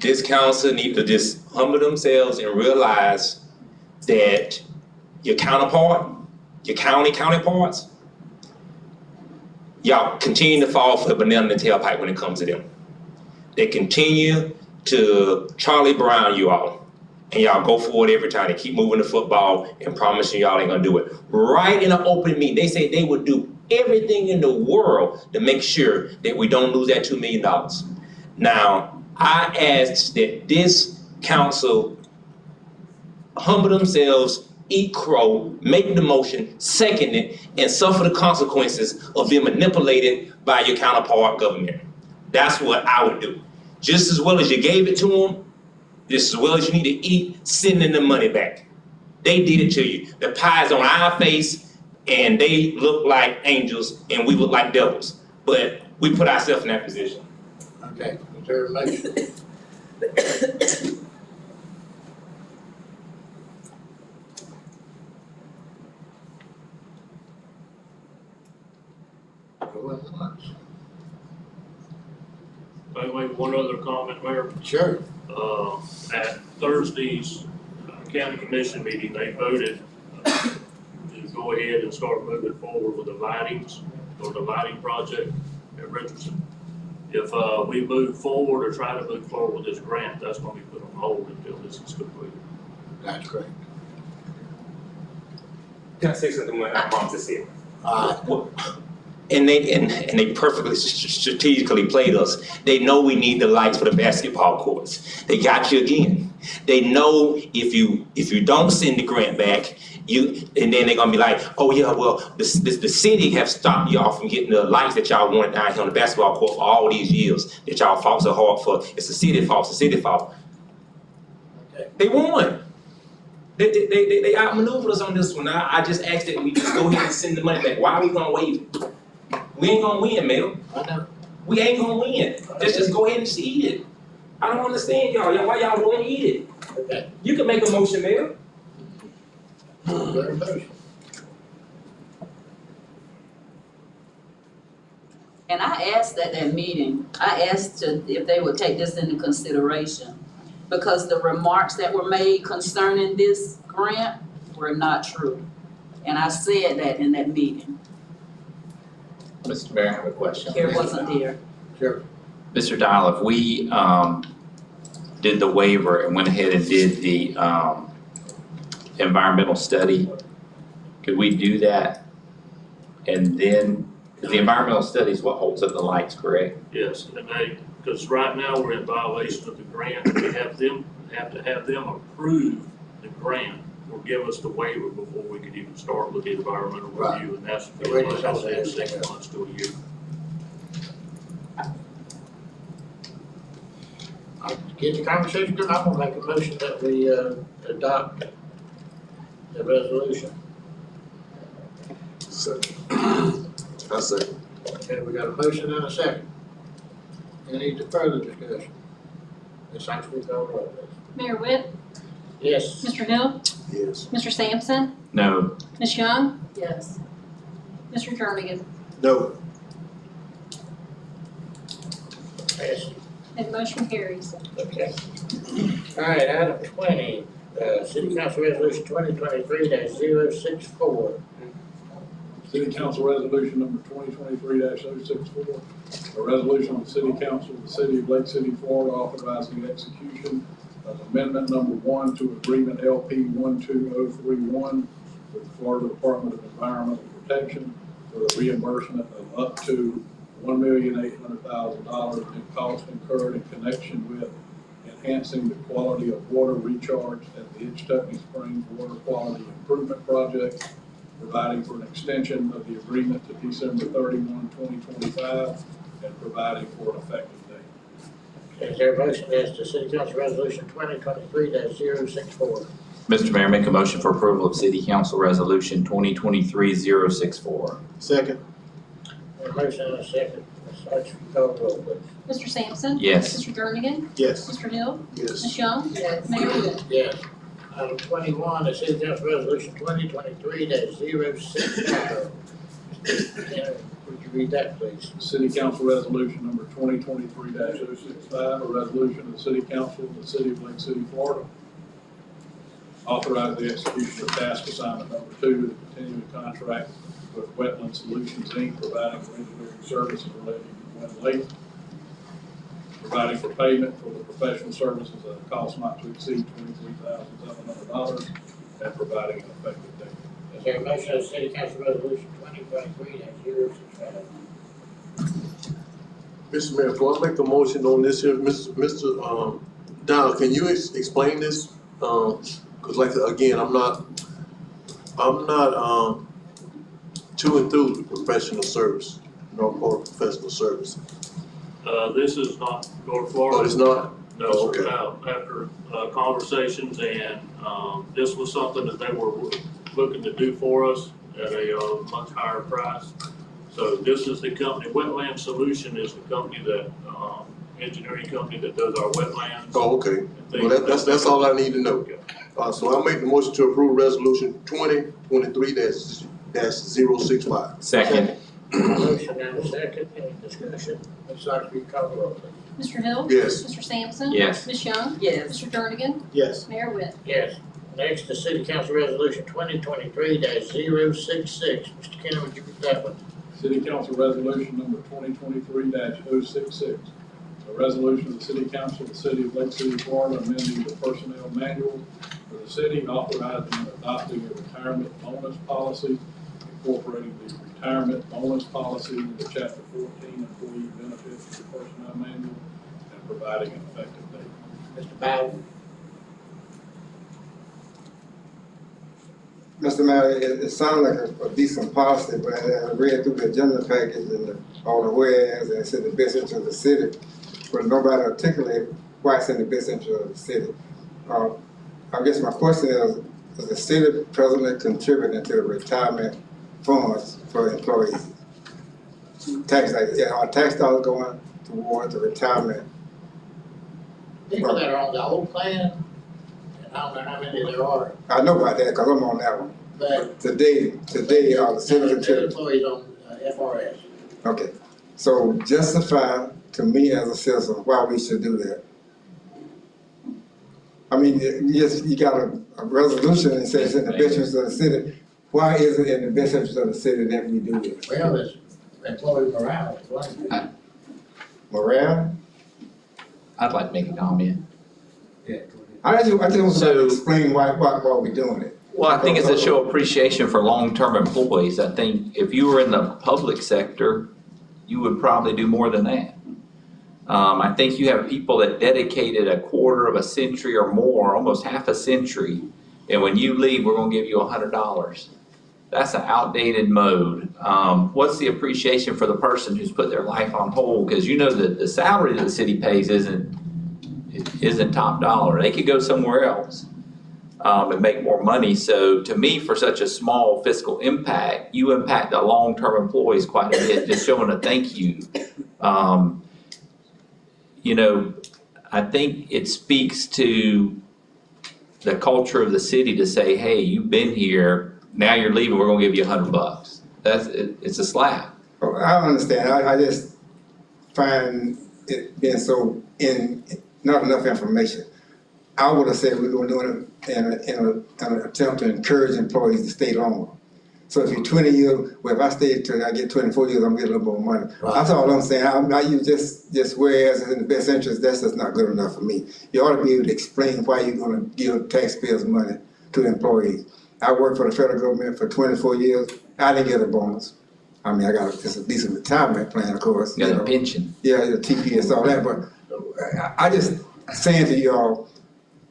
this council needs to just humble themselves and realize that your counterpart, your counterparts, y'all continue to fall for the banana in the tailpipe when it comes to them. They continue to Charlie Brown you all. And y'all go forward every time. They keep moving the football and promising y'all ain't gonna do it. Right in an open meeting, they say they would do everything in the world to make sure that we don't lose that $2 million. Now, I ask that this council humble themselves, eat crow, make the motion, second it, and suffer the consequences of being manipulated by your counterpart government. That's what I would do. Just as well as you gave it to them, just as well as you need to eat, sending the money back. They did it to you. The pie's on our face, and they look like angels, and we look like devils. But we put ourselves in that position. Okay, is there a motion? Going once. May I make one other comment, Mayor? Sure. At Thursday's county commission meeting, they voted to go ahead and start moving forward with the lightings, or the lighting project at Richardson. If we move forward or try to move forward with this grant, that's gonna be put on hold until this is completed. That's great. Can I say something when I promise to say it? And they perfectly strategically played us. They know we need the lights for the basketball courts. They got you again. They know if you don't send the grant back, and then they're gonna be like, oh yeah, well the city have stopped y'all from getting the lights that y'all wanted down here on the basketball court for all these years that y'all fought so hard for. It's the city fault. It's the city fault. Okay. They won. They outmaneuvered us on this one. I just asked that we just go ahead and send the money back. Why are we gonna waive it? We ain't gonna win, Mel. I know. We ain't gonna win. Let's just go ahead and eat it. I don't understand y'all. Why y'all won't eat it? Okay. You can make a motion, Mel. Very motion. And I asked at that meeting, if they would take this into consideration, because the remarks that were made concerning this grant were not true. And I said that in that meeting. Mr. Mayor, I have a question. Care wasn't there. Sure. Mr. Dial, if we did the waiver and went ahead and did the environmental study, could we do that? And then, because the environmental study is what holds up the lights, correct? Yes, and because right now we're in violation of the grant, we have to have them approve the grant or give us the waiver before we could even start with the environmental review, and that's Right. like I said, 6 months to a year. Get the conversation going. I'm gonna make a motion that we adopt the resolution. Second. I second. Okay, we got a motion and a second. Any further discussion? Ms. Sykes, please call the roll, please. Mayor Witt, Yes. Mr. Hill, Yes. Mr. Sampson, No. Ms. Young, Yes. Mr. Jernigan. No. Pass. And motion carries. Okay. All right, item 20, City Council Resolution 2023-064. City Council Resolution number 2023-064, a resolution of the City Council of the City of Lake City, Florida, authorizing the execution of Amendment Number 1 to Agreement LP 12031 with the Florida Department of Environmental Protection for the reimbursement of up to $1,800,000 in costs incurred in connection with enhancing the quality of water recharge at the Hitchtucky Springs Water Quality Improvement Project, providing for an extension of the agreement to December 31, 2025, and providing for an effective date. Is there a motion as to City Council Resolution 2023-064? Mr. Mayor, make a motion for approval of City Council Resolution 2023-064. Second. A motion and a second. Ms. Sykes, call the roll, please. Mr. Sampson? Yes. Mr. Jernigan? Yes. Mr. Hill? Yes. Ms. Young? Yes. Mayor Witt? Yes. Item 21, the City Council Resolution 2023-065. Would you read that, please? City Council Resolution number 2023-065, a resolution of the City Council of the City of Lake City, Florida, authorize the execution of task assignment number 2 to continue the contract with Wetland Solutions, Inc., providing for engineering services related to Wind Lake, providing for payment for the professional services at a cost not to exceed $23,700, and providing an effective date. Is there a motion as City Council Resolution 2023-065? Mr. Mayor, before I make a motion on this here, Mr. Dow, can you explain this? Cause like, again, I'm not too enthused with professional service, North Florida professional service. This is not North Florida. Oh, it's not? No, Oh, sir. okay. After conversations, and this was something that they were looking to do for us at a much higher price. So this is the company, Wetland Solution is the company that, engineering company that does our wetlands. Oh, okay. Well, that's all I need to know. So I'll make the motion to approve resolution 2023-065. Second. Motion and a second, any discussion? Ms. Oxley, will you call the roll, please? Mr. Hill? Yes. Mr. Sampson? Yes. Ms. Young? Yes. Mr. Jernigan? Yes. Mayor Witt? Yes. Next is City Council Resolution 2023-066. Mr. Kenny, would you read that one? City Council Resolution number 2023-066. A resolution of the City Council of the City of Lake City, Florida, amending the personnel manual for the city, authorizing and adopting a retirement bonus policy, incorporating the retirement bonus policy into Chapter 14 employee benefits of the personnel manual, and providing an effective date. Mr. Bowden? Mr. Mayor, it sounds like a decent policy, but as I read through the agenda package and all the whereas, and it said the best interest of the city, but nobody articulated why it's in the best interest of the city. I guess my question is the city president contributing to the retirement funds for employees? Are tax dollars going towards the retirement? People that are on the old plan, and I don't know how many there are, I know about that because I'm on that one. but Today, the city there are contributing. employees on FRS. Okay, so justify to me as a citizen why we should do that. I mean, you got a resolution that says in the best interest of the city. Why is it in the best interest of the city that we do this? Well, it's employee morale, it's one. Morale? I'd like to make a comment. I just want to explain why we're doing it. Well, I think it's a show of appreciation for long-term employees. I think if you were in the public sector, you would probably do more than that. I think you have people that dedicated a quarter of a century or more, almost half a century, and when you leave, we're gonna give you $100. That's an outdated mode. What's the appreciation for the person who's put their life on hold? Because you know that the salary that the city pays isn't top dollar. They could go somewhere else and make more money. So to me, for such a small fiscal impact, you impact the long-term employees quite a bit, just showing a thank you. You know, I think it speaks to the culture of the city to say, hey, you've been here, now you're leaving, we're gonna give you $100. It's a slap. Oh, I understand. I just find it being so not enough information. I would have said we're gonna do it in an attempt to encourage employees to stay longer. So if you're 20 years, well, if I stay till I get 24 years, I'm getting a little more money. Right. That's all I'm saying. I'm not you just whereas it's in the best interest, that's just not good enough for me. You ought to be able to explain why you're gonna give taxpayers money to employees. I worked for the federal government for 24 years. I didn't get a bonus. I mean, I got just a decent retirement plan, of course. You got a pension. Yeah, the TPS, all that, but I just saying to y'all,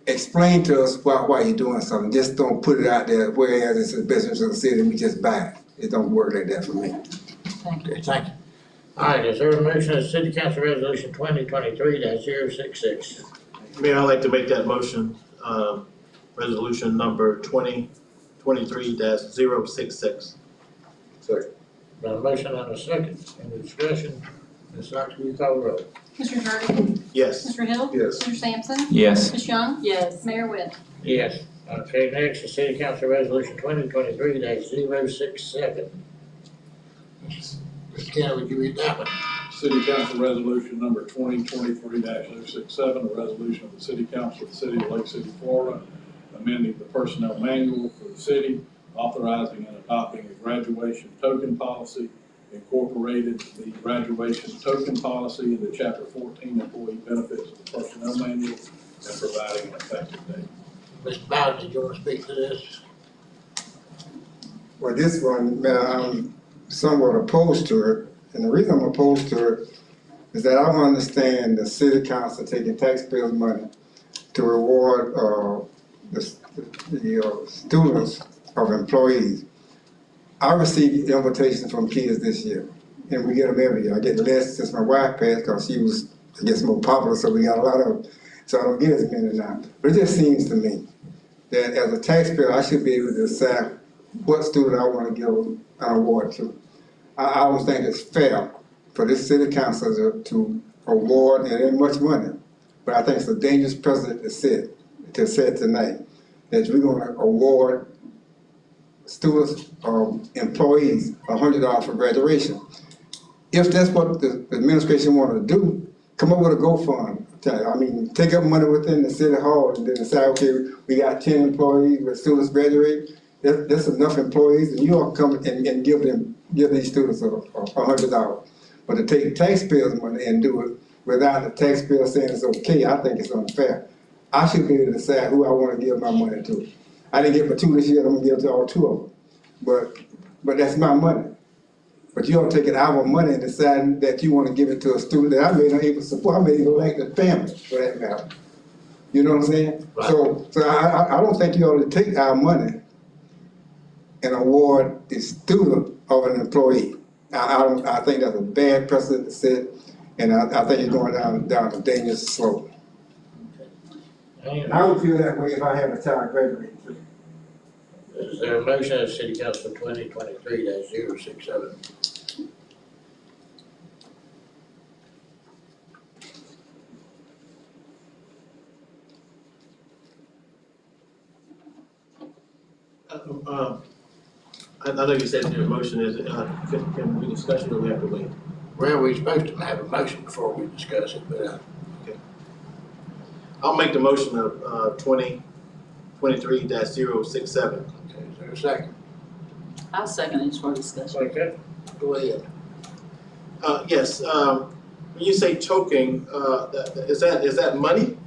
explain to us why you're doing something. Just don't put it out there, whereas it's in the best interest of the city and we just buy it. It don't work like that for me. Thank you. Thank you. All right, is there a motion of City Council Resolution 2023-066? Mayor, I'd like to make that motion, resolution number 2023-066. Second. Got a motion and a second. Any discussion? Ms. Oxley, will you call the roll? Mr. Jernigan? Yes. Mr. Hill? Yes. Mr. Sampson? Yes. Ms. Young? Yes. Mayor Witt? Yes. Okay, next is City Council Resolution 2023-067. Mr. Kenny, would you read that one? City Council Resolution number 2023-067, a resolution of the City Council of the City of Lake City, Florida, amending the personnel manual for the city, authorizing and adopting a graduation token policy, incorporated the graduation token policy into Chapter 14 employee benefits of the personnel manual, and providing an effective date. Mr. Bowden, did you want to speak to this? Well, this one, man, I'm somewhat opposed to it. And the reason I'm opposed to it is that I don't understand the city council taking taxpayers' money to reward the students of employees. I received invitations from kids this year, and we get them every year. I get less since my wife passed because she was, I guess, more popular, so we got a lot of them. So I don't get as many now. But it just seems to me that as a taxpayer, I should be able to decide what student I want to give an award to. I don't think it's fair for this city council to award, and it ain't much money, but I think it's a dangerous precedent to set tonight, that we're going to award students, employees, $100 for graduation. If that's what the administration wanna do, come up with a GoFund. I mean, take up money within the city hall and then decide, okay, we got 10 employees with students graduate. That's enough employees, and you all come and give these students $100. But to take taxpayers' money and do it without the taxpayer saying it's okay, I think it's unfair. I should be able to decide who I wanna give my money to. I didn't get my 2 this year, I'm gonna give it to all 2 of them. But that's my money. But you don't take it our money and decide that you wanna give it to a student that I may not even support, I may even like the family, for that matter. You know what I'm saying? Right. So I don't think you ought to take our money and award the student of an employee. I think that's a bad precedent to set, and I think it's going down a dangerous slope. I would feel that way if I had a child graduating. Is there a motion as City Council 2023-067? I know you said your motion is, can we discuss it or we have to wait? Well, we're supposed to have a motion before we discuss it, but, I'll make the motion of 2023-067. okay, is there a second? I'll second it for discussion. Okay, go ahead. Yes, when you say choking, is that money?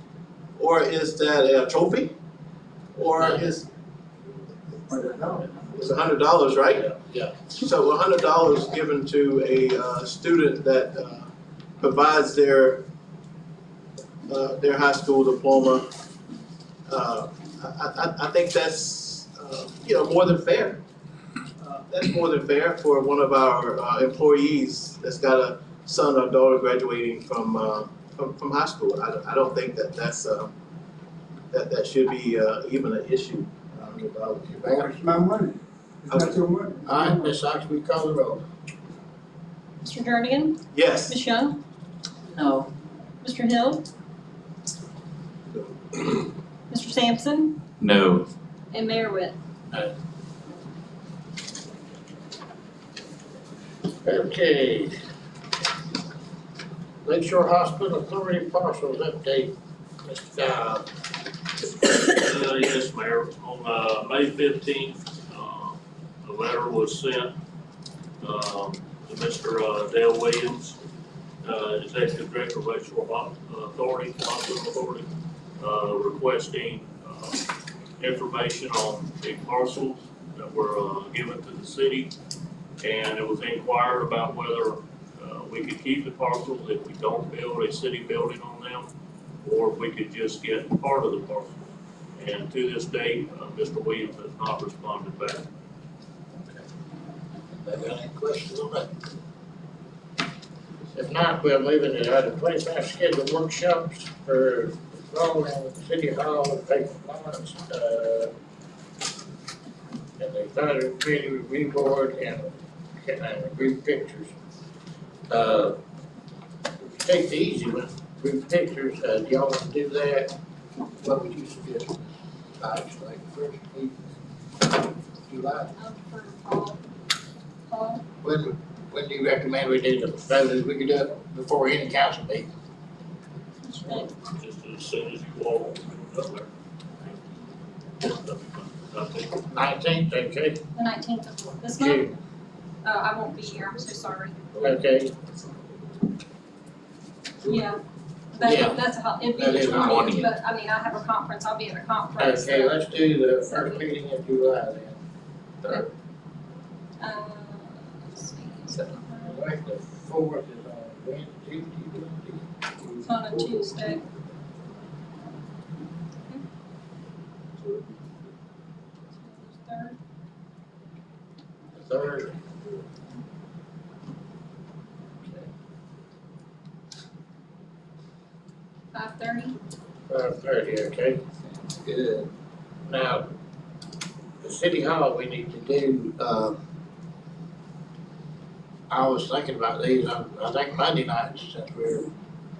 Or is that a trophy? Or is, it's $100, right? Yeah. So $100 given to a student that provides their high school diploma. I think that's more than fair. That's more than fair for one of our employees that's got a son or daughter graduating from high school. I don't think that's that should be even an issue. It's my money. It's not your money. All right, Ms. Sykes, we call the roll. Mr. Jernigan? Yes. Ms. Young? No. Mr. Hill? Mr. Sampson? No. And Mayor Witt? Okay. Lakeshore Hospital Authority parcels update, Mr. Dow. Yes, Mayor. On May 15th, a letter was sent to Mr. Dale Williams, Executive Director of Lakeshore Hospital Authority, requesting information on the parcels that were given to the city. And it was inquired about whether we could keep the parcels if we don't build a city building on them, or if we could just get part of the parcel. And to this date, Mr. Williams has not responded back. Got any questions on that? If not, we'll move into item 25, scheduled workshops for rolling City Hall, paper bonds, and the advisory committee review board and group pictures. Take the easy one, group pictures, do y'all want to do that? What would you suggest? Like first week, July? When do you recommend we do the photos? We could do it before any council meeting. Just as soon as you all go there. 19th, okay? The 19th of this month? I won't be here, I'm so sorry. Okay. Yeah. Yeah. That's it'd be That the is 20th, 20th. but I mean, I have a conference, I'll be at a conference. Okay, let's do the first meeting in July then. Let's see. Right, the 4th is on Wednesday, It's on a Tuesday. Third. $5:30. 5:30, okay? Good. Now, the city hall, we need to do, I was thinking about these, I think Monday nights, since we're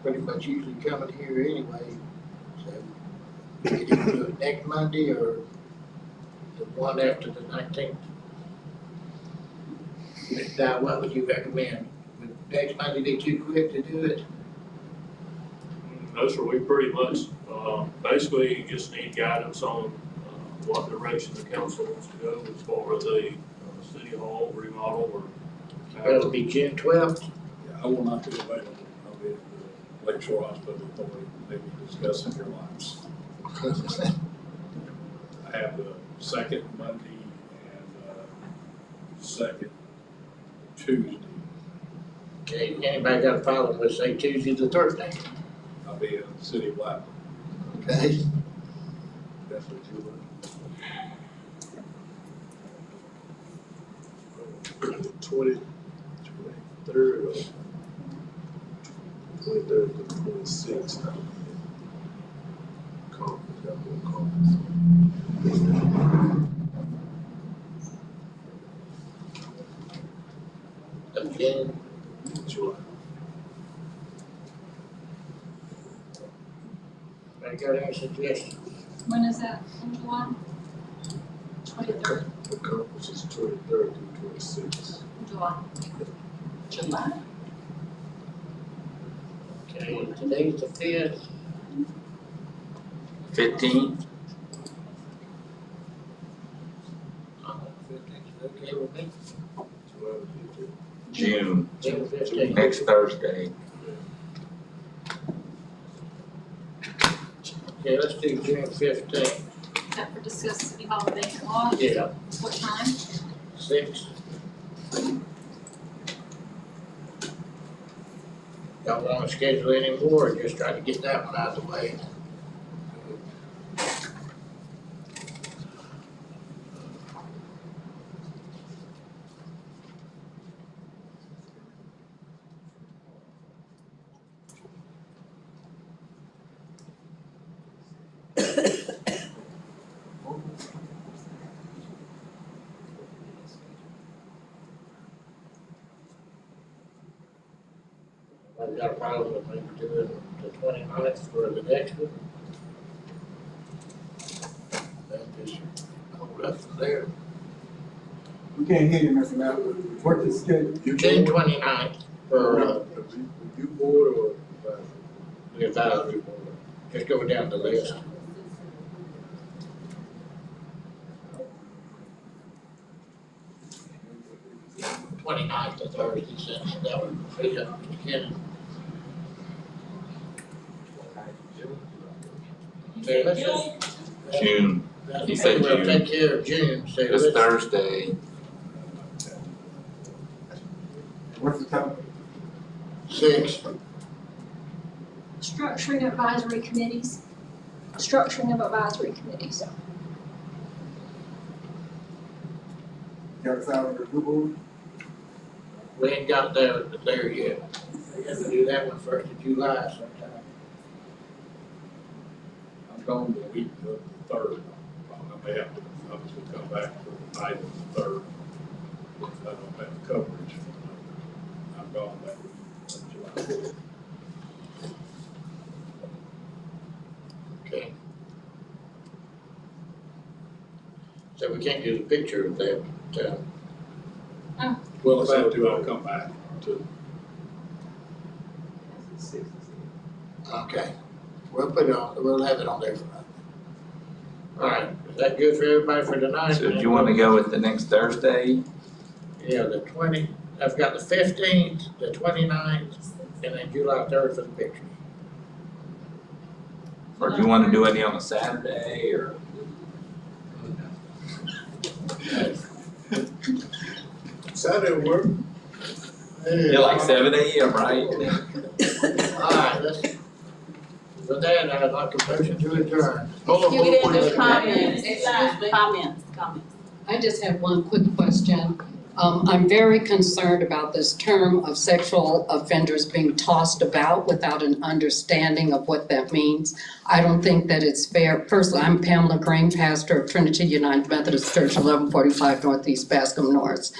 pretty much usually coming here anyway. So, we can either do it next Monday or the one after the 19th. Ms. Dow, what would you recommend? Would next Monday be too quick to do it? No, sir, we pretty much, basically you just need guidance on what direction the council wants to go as far as the city hall remodel or. That'll be June 12th. Yeah, I will not be available. I'll be at the Lake Shore Hospital Authority, maybe discussing your lives. I have the second Monday and second Tuesday. Okay, anybody got a problem with, say, Tuesday to Thursday? I'll be in the city of Blackburn. Okay. That's what you want. 23rd or 23rd to 26th. Conference, got one conference. Again, July. I got any suggestions? When is that, in July? 23rd, The conference is 23rd through 26th. July. July. Okay, today's the 5th. 15th, 15th, okay with me? July the 15th. June, June 15th. next Thursday. Okay, let's do June 15th. Is that for discuss city hall vacant lot? Yeah, What time? 6. Don't want to schedule any more, or just try to get that one out of the way. I've got a problem with maybe doing the 29th for the next one. That just hold up from there. We can't hear you, Mr. Mayor. What's the schedule? June 29th for You board or advisory? the advisory board. Just go down the list. Twenty-ninth to Thursday, since that would free up Ken. Okay, let's just. June, he said We'll June. take care of June, so This let's. Thursday, What's the time? 6. Structuring advisory committees. Structuring of advisory committees. Got a salary for the board? We ain't got there yet. We have to do that one 1st of July sometime. I'm gone the week of the 3rd. I may have to obviously come back for the night of the 3rd. If I don't have coverage. I'm gone that week of July 4th. Okay. So we can't do the picture of that, Well, if I do, I'll come back to. okay. We'll put it on, we'll have it on there for that. All right, is that good for everybody for tonight? so do you want to go with the next Thursday? Yeah, the 20, I've got the 15th, the 29th, and then July 3rd for the pictures. Or do you want to do any on a Saturday or? Saturday will work. Yeah, like 7 a.m., right? All right, let's, with that, I'd like a motion to adjourn. You get into comments. Comments. I just have one quick question. I'm very concerned about this term of sexual offenders being tossed about without an understanding of what that means. I don't think that it's fair. Personally, I'm Pamela Green, pastor of Trinity United Methodist Church, 1145 Northeast Bascom North.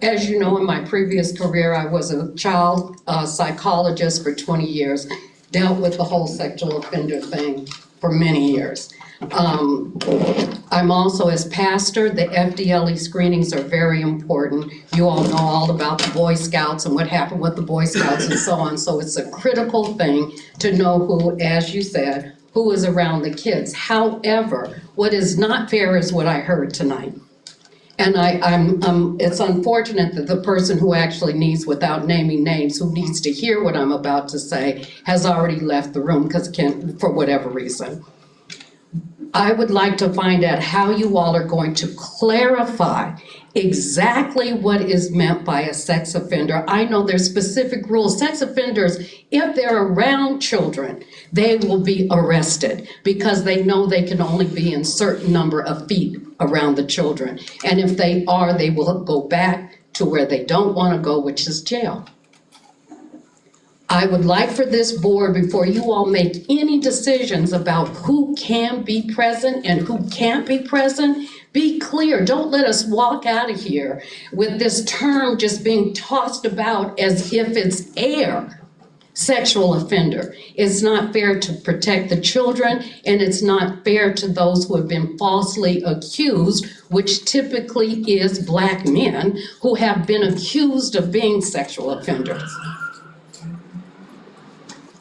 As you know, in my previous career, I was a child psychologist for 20 years, dealt with the whole sexual offender thing for many years. I'm also, as pastor, the FDLE screenings are very important. You all know all about the Boy Scouts and what happened with the Boy Scouts and so on. So it's a critical thing to know who, as you said, who is around the kids. However, what is not fair is what I heard tonight. And it's unfortunate that the person who actually needs, without naming names, who needs to hear what I'm about to say, has already left the room because for whatever reason. I would like to find out how you all are going to clarify exactly what is meant by a sex offender. I know there's specific rules. Sex offenders, if they're around children, they will be arrested because they know they can only be in certain number of feet around the children. And if they are, they will go back to where they don't want to go, which is jail. I would like for this board, before you all make any decisions about who can be present and who can't be present, be clear. Don't let us walk out of here with this term just being tossed about as if it's air. Sexual offender. It's not fair to protect the children, and it's not fair to those who have been falsely accused, which typically is Black men who have been accused of being sexual offenders.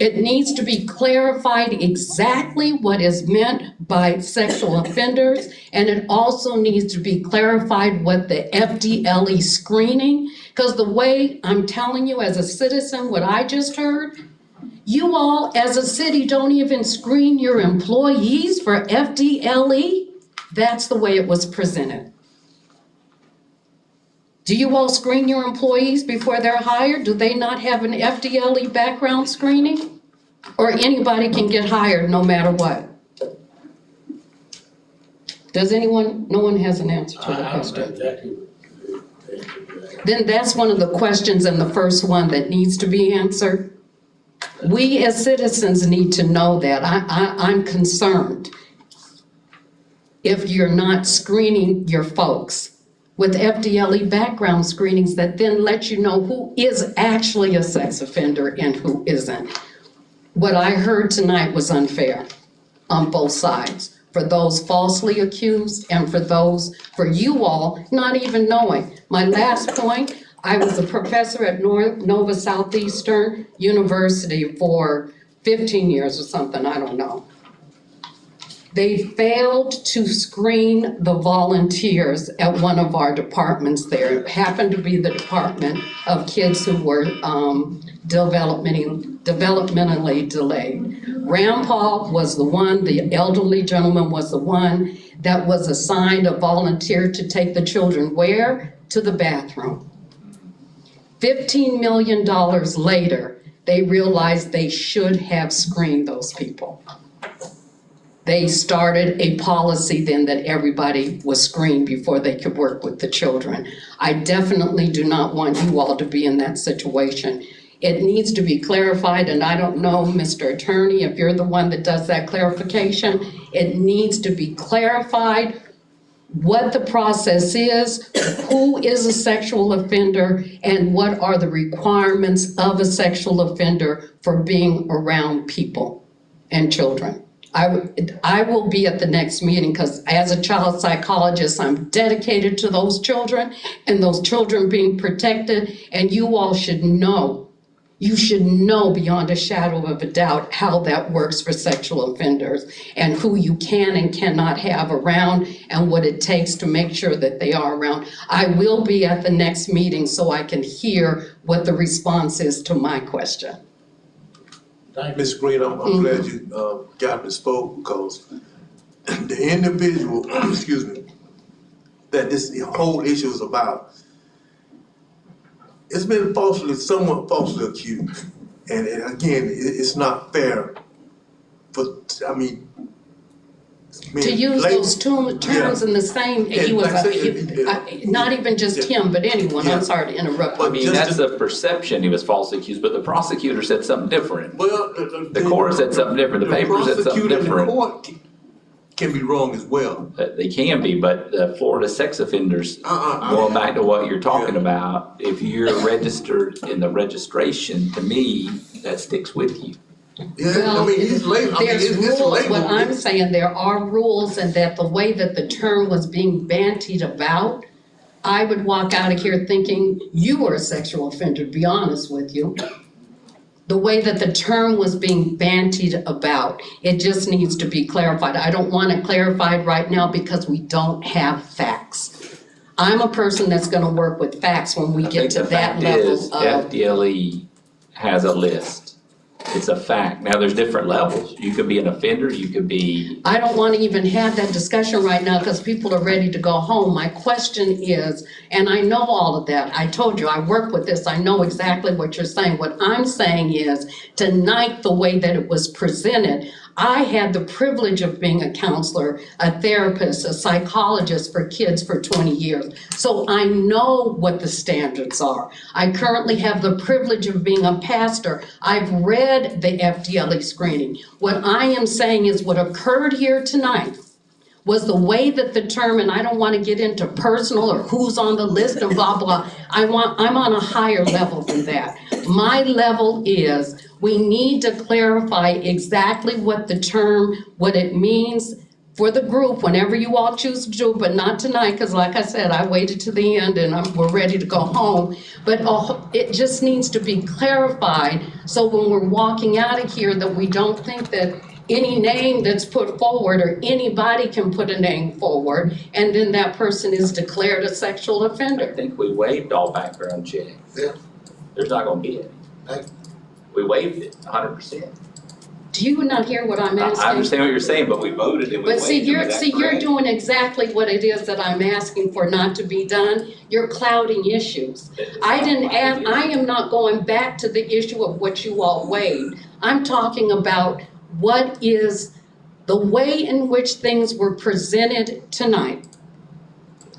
It needs to be clarified exactly what is meant by sexual offenders, and it also needs to be clarified what the FDLE screening, because the way I'm telling you as a citizen, what I just heard, you all as a city don't even screen your employees for FDLE. That's the way it was presented. Do you all screen your employees before they're hired? Do they not have an FDLE background screening? Or anybody can get hired no matter what? Does anyone, no one has an answer to the question. Then that's one of the questions and the first one that needs to be answered. We as citizens need to know that. I'm concerned if you're not screening your folks with FDLE background screenings that then let you know who is actually a sex offender and who isn't. What I heard tonight was unfair on both sides, for those falsely accused and for you all not even knowing. My last point, I was a professor at Nova Southeastern University for 15 years or something, I don't know. They failed to screen the volunteers at one of our departments there. It happened to be the Department of Kids who were developmentally delayed. Grandpa was the one, the elderly gentleman was the one that was assigned a volunteer to take the children where? To the bathroom. $15 million later, they realized they should have screened those people. They started a policy then that everybody was screened before they could work with the children. I definitely do not want you all to be in that situation. It needs to be clarified, and I don't know, Mr. Attorney, if you're the one that does that clarification, it needs to be clarified what the process is, who is a sexual offender, and what are the requirements of a sexual offender for being around people and children. I will be at the next meeting because as a child psychologist, I'm dedicated to those children and those children being protected, and you all should know. You should know beyond a shadow of a doubt how that works for sexual offenders and who you can and cannot have around and what it takes to make sure that they are around. I will be at the next meeting so I can hear what the response is to my question. Ms. Green, I'm glad you got me spoke because the individual, excuse me, that the whole issue is about, it's been somewhat falsely accused. And again, it's not fair to use those terms in the same, he was, not even just him, but anyone, I'm sorry to interrupt. I mean, that's the perception he was falsely accused, but the prosecutor said something different. Well, the court said something different, the paper said something different. The court can be wrong as well. They can be, but the Florida sex offenders, going back to what you're talking about, if you're registered in the registration, to me, that sticks with you. Yeah, I mean, he's labeled, I mean, There's it's rules, labeled. what I'm saying, there are rules, and that the way that the term was being bantied about, I would walk out of here thinking you were a sexual offender, to be honest with you. The way that the term was being bantied about, it just needs to be clarified. I don't want it clarified right now because we don't have facts. I'm a person that's gonna work with facts when we get to that level of. FDLE has a list. It's a fact. Now, there's different levels. You could be an offender, you could be. I don't want to even have that discussion right now because people are ready to go home. My question is, and I know all of that, I told you, I work with this, I know exactly what you're saying. What I'm saying is, tonight, the way that it was presented, I had the privilege of being a counselor, a therapist, a psychologist for kids for 20 years. So I know what the standards are. I currently have the privilege of being a pastor. I've read the FDLE screening. What I am saying is what occurred here tonight was the way that the term, and I don't want to get into personal or who's on the list and blah, blah. I'm on a higher level than that. My level is we need to clarify exactly what the term, what it means for the group, whenever you all choose to do, but not tonight, because like I said, I waited to the end and we're ready to go home. But it just needs to be clarified so when we're walking out of here that we don't think that any name that's put forward or anybody can put a name forward and then that person is declared a sexual offender. I think we waived all background checks. Yeah. There's not gonna be any. We waived it 100%. Do you not hear what I'm asking? I understand what you're saying, but we voted and we But waived it. you're doing exactly what it is that I'm asking for not to be done. You're clouding issues. I am not going back to the issue of what you all waived. I'm talking about what is the way in which things were presented tonight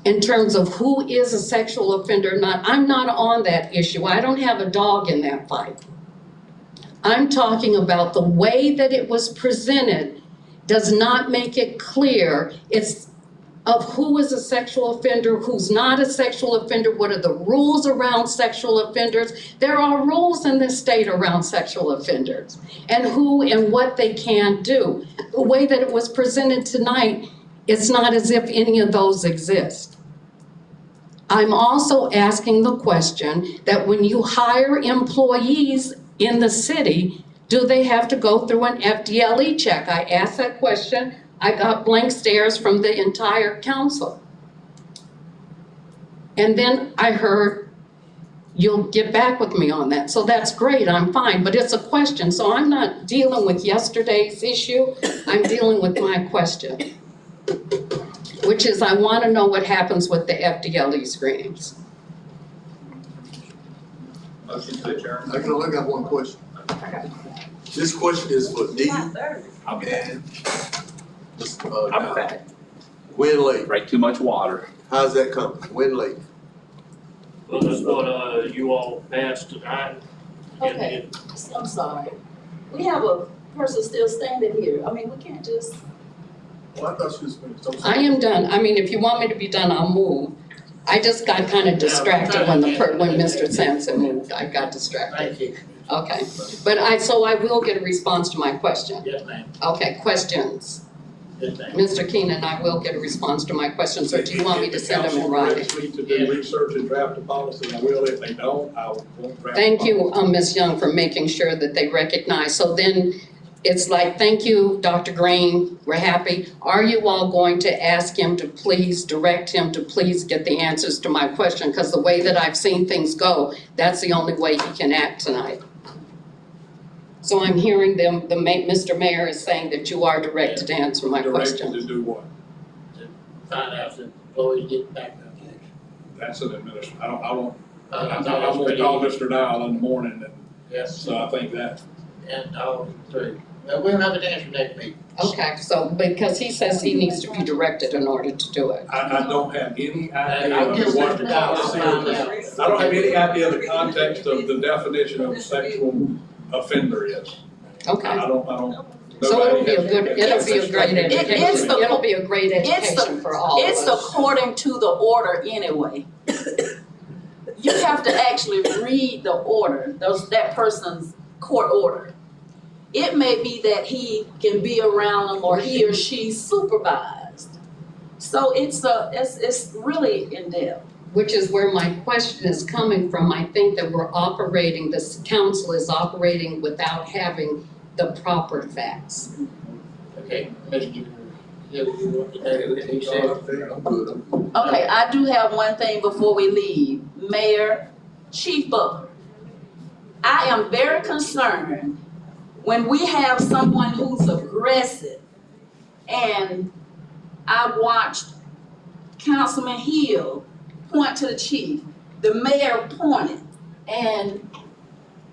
in terms of who is a sexual offender or not. I'm not on that issue. I don't have a dog in that fight. I'm talking about the way that it was presented does not make it clear. It's of who is a sexual offender, who's not a sexual offender, what are the rules around sexual offenders. There are rules in this state around sexual offenders and who and what they can do. The way that it was presented tonight, it's not as if any of those exist. I'm also asking the question that when you hire employees in the city, do they have to go through an FDLE check? I asked that question. I got blank stares from the entire council. And then I heard, you'll get back with me on that. So that's great, I'm fine, but it's a question. So I'm not dealing with yesterday's issue, I'm dealing with my question, which is I want to know what happens with the FDLE screenings. Motion to adjourn. I can only got one question. This question is for Dee and I'm back. Wind Lake. Drank too much water. How's that coming? Wind Lake. Well, that's what, you all passed tonight. Okay, I'm sorry. We have a person still standing here. I mean, we can't just. Oh, I thought she was finished. I'm I sorry. am done. I mean, if you want me to be done, I'll move. I just got kind of distracted when Mr. Sampson moved. I got distracted. Thank you. Okay, but so I will get a response to my question. Yes, ma'am. Okay, questions. Yes, ma'am. Mr. Keenan, I will get a response to my questions, or do you want me to send them in writing? If the council directs me to do research and draft a policy, I will. If they don't, I won't draft a Thank policy. you, Ms. Young, for making sure that they recognize. So then it's like, thank you, Dr. Green, we're happy. Are you all going to ask him to please, direct him to please get the answers to my question? Because the way that I've seen things go, that's the only way he can act tonight. So I'm hearing them, Mr. Mayor is saying that you are directed to answer my question. Directed to do what? To find out if employees get background checks. That's an administration. I won't That's call pretty Mr. Dial in the morning, and Yes. so I think that. And all three. Well, we'll have an answer next meeting. Okay, so because he says he needs to be directed in order to do it. I don't have any I'll idea give what the Mr. Dial policy find is. out. I don't have any idea the context of the definition of sexual offender is. Okay. I don't. So it'll be a nobody good, has- it'll be a great education. It'll be a great It's education for all of us. It's according to the order anyway. You have to actually read the order, that person's court order. it may be that he can be around them or he or she supervised. So it's really in depth. Which is where my question is coming from. I think that this council is operating without having the proper facts. Okay, Mr. Hill, you want to add what he said? Okay, I do have one thing before we leave. Mayor, Chief Butler, I am very concerned when we have someone who's aggressive, and I watched Councilman Hill point to the chief, the mayor pointed, and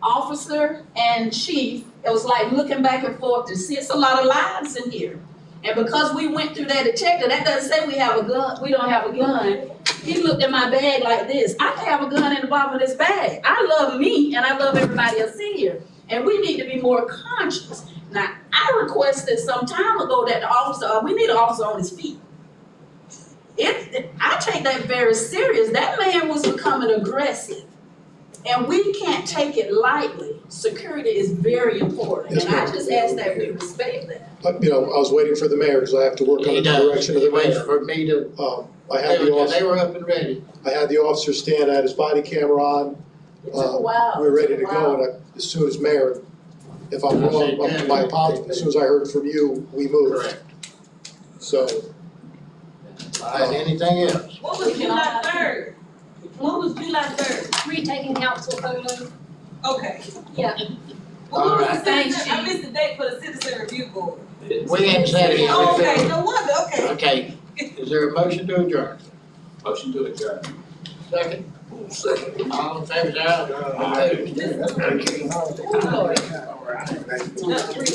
officer and chief, it was like looking back and forth to see. It's a lot of lives in here. And because we went through that detector, that doesn't say we have a gun, we don't have a gun. He looked at my bag like this. I have a gun in the bottom of this bag. I love me and I love everybody else in here. And we need to be more conscious. Now, I requested some time ago that the officer, we need an officer on his feet. I take that very serious. That man was becoming aggressive. And we can't take it lightly. Security is very important. Yes, and I ma'am. just ask that we respect that. But, I was waiting for the mayor because I have to work on the direction of the mayor. For me to, I had the officer. they were up and ready. I had the officer stand, I had his body camera on. It took a while. We were ready to go, and as soon as mayor, if I'm wrong, my apologies, as soon as I heard from you, we moved. Correct. So, All right, anything else? What was July 3rd? What was July 3rd? Retaking council photos. Okay. Yeah. What All was right. the citizen, I missed the date for the citizen review board. We hadn't said it. Oh, okay, no wonder, okay. Okay, is there a motion to adjourn? Motion to adjourn. Second? Second. All in favor, say aye. All right.